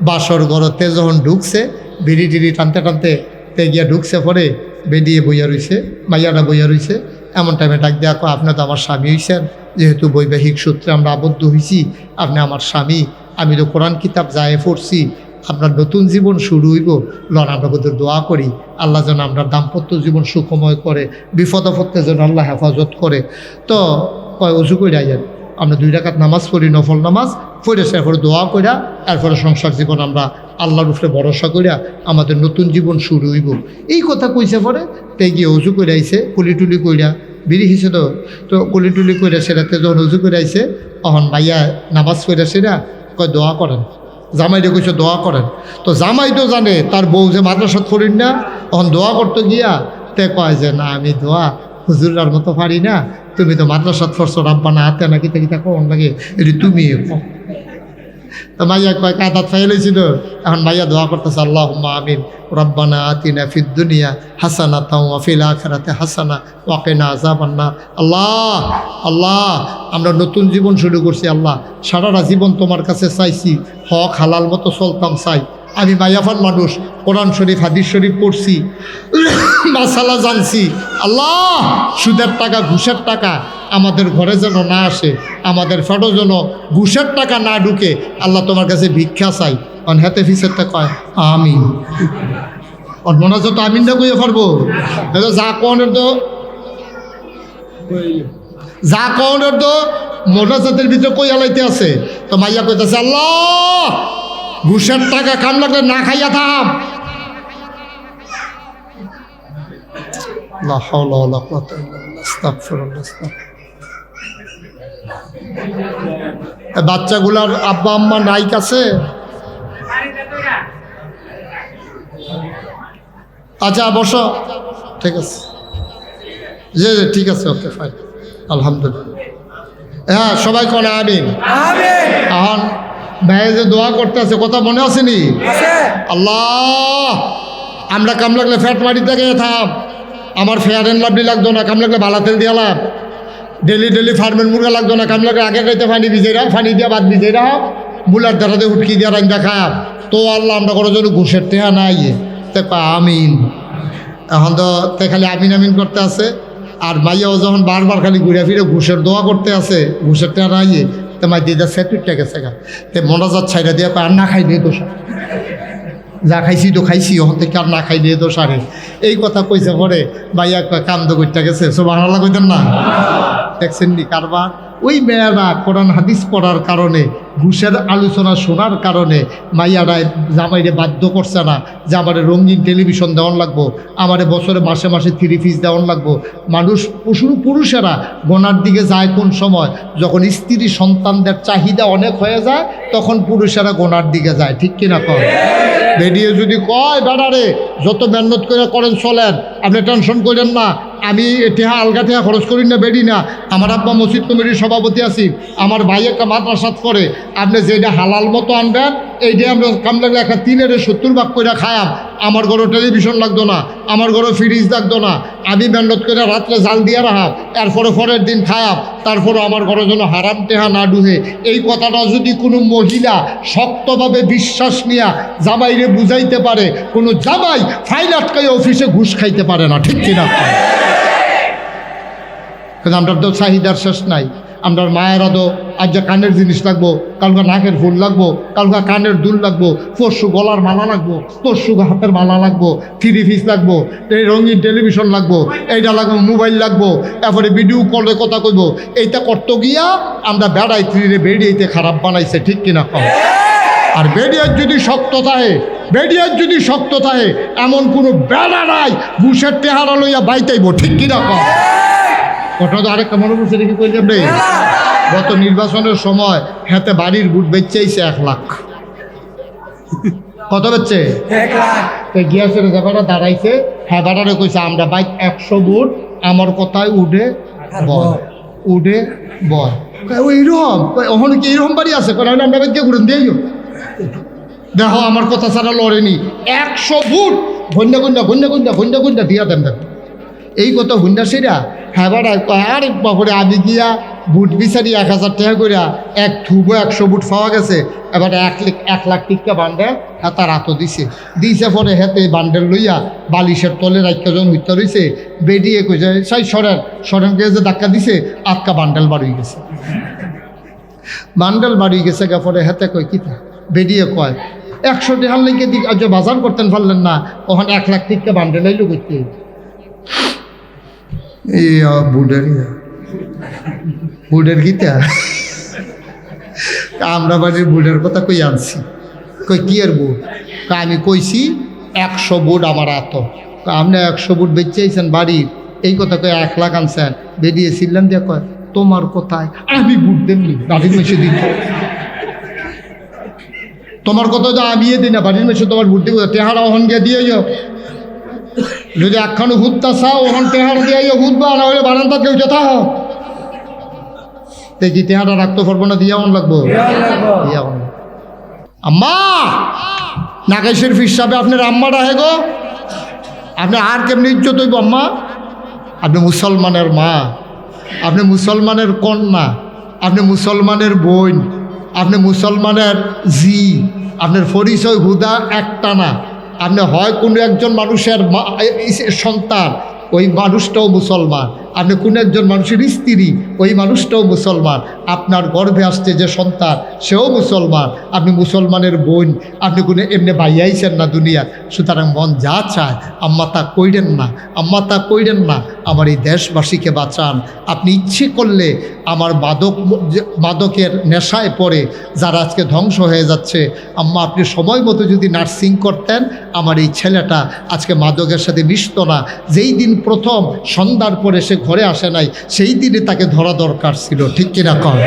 বাসর ঘরতে যখন ঢুকছে, বিড়ি টিড়ি টানতে টানতে তে গিয়া ঢুকছে, পরে বেরিয়ে বইয়া রইছে, মাইয়াটা বইয়া রইছে। এমন টাইমে ডাক দেওয়া, আপনি তো আমার স্বামী হয়েছেন, যেহেতু বৈবাহিক সূত্রে আমরা আবদ্ধ হয়েছি, আপনি আমার স্বামী, আমি তো কোরআন কিতাব যায় পড়ছি, আপনার নতুন জীবন শুরু হইব, লন আমরা বোধহয় দোয়া করি আল্লাহ যেন আমরা দাম্পত্য জীবন সুখময় করে, বিপদ আপদে যেন আল্লাহ হেফাজত করে। তো কয় অজু করে যান, আমরা 2 রাকাত নামাজ পড়ি, নফল নামাজ, ফিরে এরপরে দোয়া কইরা এরপরে সংসার জীবন আমরা আল্লাহর উপরে ভরসা কইরা আমাদের নতুন জীবন শুরু হইব। এই কথা কইছে পরে তে গিয়ে উজু করে আইছে, কুলি টুলি কইরা বিড়ি হিসে তো কুলি টুলি কইরা সেরাতে যখন উজু করে আইছে তখন ভাইয়া নামাজ কইরা সেরা কয় দোয়া করেন। জামাইরে কইছে দোয়া করেন। তো জামাই তো জানে তার বউ যে মাদ্রাসাত করেন না, তখন দোয়া করতে গিয়া তে কয় যে না আমি দোয়া হুজুরার মতো পারি না, তুমি তো মাদ্রাসাত ফরছো রাব্বানা হাতে নাকি কিতা কোন লাগে এটি তুমি। তো মাইয়া কয় কাদাত ফাইলেছিল, এখন মাইয়া দোয়া করতেছে আল্লাহুম্মা আমিন রব্বানা আতিনা ফিদ দুনিয়া হাসানাতাও ওয়া ফিল আখিরাতি হাসানা ওয়া কিনা আযাবান্নার। আল্লাহ আল্লাহ আমরা নতুন জীবন শুরু করছি আল্লাহ, সারাটা জীবন তোমার কাছে চাইছি, হক হালাল মতো চলতাম চাই। আমি মাইয়াফান মানুষ, কোরআন শরীফ হাদিস শরীফ পড়ছি, মাসালা জানছি। আল্লাহ সুদের টাকা ঘুষের টাকা আমাদের ঘরে যেন না আসে, আমাদের ফটো যেন ঘুষের টাকা না ঢুকে। আল্লাহ তোমার কাছে ভিক্ষা চাই। অন হাতে ফিসেরটা কয় আমিন। অন মনে হচ্ছে তো আমিনটা কইয়ে পারবো যা কনের তো মোটাজাতের ভিতরে কই আলাইতে আছে। তো মাইয়া কইতেছে আল্লাহ ঘুষের টাকা কাম লাগলে না খাইয়া থাম। লা হাওলা ওয়ালা কুওয়াতা ইল্লা বিল্লাহ। আস্তাগফিরুল্লাহ। বাচ্চাগুলার আব্বা আম্মা নাই কাছে? আচ্ছা বসো, ঠিক আছে, জি জি ঠিক আছে, ওকে ফাইন, আলহামদুলিল্লাহ। হ্যাঁ সবাই কোন আমিন। এখন ভাই যে দোয়া করতে আছে কথা মনে আসেনি? আল্লাহ আমরা কাম লাগলে ফ্যাট মারি থেকে থাম, আমার ফেয়ার এন্ড লাভলি লাগতো না, কাম লাগলে ভালা তেল দিয়ে লাভ, ডেলি ডেলি ফার্মের মুরগা লাগতো না, কাম লাগলে আগে খাইতে ফানি ভিজে রাখ, ফানি দিয়া বাদ ভিজে রাখ, বুলার দ্বারাতে উটকি দিয়া রান্দা খাব। তো আল্লাহ আমরা কোনো জন্য ঘুষের টেহা নাই তে আমিন। এখন তো খালি আমিন আমিন করতে আছে। আর মাইয়াও যখন বারবার খালি ঘুরে ফিরে ঘুষের দোয়া করতে আছে, ঘুষের টেহা নাই তো মাই দিদা সেটুটটা গেছে গা, তে মনাজাত ছাইরা দিয়া আর না খাই দিয়ে দোষ, যা খাইছি তো খাইছি, ওখান থেকে আর না খাই দিয়ে দোষ আরে। এই কথা কইছে পরে মাইয়া কান্দ করতে গেছে, সুবহানাল্লাহ কইতেন না? দেখছেন নি কারবার? ওই মেয়েরা কোরআন হাদিস পড়ার কারণে, ঘুষের আলোচনা শোনার কারণে মাইয়ারায় জামাইরে বাধ্য করছে না যে আমারে রঙিন টেলিভিশন দেওয়ান লাগবো, আমারে বছরে মাসে মাসে 3 পিস দেওয়ান লাগবো। মানুষ পুরুষেরা গোনার দিকে যায় কোন সময়? যখন স্ত্রী সন্তানদের চাহিদা অনেক হয়ে যায় তখন পুরুষেরা গোনার দিকে যায়, ঠিক কিনা কয়? বেরিয়ে যদি কয় বেড়ারে যত মেহনত করে করেন চলেন, আপনি টেনশন করেন না, আমি টেহা আলগা টেহা খরচ করি না, বেড়ি না, আমার আব্বা মসজিদ কমিটির সভাপতি আছি, আমার ভাই একটা মাদ্রাসাত করে, আপনি যেটা হালাল মতো আনবেন এইটা আমরা কাম লাগলে একটা 3-70 ভাগ করে খায়াম। আমার ঘরে টেলিভিশন লাগতো না, আমার ঘরে ফ্রিজ লাগতো না, আমি মেহনত করে রাত্রে জাল দিয়ে রাখাম, এরপরে পরের দিন খায়াম, তারপরে আমার ঘরে যেন হারাম টেহা না ডুহে। এই কথাটা যদি কোনো মহিলা শক্তভাবে বিশ্বাস নিয়া জামাইরে বুঝাইতে পারে, কোনো জামাই ফাইল আটকাই অফিসে ঘুষ খাইতে পারে না, ঠিক কিনা? কিন্তু আমরা তো চাহিদার শেষ নাই। আমরা মায়েরা তো আজ যে কানের জিনিস লাগবো, কালকা নাকের ফুল লাগবো, কালকা কানের দুল লাগবো, পরশু গলার মালা লাগবো, পরশু হাতের মালা লাগবো, 3 পিস লাগবো, এই রঙিন টেলিভিশন লাগবো, এইটা লাগবো, মোবাইল লাগবো, তারপরে ভিডিও কলে কথা কইবো। এইটা করতে গিয়া আমরা বেড়িয়েতে খারাপ বানাইছে, ঠিক কিনা কম? আর বেড়িয়ার যদি শক্ত থাকে এমন কোনো বেড়া নাই ঘুষের টেহারা লইয়া বাইতাইব, ঠিক কিনা কম? কথা তো আরেকটা মনে পড়ছে দেখি কই যাবে, গত নির্বাচনের সময় হাতে বাড়ির বুট বেচেছে 1 লাখ। কত বেচছে? 1 লাখ। গিয়াসের ব্যাপারটা দাঁড়াইছে, হ্যাঁ বাটারে কইছে আমরা বাইক 100 বুট, আমার কথায় উঠে বয় ওইরকম। ওখানে কি এইরকম বাড়ি আছে? আমরা বাইকে ঘুরেন দিয়েও দেখো আমার কথা ছাড়া লড়েনি, 100 বুট ঘন্টা দিয়া দেন। দেখো এই কথা হুন্ডা সেরা হ্যাঁ বাড়া আরে বাপরে, আমি গিয়া বুট বিচারি 1000 টাকা করিয়া এক থুবো 100 বুট পাওয়া গেছে। এবার 1 লাখ টিকা বান্ডেল হ্যাঁ তার হাতও দিছে পরে হেতে বান্ডেল লইয়া বালিশের তলে রাইজন হইতে রয়েছে, বেরিয়ে কইছে সাই সরেন গিয়ে যে ধাক্কা দিছে, আটকা বান্ডেল বাড়িয়ে গেছে পরে হেতে কই কিতা বেরিয়ে কয় 100 টাকার লেগে দিক আজ বাজার করতেন পারলেন না, ওখানে 1 লাখ টিকা বান্ডেল আইলো করতে। বুডের গীতা আমরা বাড়ির বুটের কথা কই আনছি। কই কি এর বুট? আমি কইছি 100 বুট আমার আত। আপনি 100 বুট বেচেছেন বাড়ির, এই কথা কয়ে 1 লাখ আনছেন। বেরিয়েছিলেন দিয়ে কয় তোমার কোথায়? আমি বুট দেননি, বাড়ির মেশে দিত। তোমার কথা তো আমি দিই না, বাড়ির মেশে তোমার বুট দিব। টেহারা ওহন গিয়ে দিয়ে যাও, যদি একখানো হুদটা চাও ওখান টেহারা দিয়ে হুদবা, না হলে বারান্দা কেউ যেতে হোক। দেখি টেহারা রাখতে পারবো না, দিয়া অন লাগবো। আম্মা নাগেশের হিসাবে আপনার আম্মাটা হে গো, আপনি আর কেমনি ইজ্জত হইব আম্মা? আপনি মুসলমানের মা, আপনি মুসলমানের কন্যা, আপনি মুসলমানের বোন, আপনি মুসলমানের জি, আপনার পরিচয় হুদা একটা না। আপনি হয় কোনো একজন মানুষের সন্তান, ওই মানুষটাও মুসলমান। আপনি কোনো একজন মানুষের স্ত্রী, ওই মানুষটাও মুসলমান। আপনার গর্ভে আসছে যে সন্তান, সেও মুসলমান। আপনি মুসলমানের বোন, আপনি কোনো এমনি বাইয়াইছেন না দুনিয়া। সুতরাং মন যা চায় আম্মা তা কইরেন না, আম্মা তা কইরেন না। আমার এই দেশবাসীকে বাঁচান। আপনি ইচ্ছে করলে আমার মাদকের নেশায় পড়ে যারা আজকে ধ্বংস হয়ে যাচ্ছে, আম্মা আপনি সময় মতো যদি নার্সিং করতেন, আমার এই ছেলেটা আজকে মাদকের সাথে মিশত না। যেই দিন প্রথম সন্ধ্যার পরে সে ঘরে আসে নাই, সেই দিনে তাকে ধরা দরকার ছিল, ঠিক কিনা কন?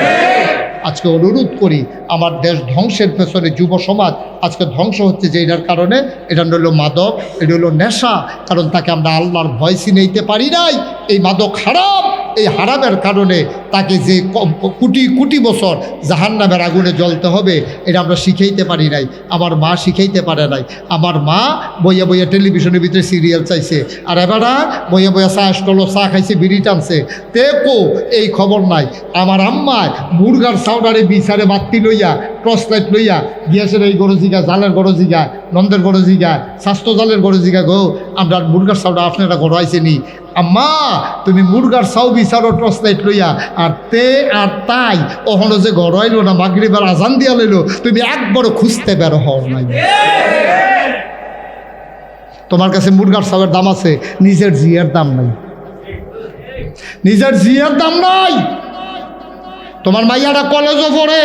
আজকে অনুরোধ করি, আমার দেশ ধ্বংসের পেছনে যুব সমাজ আজকে ধ্বংস হচ্ছে যে এটার কারণে। এটা হলো মাদক, এটা হলো নেশা। কারণ তাকে আমরা আল্লাহর ভয় চিনাইতে পারি নাই। এই মাদক হারাম, এই হারামের কারণে তাকে যে কোটি কোটি বছর জাহান্নামের আগুনে জ্বলতে হবে, এটা আমরা শিখাইতে পারি নাই। আমার মা শিখাইতে পারে নাই। আমার মা বইয়া বইয়া টেলিভিশনের ভিতরে সিরিয়াল চাইছে, আর এবারা বইয়া বইয়া চা স্টলো চা খাইছে, বিড়ি টানছে। তেকো এই খবর নাই। আমার আম্মায় মুরগার সাউডারে বিচারে বাত্তি লইয়া, টর্চ লাইট লইয়া গিয়েছে এই গরু জিগা, জালের গরু জিগা, নন্দের গরু জিগা, স্বাস্থ্য জালের গরু জিগা গো, আমরা মুরগার সাউডা আপনারা গরু আইসেনি। আম্মা তুমি মুরগার চাও বিচারো টর্চ লাইট লইয়া, আর তে আর তাই ওখানে যে ঘর আইলো না, মাগরিবের আজান দিয়া লইলো, তুমি একবারও খুঁজতে বের হও নাই। তোমার কাছে মুরগার চাউয়ের দাম আছে, নিজের জিয়ার দাম নাই, নিজের জিয়ার দাম নাই। তোমার মাইয়াটা কলেজও পড়ে,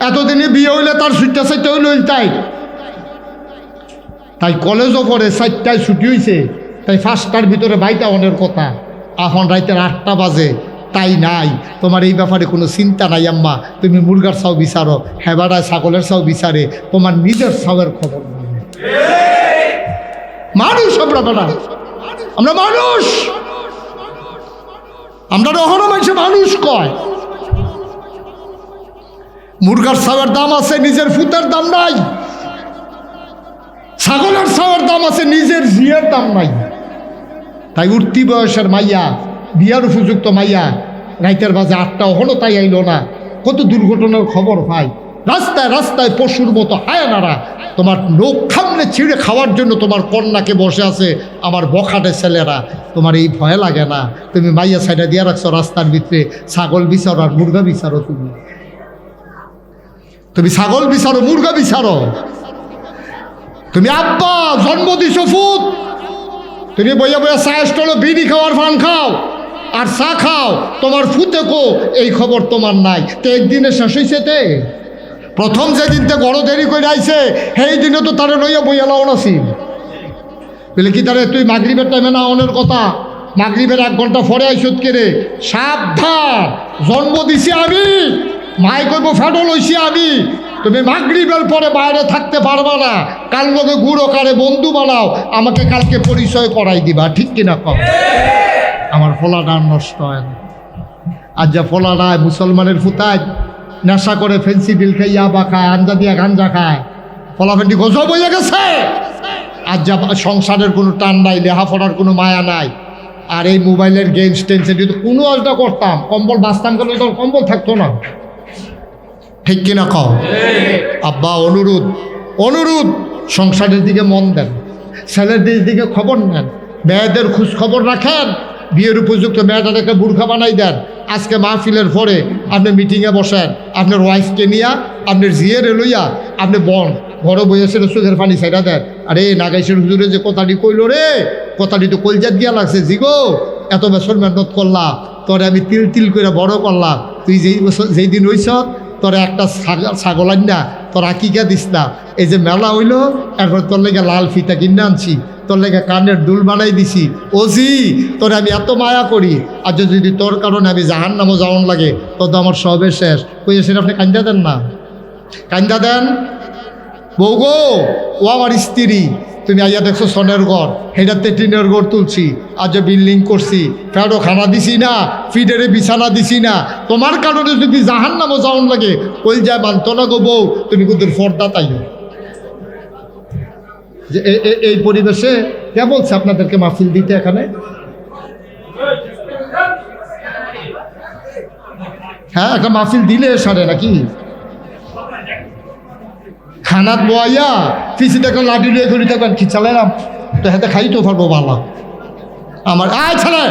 এতদিনে বিয়ে হইলে তার ছুটটা 4টা হইল তাই কলেজও পড়ে, 4টায় ছুটি হয়েছে, তাই 5টার ভিতরে বাইটা অনের কথা। এখন রাইতের 8টা বাজে, তাই নাই। তোমার এই ব্যাপারে কোনো চিন্তা নাই আম্মা। তুমি মুরগার চাও বিচারো, হেবাড়ায় ছাগলের চাও বিচারে, তোমার নিজের চাওয়ের খবর নাই। মানুষ আমরা বেড়া, আমরা মানুষ, আমরা রহনা মানুষে মানুষ কয়। মুরগার চাওয়ের দাম আছে, নিজের ফুতের দাম নাই। ছাগলের চাওয়ের দাম আছে, নিজের জিয়ের দাম নাই। তাই উঠতি বয়সের মাইয়া, বিয়ার উপযুক্ত মাইয়া, রাইতের বাজে 8টা হলো তাই আইলো না। কত দুর্ঘটনার খবর ভাই। রাস্তায় রাস্তায় পশুর মতো হায়ানারা তোমার লোক খামলে ছিঁড়ে খাওয়ার জন্য তোমার কন্যাকে বসে আছে। আমার বখাটে ছেলেরা, তোমার এই ভয় লাগে না? তুমি মাইয়া সাইডা দিয়ে রাখছো রাস্তার ভিতরে, ছাগল বিচারো আর মুরগা বিচারো। তুমি ছাগল বিচারো, মুরগা বিচারো। তুমি আব্বা জন্ম দিছো ফুট, তুমি বইয়া বইয়া চা স্টলে বিড়ি খাওয়ার ফান খাও আর চা খাও, তোমার ফুতে কো এই খবর তোমার নাই। তো একদিনে শেষ হয়েছে, তে প্রথম যেদিনতে বড় দেরি করে আইছে সেই দিনে তো তারা লইয়া বইয়া লাও নাছিল বলে কি তারে তুই মাগরিবের টাইমে না অনের কথা, মাগরিবের 1 ঘন্টা পরে আইসত কে রে? সাবধান, জন্ম দিছি আমি, মাই কইব ফেডো লইছি আমি। তুমি মাগরিবের পরে বাইরে থাকতে পারবা না। কাল লগে গুড়ো কারে বন্ধু বানাও, আমাকে কালকে পরিচয় করাই দিবা, ঠিক কিনা কম? আমার ফলাটা নষ্ট হয় না। আর যা ফলাটা মুসলমানের ফুতায় নেশা করে, ফেন্সি বিল খাইয়া বা খায়, আঞ্জা দিয়া গাঞ্জা খায়, ফলাফেন্টি গজব হয়ে গেছে। আর যা সংসারের কোনো টান নাই, লেহাপড়ার কোনো মায়া নাই। আর এই মোবাইলের গেমস টেনশন, যদি কোনো আজটা করতাম, কম্বল বাঁচতাম করলে তো কম্বল থাকতো না, ঠিক কিনা কও? আব্বা অনুরোধ, অনুরোধ, সংসারের দিকে মন দেন, ছেলেদের দিকে খবর নেন, মেয়েদের খোঁজ খবর রাখেন, বিয়ের উপযুক্ত মেয়েটাকে বুর্খা বানাই দেন। আজকে মাহফিলের পরে আপনি মিটিংয়ে বসেন, আপনার ওয়াইফকে নিয়া, আপনার জিয়ের লইয়া আপনি বন ঘরে বইয়েছেন, চোখের পানি ছাইড়া দেন। আরে নাগাইশের হুজুরে যে কথাটি কইল রে, কথাটি তো কলজাত গিয়া লাগছে, জিগো এত বছর মেহনত করলাম, তোরে আমি তিল তিল করে বড় করলাম, তুই যেই দিন হইছ তোর একটা ছাগল আন না, তোর আকিকা দিস না। এই যে মেলা হইলো, এরপর তোর লেগে লাল ফিতা কিনে আনছি, তোর লেগে কানের দুল বানাই দিছি। ওজি তোর আমি এত মায়া করি, আর যদি তোর কারণে আমি জাহান্নামও যাওয়ান লাগে, তো তো আমার সবে শেষ। কই সেটা আপনি কান্দা দেন না, কান্দা দেন। বউ গো, ও আমার স্ত্রী, তুমি আইয়া দেখছো সনের ঘর, হেটাতে টিনের ঘর তুলছি, আজ বিল্ডিং করছি, ফেরো খানা দিছি না, ফিডারে বিছানা দিছি না, তোমার কারণে যদি জাহান্নামও যাওয়ান লাগে, ওই যায় মানত না গো বউ, তুমি কিন্তু ফর্দা তাইও। যে এই পরিবেশে কে বলছে আপনাদেরকে মাহফিল দিতে এখানে? হ্যাঁ, একটা মাহফিল দিলে সারে নাকি? খানাত বয়াইয়া পিছিতে একটা লাঠি নিয়ে ঘুরি থাকবেন, কি চালাইলাম তো হাতে খাই তো পারবো বালা আমার। আয় ছেলে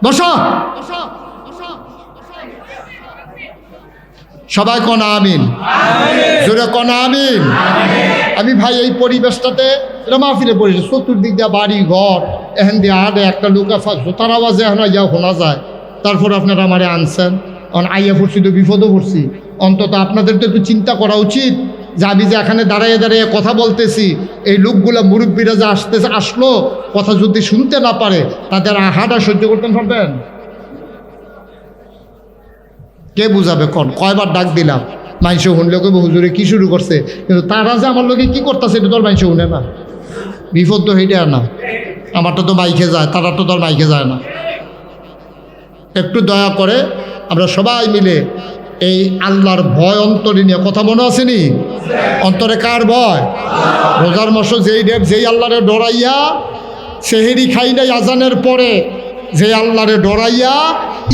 বসো, সবাই কনা আমিন, জোরে কনা আমিন। আমি ভাই এই পরিবেশটাতে এটা মাহফিলের পরিবেশ, চতুর্দিক দিয়ে বাড়ি ঘর, এখান দিয়ে আড়ে একটা লুকা জোতার আওয়াজে এখন যাও শোনা যায়। তারপর আপনারা আমারে আনছেন, আইয়া পড়ছি তো বিপদও পড়ছি। অন্তত আপনাদের তো একটু চিন্তা করা উচিত যে আমি যে এখানে দাঁড়াইয়ে দাঁড়িয়ে কথা বলতেছি, এই লোকগুলা মুরব্বীরা যে আসলো, কথা যদি শুনতে না পারে, তাদের আহাটা সহ্য করতে পারবেন? কে বুঝাবে? কয়বার ডাক দিলাম, মাইনসে শুনলে কইব হুজুরে কি শুরু করছে, কিন্তু তারা যে আমার লোকে কি করতেছে এটা তোর মাইনসে শুনে না। বিপদ তো সেইটা না, আমারটা তো মাইকে যায়, তারা তো তোর মাইকে যায় না। একটু দয়া করে আমরা সবাই মিলে এই আল্লাহর ভয় অন্তরে নিয়ে কথা মনে আসেনি? অন্তরে কার ভয়? রোজার মাসে যেই আল্লাহরে ডরাইয়া সেহেরি খাই নাই আজানের পরে, যে আল্লাহরে ডরাইয়া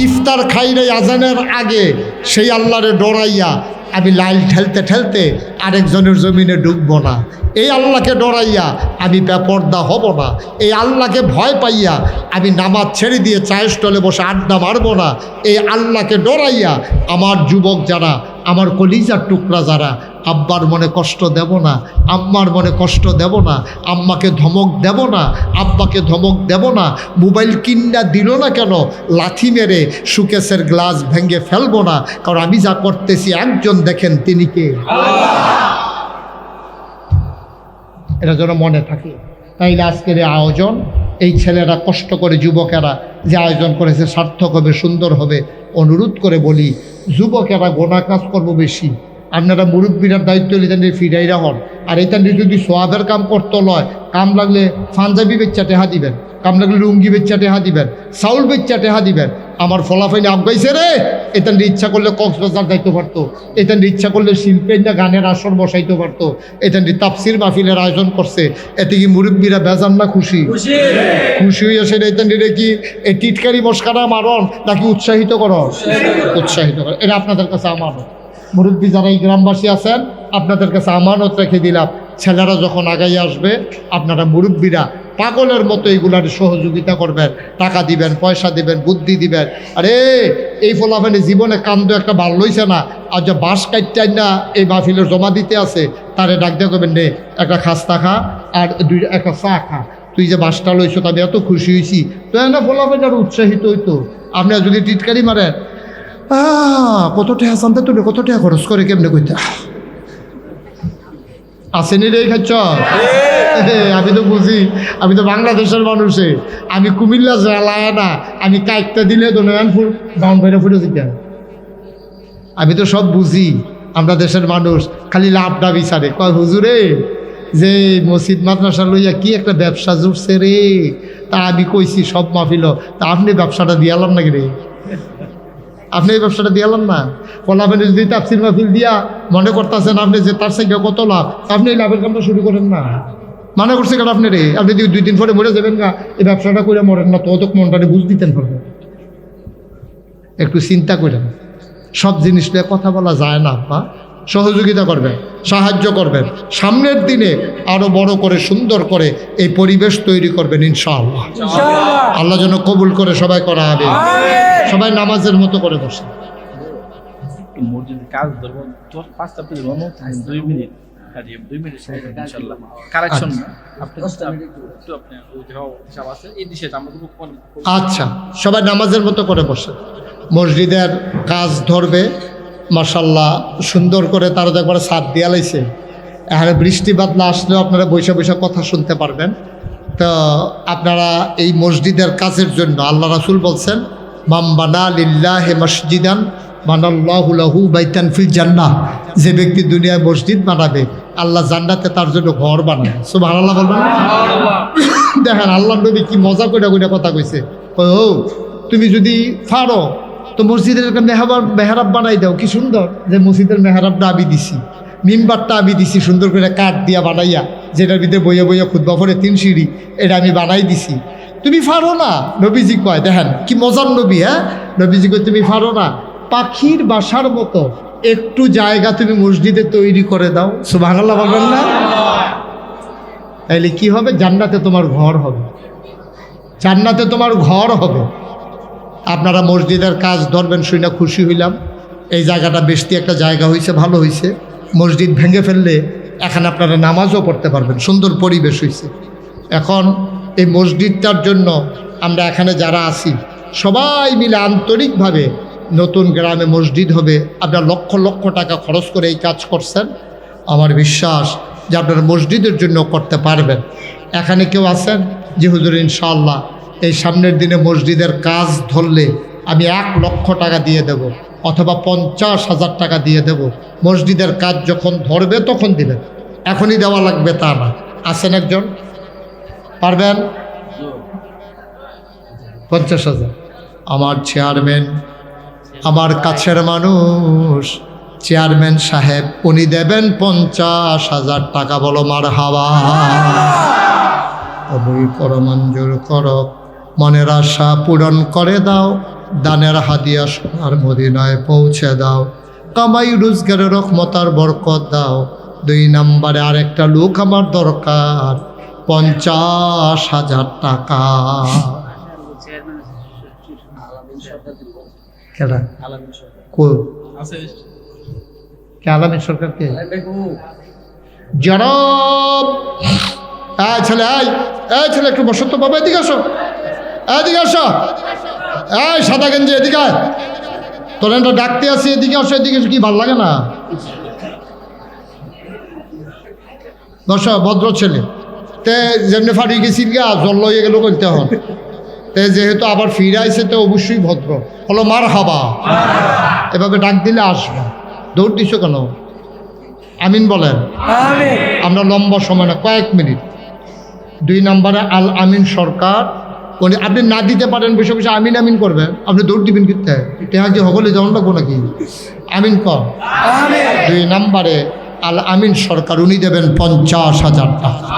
ইফতার খাই নাই আজানের আগে, সেই আল্লাহরে ডরাইয়া আমি লাইল ঠেলতে ঠেলতে আরেকজনের জমিনে ডুববো না। এই আল্লাহকে ডরাইয়া আমি বেপর্দা হব না। এই আল্লাহকে ভয় পাইয়া আমি নামাজ ছেড়ে দিয়ে চায়ের স্টলে বসে আড্ডা মারবো না। এই আল্লাহকে ডরাইয়া আমার যুবক যারা, আমার কলিজার টুকরা যারা, আব্বার মনে কষ্ট দেব না, আম্মার মনে কষ্ট দেব না, আম্মাকে ধমক দেব না, আব্বাকে ধমক দেব না। মোবাইল কিনা দিল না কেন, লাথি মেরে সুকেশের গ্লাস ভেঙে ফেলবো না, কারণ আমি যা করতেছি একজন দেখেন, তিনি কে? এটা যেন মনে থাকে। তাইলে আজকের এই আয়োজন, এই ছেলেরা কষ্ট করে, যুবকেরা যে আয়োজন করেছে সার্থক হবে, সুন্দর হবে। অনুরোধ করে বলি, যুবকেরা গোনা কাজ করবো বেশি, আপনারা মুরব্বীরার দায়িত্ব নিতেন ফিরাইরা হন। আর এটা যদি সোয়াবের কাম করতে লয়, কাম লাগলে পাঞ্জাবি বেচ্চা টেহা দিবেন, কাম লাগলে লুঙ্গি বেচ্চা টেহা দিবেন, চাউল বেচ্চা টেহা দিবেন। আমার ফলাফাইনে আগাইছে রে, এটান ইচ্ছা করলে কক্সবাজার যাইতে পারতো, এটান ইচ্ছা করলে শিল্পের না গানের আসর বসাইতে পারতো, এটান তাফসির মাহফিলের আয়োজন করছে। এতে কি মুরব্বীরা বেজান না খুশি? খুশি হয়ে আসে এটান কি এই টিটকারি মস্কারা মারণ নাকি উৎসাহিত কর? উৎসাহিত কর। এটা আপনাদের কাছে আমানত। মুরব্বী যারা এই গ্রামবাসী আছেন, আপনাদের কাছে আমানত রেখে দিলাম। ছেলেরা যখন আগাই আসবে, আপনারা মুরব্বীরা পাগলের মতো এইগুলার সহযোগিতা করবেন, টাকা দিবেন, পয়সা দিবেন, বুদ্ধি দিবেন। আরে এই ফলাফলে জীবনে কান্দ একটা ভাল লইছে না, আর যে বাঁশ কাটটাই না এই মাহফিলের জমা দিতে আছে, তারে ডাক দিয়ে করবেন নে একটা খাস্তা খা আর একটা চা খা, তুই যে বাঁশটা লইছো আমি এত খুশি হয়েছি। তো না ফলাফল আর উৎসাহিত হইতো। আপনার যদি টিটকারি মারেন, কত টাকা জানতে তুলে, কত টাকা খরচ করে কেমনে কইতে আসেনি রে খাচ্ছ? আমি তো বুঝি, আমি তো বাংলাদেশের মানুষে, আমি কুমিল্লা জেলায় না, আমি কাইকটা দিলে তো নয়নপুর ডাউন বাইরে ফুটে দিতে, আমি তো সব বুঝি। আমরা দেশের মানুষ খালি লাভটা বিচারে, কয় হুজুরে যে মসজিদ মাদ্রাসা লইয়া কি একটা ব্যবসা জুড়ছে রে। তা আমি কইছি সব মাহফিল, তা আপনি ব্যবসাটা দিয়ালাম নাকি রে? আপনি এই ব্যবসাটা দিয়ালাম না? ফলাফেলে যদি তাফসির মাহফিল দিয়া মনে করতেছেন আপনি যে তার সাথে কত লাভ, আপনি এই লাভের কামটা শুরু করেন না। মনে করছে কেন আপনি রে? আপনি যদি 2 দিন পরে মরে যাবেন না, এই ব্যবসাটা করে মরেন না, তো মনটারে বুঝ দিতেন পারবেন। একটু চিন্তা করেন, সব জিনিস নিয়ে কথা বলা যায় না। বা সহযোগিতা করবেন, সাহায্য করবেন, সামনের দিনে আরো বড় করে সুন্দর করে এই পরিবেশ তৈরি করবেন ইনশাআল্লাহ। আল্লাহ যেন কবুল করে সবাই করা হবে। সবাই নামাজের মতো করে বসে। কাজ ধরবো 5টা পেজ 2 মিনিট, 2 মিনিট ইনশাআল্লাহ। কারেকশন আপনি একটু আপনি ওই হিসাব আছে এই দিশে আমরা। আচ্ছা, সবাই নামাজের মতো করে বসে। মসজিদের কাজ ধরবে, মাশাল্লাহ সুন্দর করে তারা তো একবার ছাদ দিয়া লাইছে। এখানে বৃষ্টিপাত না আসলেও আপনারা বৈশা বৈশা কথা শুনতে পারবেন। তো আপনারা এই মসজিদের কাজের জন্য আল্লাহ রাসূল বলছেন, মাম বানা লিল্লাহি মসজিদান বানাল্লাহু লাহু বাইতান ফিল জান্নাহ। যে ব্যক্তি দুনিয়ায় মসজিদ বানাবে, আল্লাহ জান্নাতে তার জন্য ঘর বানাবে। সুবহানাল্লাহ বলবেন। দেখেন আল্লাহ নবী কি মজা করে কথা কইছে। ও তুমি যদি পারো তো মসজিদের একটা মেহরাব বানাই দাও। কি সুন্দর যে মসজিদের মেহরাবটা আমি দিছি, মিম্বারটা আমি দিছি সুন্দর করে কাঠ দিয়া বানাইয়া, যেটার ভিতরে বইয়া বইয়া খুতবা পড়ে 3 সিঁড়ি, এটা আমি বানাই দিছি। তুমি পারো না? নবীজি কয়, দেখেন কি মজার নবী। হ্যাঁ, নবীজি কয় তুমি পারো না, পাখির বাসার মতো একটু জায়গা তুমি মসজিদে তৈরি করে দাও। সুবহানাল্লাহ বলবেন না? তাইলে কি হবে? জান্নাতে তোমার ঘর হবে, জান্নাতে তোমার ঘর হবে। আপনারা মসজিদের কাজ ধরবেন শুনে খুশি হইলাম। এই জায়গাটা বেশি একটা জায়গা হয়েছে, ভালো হয়েছে। মসজিদ ভেঙে ফেললে এখানে আপনারা নামাজও পড়তে পারবেন, সুন্দর পরিবেশ হয়েছে। এখন এই মসজিদটার জন্য আমরা এখানে যারা আছি সবাই মিলে আন্তরিকভাবে, নতুন গ্রামে মসজিদ হবে, আপনারা লক্ষ লক্ষ টাকা খরচ করে এই কাজ করছেন। আমার বিশ্বাস যে আপনারা মসজিদের জন্য করতে পারবেন। এখানে কেউ আছেন যে হুজুর ইনশাআল্লাহ এই সামনের দিনে মসজিদের কাজ ধরলে আমি 1 লক্ষ টাকা দিয়ে দেব, অথবা 50,000 টাকা দিয়ে দেব, মসজিদের কাজ যখন ধরবে তখন দিবেন, এখনই দেওয়া লাগবে তা না। আছেন একজন? পারবেন? 50,000। আমার চেয়ারম্যান, আমার কাছের মানুষ, চেয়ারম্যান সাহেব, উনি দেবেন 50,000 টাকা। বলো মারহাবা। কবুল করো, মঞ্জুর করো, মনের আশা পূরণ করে দাও, দানের হাদিয়া সোনার মদিনায় পৌঁছে দাও, কামাই রোজগারের রহমতার বরকত দাও। 2 নম্বরে আরেকটা লোক আমার দরকার, 50,000 টাকা। কেডা? কে আলামিন সরকার? কে? জনাব ছেলে, ছেলে একটু বসো তো বাবা, এদিকে আসো, এদিকে আসো। এই সাদা গেঞ্জি এদিকে আয়, তোর একটা ডাকতে আসি, এদিকে আসো, এদিকে এসো। কি ভাল লাগে না? বসো, ভদ্র ছেলে। তে যেমনি ফাড়ি গেছি গা, জল লইয়ে গেল করতে হন। তে যেহেতু আবার ফিরে আইসে তো অবশ্যই ভদ্র হলো। মারহাবা। এভাবে ডাক দিলে আসবা। দৌড় দিছো কেন? আমিন বলেন। আমরা লম্বা সময় না, কয়েক মিনিট। 2 নম্বরে আল আমিন সরকার, উনি আপনি না দিতে পারেন, বসে বসে আমিন আমিন করবেন, আপনি দৌড় দিবেন কিনতে টেহা কি হগলে যেমন লাগবো নাকি? আমিন কর। 2 নম্বরে আল আমিন সরকার, উনি দেবেন 50,000 টাকা।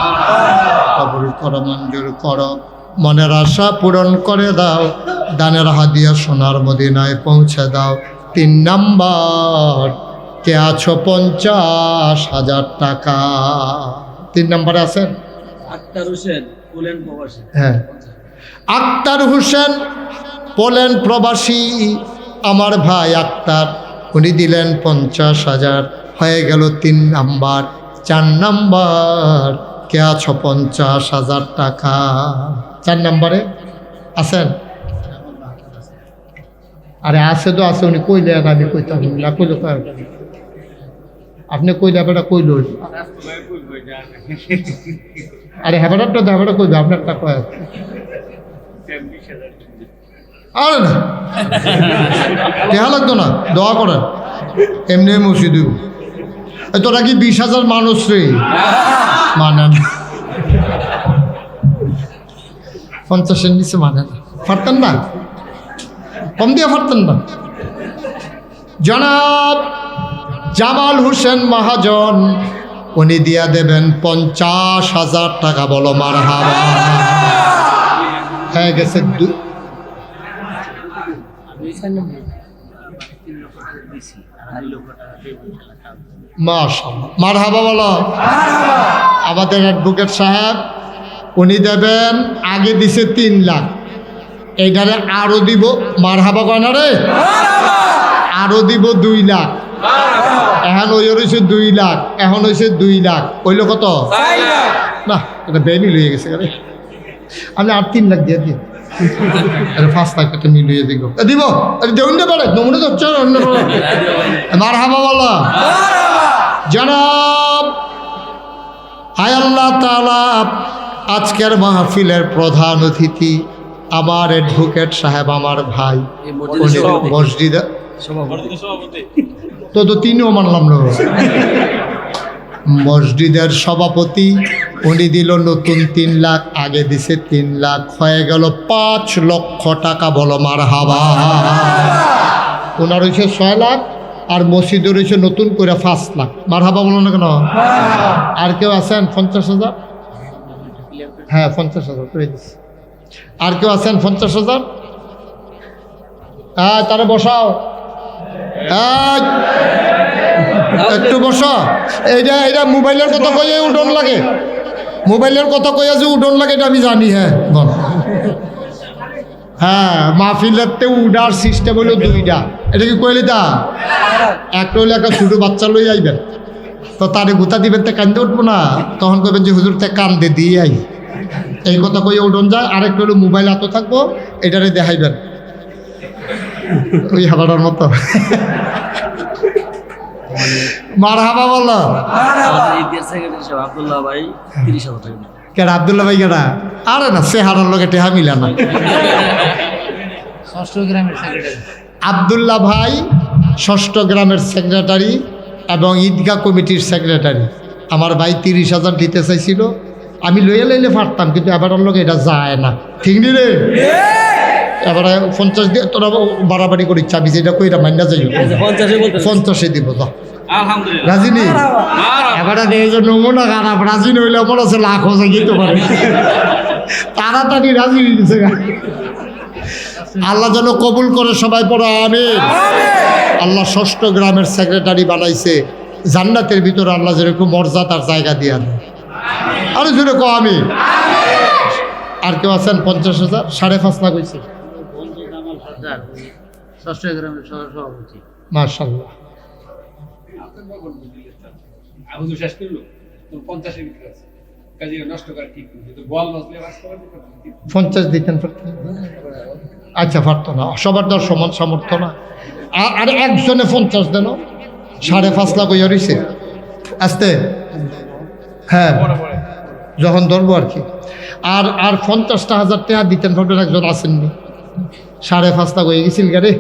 কবুল করো, মঞ্জুর করো, মনের আশা পূরণ করে দাও, দানের হাদিয়া সোনার মদিনায় পৌঁছে দাও। 3 নম্বর, কে আছো? 50,000 টাকা। 3 নম্বরে আছেন? আক্তার হোসেন, পোল্যান্ড প্রবাসী। হ্যাঁ, আক্তার হোসেন, পোল্যান্ড প্রবাসী, আমার ভাই আক্তার, উনি দিলেন 50,000। হয়ে গেল 3 নাম্বার। 4 নাম্বার, কে আছো? 50,000 টাকা। 4 নম্বরে আছেন? আরে আছে তো আছে, উনি কইলে আমি কইতাম না, কইলে আপনি কইলে আপনারা কইল। আরে হ্যাঁ তো হ্যাঁ কইবে, আপনারটা কয়। আরে না দেখা লাগতো না, দোয়া করেন, এমনি মসজিদ। তোরা কি 20,000 মানুষ রে? মানে না, 50-এর নিচে মানে না, পারতেন না, কম দিয়ে পারতেন না। জনাব জামাল হোসেন মহাজন, উনি দিয়া দেবেন 50,000 টাকা। বলো মারহাবা। হয়ে গেছে মাশাআল্লাহ, মারহাবা বলো। আমাদের অ্যাডভোকেট সাহেব, উনি দেবেন, আগে দিছে 3 লাখ, এইটারে আরো দিব। মারহাবা কয় না রে? আরো দিব 2 লাখ। এখন ওই হয়েছে 2 লাখ, এখন হয়েছে 2 লাখ। হইল কত? না, এটা বেনি লইয়ে গেছে। আমি আর 3 লাখ দিয়ে দিই। আরে 5 লাখ টাকা মিলিয়ে দিব দিব আরে দেউন না পারে নমুনা যাচ্ছে অন্য মারহাবা বলো জনাব হায় আল্লাহ তাআলা আজকের মাহফিলের প্রধান অতিথি আমার অ্যাডভোকেট সাহেব আমার ভাই উনি মসজিদে তো তিনিও মানলাম না মসজিদের সভাপতি উনি দিল নতুন 3 লাখ আগে দিছে 3 লাখ হয়ে গেল 5 লক্ষ টাকা বলো মারহাবা ওনার হয়েছে 6 লাখ আর মসজিদের হয়েছে নতুন করে 5 লাখ মারহাবা বলো না কেন আর কেউ আছেন 50,000 হ্যাঁ 50,000 করে দিচ্ছি আর কেউ আছেন 50,000 হ্যাঁ তারা বসাও একটু বসো এইটা মোবাইলের কথা কয়ে উঠোন লাগে মোবাইলের কথা কয়ে যে উঠোন লাগে এটা আমি জানি হ্যাঁ বল হ্যাঁ মাহফিলেরতে উডার সিস্টেম হলো 2টা এটা কি কইলি তা একটা হইলে একটা ছোটো বাচ্চা লই আইবেন তো তারে গুতা দিবেন তে কান্দে উঠবো না তখন কইবেন যে হুজুর তে কান্দে দিয়ে আই এই কথা কইয়ে উঠোন যায় আরেকটা হলো মোবাইল হাতে থাকবো এটারে দেখাইবেন ওই হাবাটার মতো মারহাবা বলো আব্দুল্লাহ ভাই 30,000 টাকা কেডা আব্দুল্লাহ ভাই কেডা আরে না সে হারার লোকে টেহা মিলা না আব্দুল্লাহ ভাই 6ষ্ঠ গ্রামের সেক্রেটারি এবং ঈদগাহ কমিটির সেক্রেটারি আমার ভাই 30,000 দিতে চাইছিল আমি লইয়া লইলে পারতাম কিন্তু এবার লোক এটা যায় না ঠিক নি রে এবারে 50 দিয়ে তোরা বাড়াবাড়ি করি চাবি যেটা কইরা মাইনা যাই 50 দিব তো রাজিনী এবারে নমুনা খারাপ রাজি নইলে মনে হচ্ছে লাখ হয়ে যেতে পারে তাড়াতাড়ি রাজি হয়ে গেছে আল্লাহ যেন কবুল করে সবাই পড়ো আমিন আল্লাহ 6ষ্ঠ গ্রামের সেক্রেটারি বানাইছে জান্নাতের ভিতরে আল্লাহ যেরকম মর্যাদার জায়গা দিয়ে আনে আরে জোরে কো আমি আর কেউ আছেন 50,000 5.5 লাখ হয়েছে মাশাআল্লাহ শেষ করলো 50-এর ভিতরে আছে কাজে নষ্ট করা ঠিক কিন্তু বল নসলে বাস করা 50 দিতেন আচ্ছা পারতো না সবার দর সমান সামর্থ্য না আর একজনে 50 দেন 5.5 লাখ হইয়া রয়েছে আসতে হ্যাঁ যখন ধরবো আর কি আর 50,000 টাকা দিতেন ভাবলেন একজন আসেননি 5.5 লাখ হয়ে গেছিল গারে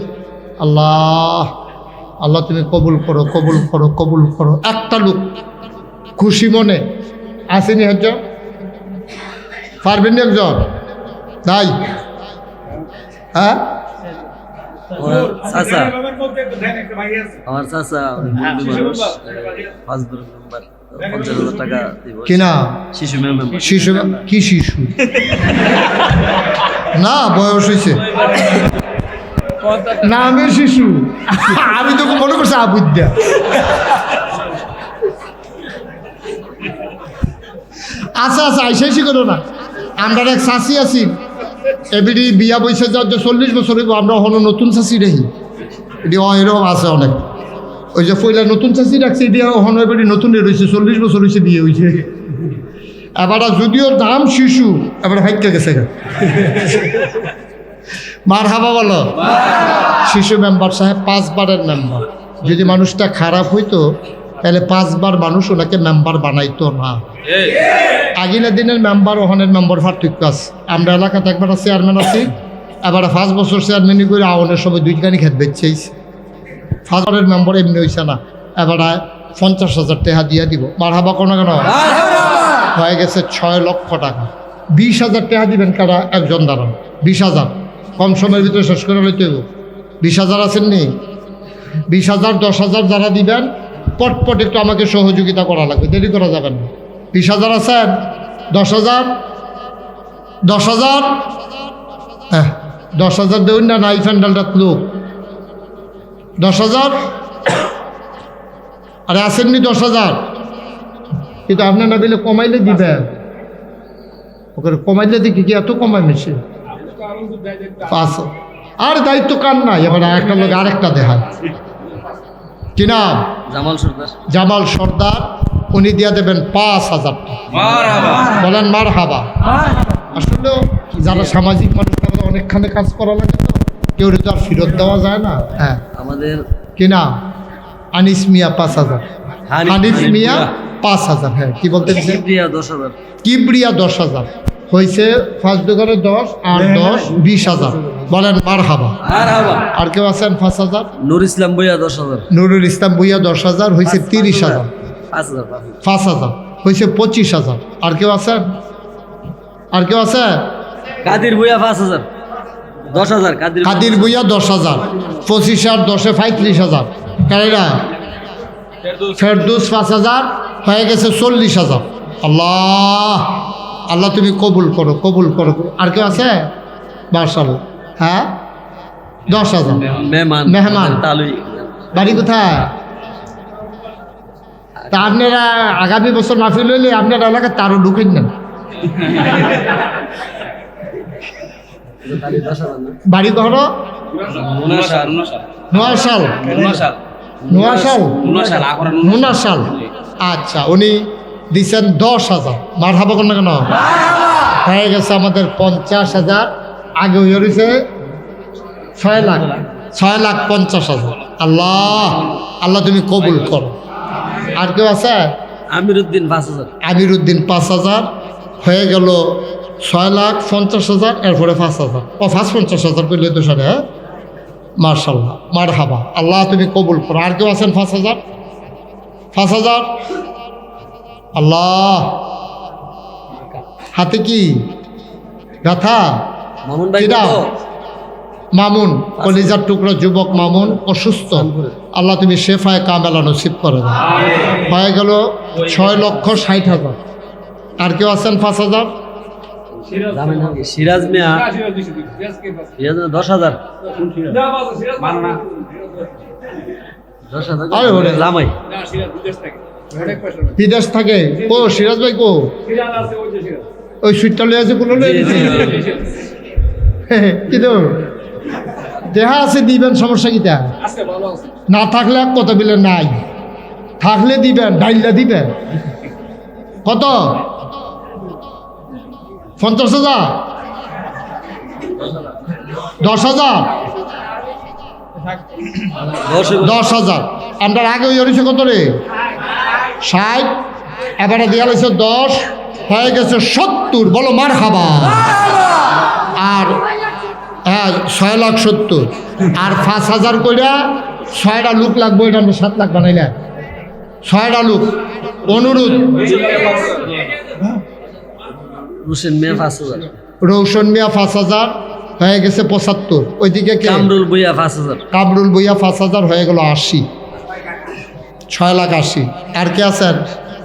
আল্লাহ আল্লাহ তুমি কবুল করো কবুল করো কবুল করো একটা লোক খুশি মনে আসেনি একজন পারবেন না একজন তাই হ্যাঁ আমার চাচা মানুষ 5 নম্বর 50,000 টাকা দিব কিনা শিশু মেম্বার শিশু কি শিশু না বয়স হয়েছে না আমি শিশু আমি তো মনে করছি আবুদ্দা আচ্ছা আচ্ছা আইসাইসি করো না আমরা এক চাষি আছি এবিডি বিয়া বৈশা যাওয়ার 40 বছর হইব আমরা হলো নতুন চাষি রেহি এটি এরকম আছে অনেক ওই যে পয়লা নতুন চাষি রাখছে এটি হন এবারে নতুন রয়েছে 40 বছর হয়েছে বিয়ে হয়েছে এবার যদিও দাম শিশু এবার হাইকা গেছে মারহাবা বলো শিশু মেম্বার সাহেব 5 বারের মেম্বার যদি মানুষটা খারাপ হইতো তাহলে 5 বার মানুষ ওনাকে মেম্বার বানাইতো না আগিলা দিনের মেম্বার ওখানের মেম্বার পার্থক্য আছে আমরা এলাকাতে একবার চেয়ারম্যান আছি এবার 5 বছর চেয়ারম্যানই করে আওয়ানের সময় 2 খেত বেচেছি 5 বারের মেম্বার এমনি হয়েছে না এবার 50,000 টাকা দিয়ে দিব মারহাবা কোনো কেন হয়ে গেছে 6 লক্ষ টাকা 20,000 টাকা দিবেন কারা একজন দাঁড়ান 20,000 কম সময়ের ভিতরে শেষ করে লইতে 20,000 আছেন নি 20,000 10,000 যারা দিবেন পটপট একটু আমাকে সহযোগিতা করা লাগবে দেরি করা যাবে না 20,000 আছেন 10,000 10,000 হ্যাঁ 10,000 দেউন না নাইফ হ্যান্ডেলটা লোক 10,000 আরে আসেননি 10,000 কিন্তু আপনার না দিলে কমাইলে দিবেন ওকে কমাইলে দেখি কি এত কমাই মেশে 5 আর দায়িত্ব কার নাই এবার আরেকটা লোক আরেকটা দেখায় কি নাম জামাল সর্দার উনি দিয়ে দেবেন 5,000 টাকা বলেন মারহাবা আসলে যারা সামাজিক মানুষ তারা তো অনেকখানে কাজ করা লাগে, তো কেউ তো আর ফেরত দেওয়া যায় না। হ্যাঁ, আমাদের কি না? আনিস মিয়া ৫,০০০, হানিফ মিয়া ৫,০০০। হ্যাঁ, কি বলতে চাইছেন? কিবরিয়া 10,000, কিবরিয়া 10,০০০ হয়েছে। ফার্স্ট দোকানে 10 আর 10 20,০০০। বলেন মারহাবা। আর কেউ আছেন 5,০০০? নুর ইসলাম বইয়া 10,000, নুরুল ইসলাম ভুইয়া 10,০০০ হয়েছে 30,০০০। 5,000, 5,০০০ হয়েছে 25,০০০। আর কেউ আছেন? আর কেউ আছে? কাদির বইয়া 5,000, 10,000, কাদির ভুইয়া 10,০০০, 25 আর 10-এ 35,০০০। কারেরা ফেরদৌস 5,০০০ হয়ে গেছে 40,০০০। আল্লাহ আল্লাহ তুমি কবুল করো, কবুল করো। আর কেউ আছে? মাশাআল্লাহ। হ্যাঁ, 10,০০০। মেহমান তালুই। বাড়ি কোথায়? তা আপনারা আগামী বছর মাহফিল হইলে আপনার এলাকায় তারও ঢুকেন না। বাড়ি ঘর নোয়াশাল। নোয়াশাল। আচ্ছা, উনি দিচ্ছেন 10,০০০। মারহাবা কোন না কেন? হয়ে গেছে আমাদের 50,০০০। আগে হয়ে রয়েছে 6 লাখ, 6,50,০০০। আল্লাহ আল্লাহ তুমি কবুল করো। আর কেউ আছে? আমিরউদ্দিন 5,000, আমিরউদ্দিন 5,০০০ হয়ে গেল 6,50,০০০। এরপরে 5,০০০। ও 5,50,০০০ করলে তো সারে। হ্যাঁ, মার্শাল্লাহ, মারহাবা। আল্লাহ তুমি কবুল করো। আর কেউ আছেন 5,০০০? 5,০০০। আল্লাহ, হাতে কি ব্যথা? মামুন ভাই কিরা? কত? মামুন, কলিজার টুকরো যুবক মামুন অসুস্থ। আল্লাহ তুমি শেফায়ে কামেলা নসিব করে দাও। হয়ে গেল 6,60,০০০। আর কেউ আছেন 5,০০০? জানেন না কি? সিরাজ মিয়া, সিরাজ মিয়া 10,000, 10,000 আরে ওরে। জামাই বিদেশ থাকে। কো সিরাজ ভাই কো? ওই সুইটটা লয়ে আছে, কোনো লয়ে গেছে? কিন্তু দেহা আছে, দিবেন, সমস্যা কিটা? না থাকলে এক কথা বলে নাই, থাকলে দিবেন, ডাইল্লা দিবেন। কত? 50,০০০? 10,০০০? 10,০০০। আমরা আগে ওই হয়েছে কত রে? 60। এবারে দেওয়া হয়েছে 10, হয়ে গেছে 70। বলো মারহাবা। আর হ্যাঁ, 6,70,০০০। আর 5,০০০ কইরা 6টা লোক লাগবে। এটা আমরা 7 লাখ বানাইলাম। 6টা লোক। অনুরোধ, রুশন মিয়া 5,000, রৌশন মিয়া 5,০০০ হয়ে গেছে 75। ওইদিকে কে? কামরুল বইয়া 5,000, কামরুল বইয়া 5,০০০ হয়ে গেল 80। 6,80,০০০। আর কে আছেন?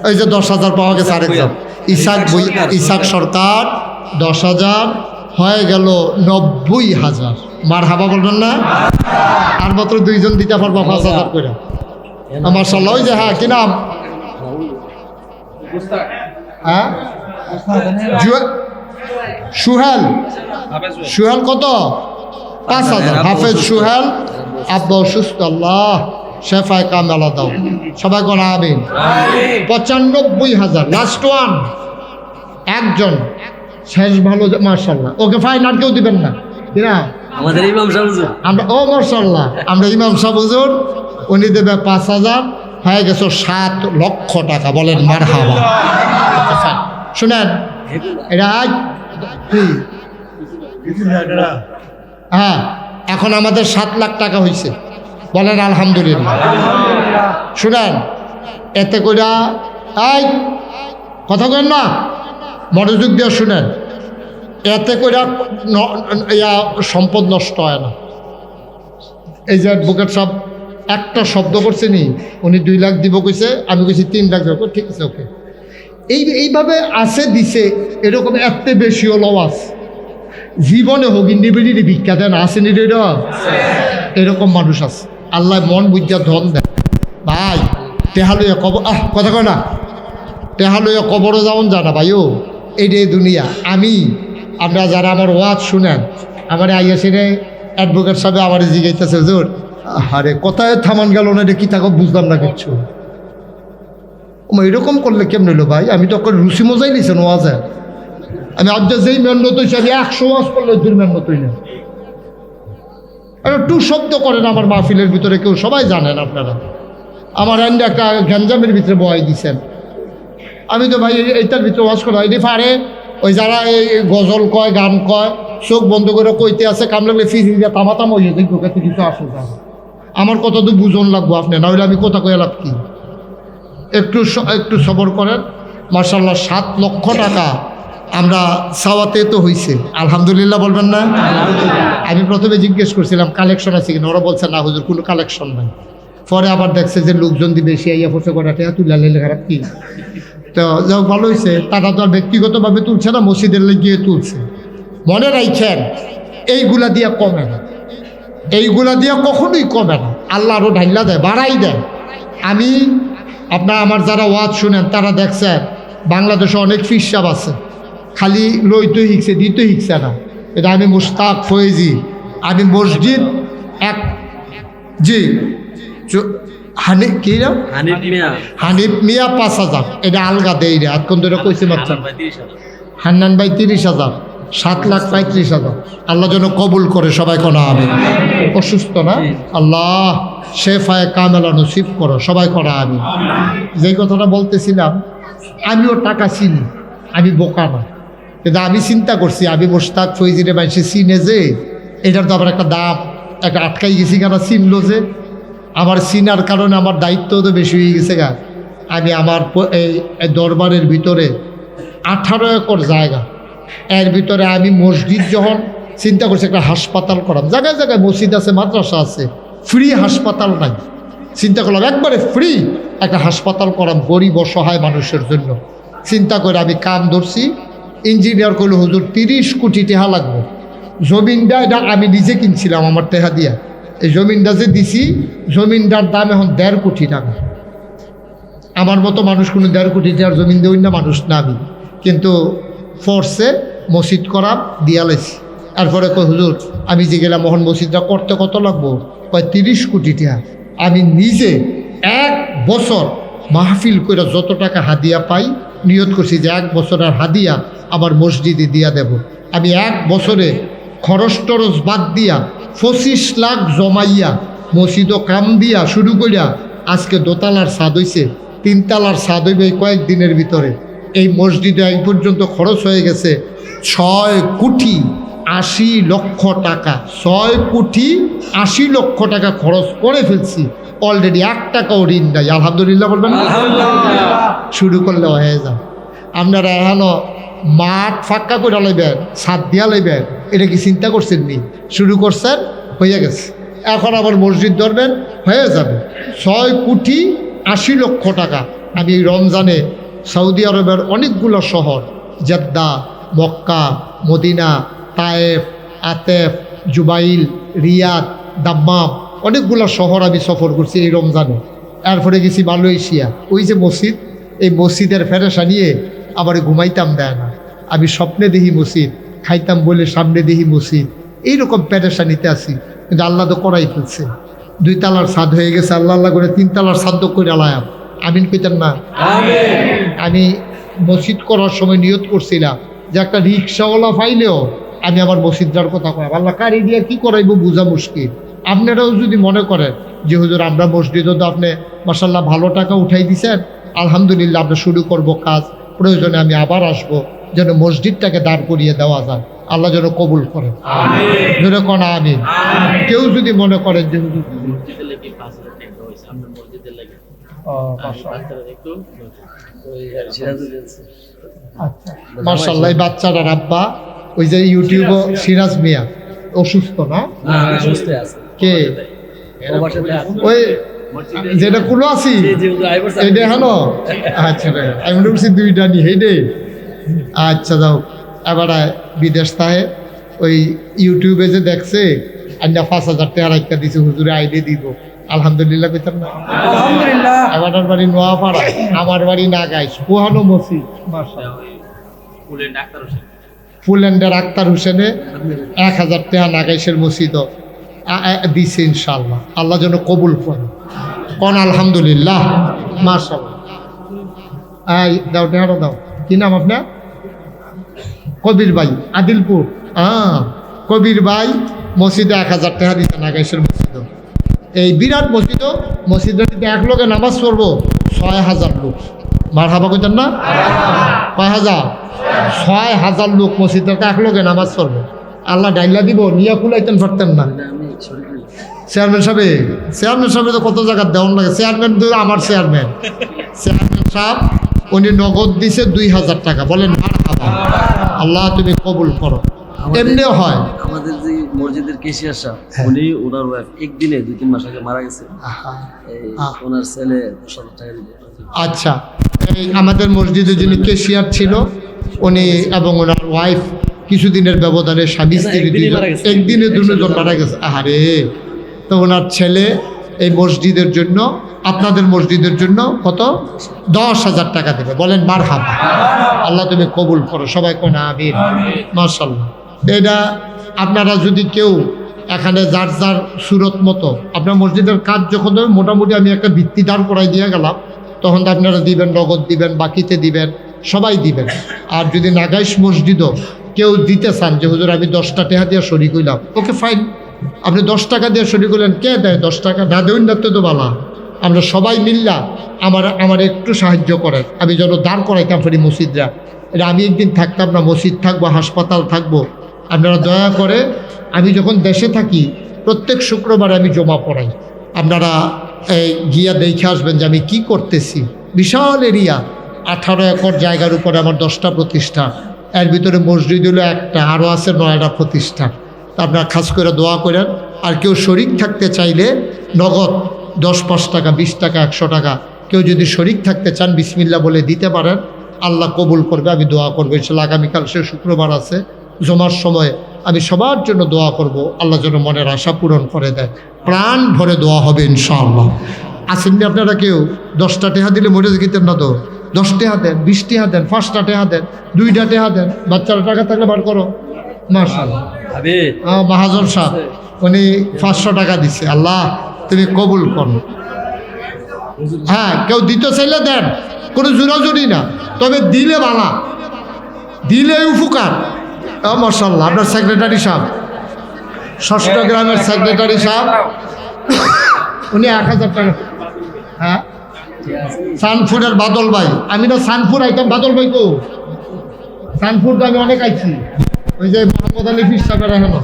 ওই যে 10,০০০ পাওয়া গেছে আরেকজন, ইসাক সরকার 10,০০০ হয়ে গেল 90,০০০। মারহাবা বলবেন না? আর মাত্র 2জন দিতে পারবো 5,০০০ করে। মাশাআল্লাহ। ওই যে, হ্যাঁ, কি নাম? হ্যাঁ, সুহেল। সুহেল কত? 5,০০০। হাফেজ সুহেল। আব্বা অসুস্থ, আল্লাহ শেফায়ে কামেলা দাও। সবাই কোন আমিন। 95,০০০। লাস্ট ওয়ান, একজন শেষ ভালো। মাশাআল্লাহ। Okay fine. আর কেউ দিবেন না কিনা? আমাদের ইমাম সাহেব হুজুর। আমরা, ও মাশাআল্লাহ, আমরা ইমাম সাহেব হুজুর, উনি দেবে 5,০০০। হয়ে গেছে 7 লক্ষ টাকা। বলেন মারহাবা। শুনেন, এটা কি? হ্যাঁ, এখন আমাদের 7 লাখ টাকা হয়েছে। বলেন আলহামদুলিল্লাহ। শুনেন, এতে কইরা এই কথা কেন না, মনোযোগ দিয়ে শুনেন, এতে কইরা সম্পদ নষ্ট হয় না। এই যে অ্যাডভোকেট সব একটা শব্দ করছে নি, উনি 2 লাখ দিব কইছে, আমি কইছি 3 লাখ দেবো। ঠিক আছে, ওকে। এইভাবে আছে দিছে, এরকম এত বেশিও লওয়াস জীবনে হোক। ইন্ডিভিজুয়ালি ভিক্ষা দেন, আসেনি রে? এরকম মানুষ আছে। আল্লাহ মন বুঝা ধন দেয়। ভাই টেহা লইয়া কবর, কথা কয় না, টেহা লইয়া কবরও যেমন জানা ভাইও, এইটাই দুনিয়া। আমরা যারা আমার ওয়াজ শুনেন, আমার আইয়াসিনে অ্যাডভোকেট সাহেব আমার জিগাইতেছে, হুজুর আরে কোথায় থামান গেল না, এটা কি থাকো বুঝলাম না কিচ্ছু। এরকম করলে কেমন হইলো ভাই? আমি তো রুচি মজাই নিছেন ওয়াজে। আমি আজ যেই মেহনত হয়েছি আমি 100 ওয়াজ করলে দূর মেহনত হই না। টু শব্দ করেন আমার মাহফিলের ভিতরে কেউ, সবাই জানেন আপনারা। আমার এন্ড একটা গ্যাঞ্জামের ভিতরে বয়াই দিছেন। আমি তো ভাই এইটার ভিতরে ওয়াজ করা হয়নি পারে। ওই যারা এই গজল কয়, গান কয়, চোখ বন্ধ করে কইতে আছে, কাম লাগলে ফিজ দিয়ে তামাতাম হয়ে যায়, ঢোকাতে কিছু আসে যায়। আমার কথা তো বুঝন লাগবো আপনি, না হলে আমি কথা কয়ে লাভ কি? একটু সবর করেন। মার্শাল্লাহ 7 লক্ষ টাকা আমরা সাওয়াতে তো হয়েছে, আলহামদুলিল্লাহ বলবেন না? আমি প্রথমে জিজ্ঞেস করছিলাম কালেকশন আছে কিনা, ওরা বলছে না হুজুর কোনো কালেকশন নাই। পরে আবার দেখছে যে লোকজন দিয়ে বেশি আইয়া পড়ছে, কটাতে তুলে লেলে খারাপ কি। তো যাও ভালো হয়েছে, টাকা তো আর ব্যক্তিগতভাবে তুলছে না, মসজিদের গিয়ে তুলছে। মনে রাখছেন এইগুলা দিয়া কমে না, এইগুলা দিয়া কখনোই কমে না। আল্লাহ আরও ঢাইলা দেয়, বাড়াই দেয়। আমি আমার যারা ওয়াজ শুনেন তারা দেখছেন বাংলাদেশে অনেক ফিসাব আছে, খালি লইতে শিখছে, দিতে শিখছে না। এটা আমি মুশতাক ফয়েজি, আমি মসজিদ এক জি কি নাম হানিফ মিয়া 5,000 এটা আলগা দেই রে। এখন ধরে কইছে মাত্র হান্নান ভাই 30,000, 7,35,000। আল্লাহ যেন কবুল করে, সবাই কোনা আমি অসুস্থ না, আল্লাহ শেফায়ে কামেলা নসিব করো, সবাই করা আমি। যেই কথাটা বলতেছিলাম, আমিও টাকা চিনি, আমি বোকা না, কিন্তু আমি চিন্তা করছি আমি মোশতাক ফৈজিরে মানুষে চিনে যে এটার তো আবার একটা দাম, একটা আটকাই গেছি কেন চিনলো যে। আমার চিনার কারণে আমার দায়িত্ব তো বেশি হয়ে গেছে গা। আমি আমার এই দরবারের ভিতরে 18 একর জায়গা, এর ভিতরে আমি মসজিদ যখন চিন্তা করছি একটা হাসপাতাল করাম, জায়গায় জায়গায় মসজিদ আছে, মাদ্রাসা আছে, ফ্রি হাসপাতাল নাই। চিন্তা করলাম একবারে ফ্রি একটা হাসপাতাল করাম গরিব অসহায় মানুষের জন্য। চিন্তা করে আমি কাম ধরছি। ইঞ্জিনিয়ার করলে হুজুর 30 কোটি টাকা লাগবে। জমিনটা এটা আমি নিজে কিনছিলাম আমার টাকা দিয়া। এই জমিনটা যে দিছি, জমিনটার দাম এখন 1.5 কোটি টাকা। আমার মতো মানুষ কোনো 1.5 কোটি টাকার জমিন দেউন না মানুষ না আমি, কিন্তু ফোর্সে মসজিদ করা দিয়া লাইছি। তারপরে কই হুজুর আমি যে গেলাম মোহন মসজিদটা করতে কত লাগবো? কয় 30 কোটি টাকা। আমি নিজে 1 বছর মাহফিল করে যত টাকা হাদিয়া পাই নিয়ত করছি যে 1 বছরের হাদিয়া আমার মসজিদে দিয়া দেব। আমি 1 বছরে খরচ টরচ বাদ দিয়া 25 লাখ জমাইয়া মসজিদও কাম দিয়া শুরু করিয়া আজকে 2 তলার ছাদ হইছে, 3 তলার ছাদ হইবে এই কয়েকদিনের ভিতরে। এই মসজিদে এই পর্যন্ত খরচ হয়ে গেছে 6 কোটি 80 লক্ষ টাকা। 6 কোটি 80 লক্ষ টাকা খরচ করে ফেলছি অলরেডি, 1 টাকাও ঋণ নাই। আলহামদুলিল্লাহ বলবেন না? শুরু করলে হয়ে যান। আপনারা এখনো মাঠ ফাঁকা করে লাইবেন, ছাদ দিয়া লাইবেন, এটা কি চিন্তা করছেন নি? শুরু করছেন, হয়ে গেছে। এখন আবার মসজিদ ধরবেন, হয়ে যাবে। 6 কোটি 80 লক্ষ টাকা। আমি রমজানে সৌদি আরবের অনেকগুলো শহর, জেদ্দা, মক্কা, মদিনা, তায়েফ, আতেফ, জুবাইল, রিয়াদ, দাম্মাম, অনেকগুলো শহর আমি সফর করছি এই রমজানে। এরপরে গেছি মালয়েশিয়া। ওই যে মসজিদ, এই মসজিদের ফেরেশা নিয়ে আবার ঘুমাইতাম দেয় না। আমি স্বপ্নে দেখি মসজিদ, খাইতাম বলে সামনে দেখি মসজিদ, এইরকম পেরেশানিতে আছি। কিন্তু আল্লাহ তো করাই ফেলছে। 2 তলার ছাদ হয়ে গেছে, আল্লাহ আল্লাহ করে 3 তলার ছাদ করে আলায়াম। আমিন কইতেন না? আমি মসজিদ করার সময় নিয়ত করছিলাম যে একটা রিক্সাওয়ালা পাইলেও আমি আমার মসজিদটার কথা কয়। আল্লাহ কারি দিয়ে কী করাইব বোঝা মুশকিল। আপনারাও যদি মনে করেন যে হুজুর আমরা মসজিদও তো আপনি মাশাআল্লাহ ভালো টাকা উঠাই দিছেন, আলহামদুলিল্লাহ আমরা শুরু করব কাজ, প্রয়োজনে আমি আবার আসব, যেন মসজিদটাকে দাঁড় করিয়ে দেওয়া যায়। আল্লাহ যেন কবুল করেন, যেন কোন আমিন। কেউ যদি মনে করেন যে হুজুর আচ্ছা মাশাআল্লাহ, এই বাচ্চাটার আব্বা ওই যে ইউটিউবে সিরাজ মিয়া অসুস্থ না? কে ওই যেটা কুলো আছি এইটা হলো? আচ্ছা আমি মনে করছি 2টা নি হেডে। আচ্ছা যাও, এবার বিদেশ তাহে ওই ইউটিউবে যে দেখছে আন্না 5,000 টাকা রাখা দিছে, হুজুরে আইডে দিব। আলহামদুলিল্লাহ কইতাম না? আলহামদুলিল্লাহ। আমার বাড়ি নোয়াপাড়া, আমার বাড়ি নাগাইশ, পোহানো মসজিদ ফুলেন্ডার আক্তার হোসেনে 1,000 টাকা নাগাইশের মসজিদও দিছে ইনশাআল্লাহ। আল্লাহ যেন কবুল করে, কোন আলহামদুলিল্লাহ মাশাআল্লাহ। দাও টাকাটা দাও। কি নাম আপনার? কবির ভাই আদিলপুর, কবির ভাই মসজিদে 1000 টাকা দিচ্ছে নাগাইশের মসজিদও। এই বিরাট মসজিদে এক লোকে নামাজ পড়বো 6000 লোক। মার হাবা কইতেন না? কয় হাজার? 6000 লোক মসজিদটাতে এক লোকে নামাজ পড়বো। আল্লাহ ডাইলা দিব, নিয়ে কুলাইতেন পারতেন না। চেয়ারম্যান সাহেব তো কত জায়গা দেওয়ান লাগে। চেয়ারম্যান তো আমার চেয়ারম্যান সাহেব, উনি নগদ দিছে 2000 টাকা। বলেন মার হাবা। আল্লাহ তুমি কবুল করো। এমনিও হয় আমাদের যে মসজিদের কেশিয়ার সাহেব, উনি ওনার ওয়াইফ একদিনে 2-3 মাস আগে মারা গেছে। ওনার ছেলে 10,000 টাকা দিবে। আচ্ছা, এই আমাদের মসজিদে যিনি কেশিয়ার ছিল উনি এবং ওনার ওয়াইফ কিছুদিনের ব্যবধানে স্বামী স্ত্রী একদিনে দুজন মারা গেছে। আহারে, তো ওনার ছেলে এই মসজিদের জন্য, আপনাদের মসজিদের জন্য কত? 10,000 টাকা দেবে। বলেন মার হাবা। আল্লাহ তুমি কবুল করো। সবাই কোন আমিন। মাশাআল্লাহ। এটা আপনারা যদি কেউ এখানে যার যার সুরত মতো আপনার মসজিদের কাজ যখন হবে, মোটামুটি আমি একটা ভিত্তি দাঁড় করাই দিয়ে গেলাম, তখন তো আপনারা দিবেন, নগদ দিবেন, বাকিতে দিবেন, সবাই দিবেন। আর যদি নাগাইশ মসজিদও কেউ দিতে চান যে হুজুর আমি 10টা টাকা দিয়ে শরিক হইলাম, ওকে ফাইন, আপনি 10 টাকা দিয়ে শরিক হইলেন, কে দেয় 10 টাকা? না দেউন না তো বালা। আমরা সবাই মিল্লা আমার একটু সাহায্য করেন, আমি যেন দাঁড় করাইতাম পারি মসজিদরা। এটা আমি একদিন থাকতাম না, মসজিদ থাকবো, হাসপাতাল থাকবো। আপনারা দয়া করে, আমি যখন দেশে থাকি প্রত্যেক শুক্রবারে আমি জমা পড়াই। আপনারা এই গিয়া দেখে আসবেন যে আমি কি করতেছি। বিশাল এরিয়া, 18 একর জায়গার উপরে আমার 10টা প্রতিষ্ঠান, এর ভিতরে মসজিদ হলো একটা, আরও আছে 9টা প্রতিষ্ঠান। তা আপনারা খাস করে দোয়া করেন। আর কেউ শরিক থাকতে চাইলে নগদ 10-5 টাকা, 20 টাকা, 100 টাকা, কেউ যদি শরিক থাকতে চান বিসমিল্লাহ বলে দিতে পারেন। আল্লাহ কবুল করবে, আমি দোয়া করবো ইনশাআল্লাহ। আগামীকাল সে শুক্রবার আছে, জমার সময় আমি সবার জন্য দোয়া করব, আল্লাহ যেন মনের আশা পূরণ করে দেয়। প্রাণ ভরে দোয়া হবে ইনশাআল্লাহ। আসেননি আপনারা কেউ? 10টা টাকা দিলে মরে যেতেন না তো? 10 টাকা দেন, 20 টাকা দেন, 5টা টাকা দেন, 2টা টাকা দেন। বাচ্চারা টাকা থাকলে বার করো। মাশাআল্লাহ। মাহাজন সাহেব উনি 500 টাকা দিচ্ছে। আল্লাহ তুমি কবুল করো। হ্যাঁ, কেউ দিতে চাইলে দেন, কোনো জোরাজুরি না, তবে দিলে বালা, দিলে উপকার। মাশাআল্লাহ। আপনার সেক্রেটারি সাহেব, 6ষ্ঠ গ্রামের সেক্রেটারি সাহেব, উনি 1000 টাকা। হ্যাঁ, সানপুরের বাদল ভাই, আমি না সানপুর আইতাম। বাদল ভাই কো? সানপুর তো আমি অনেক আইছি, ওই যে মোহাম্মদ আলী ফিস সাহেবের এখনো।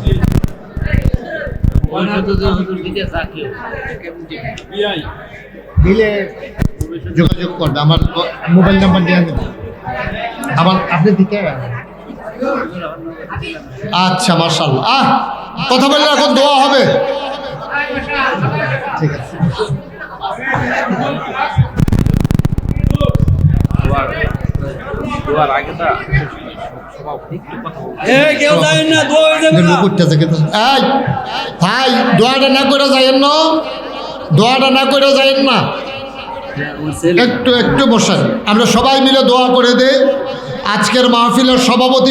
দিলে যোগাযোগ করবে, আমার মোবাইল নাম্বার দিয়ে দেবে। আবার আপনি দিতে। আচ্ছা, মাশাআল্লাহ। কথা বললে এখন দোয়া হবে। ঠিক আছে। ভাই দোয়াটা না করে যাইয়েন না, দোয়াটা না করে যাইয়েন না, একটু বসেন, আমরা সবাই মিলে দোয়া করে দেই। আজকের মাহফিলের সভাপতি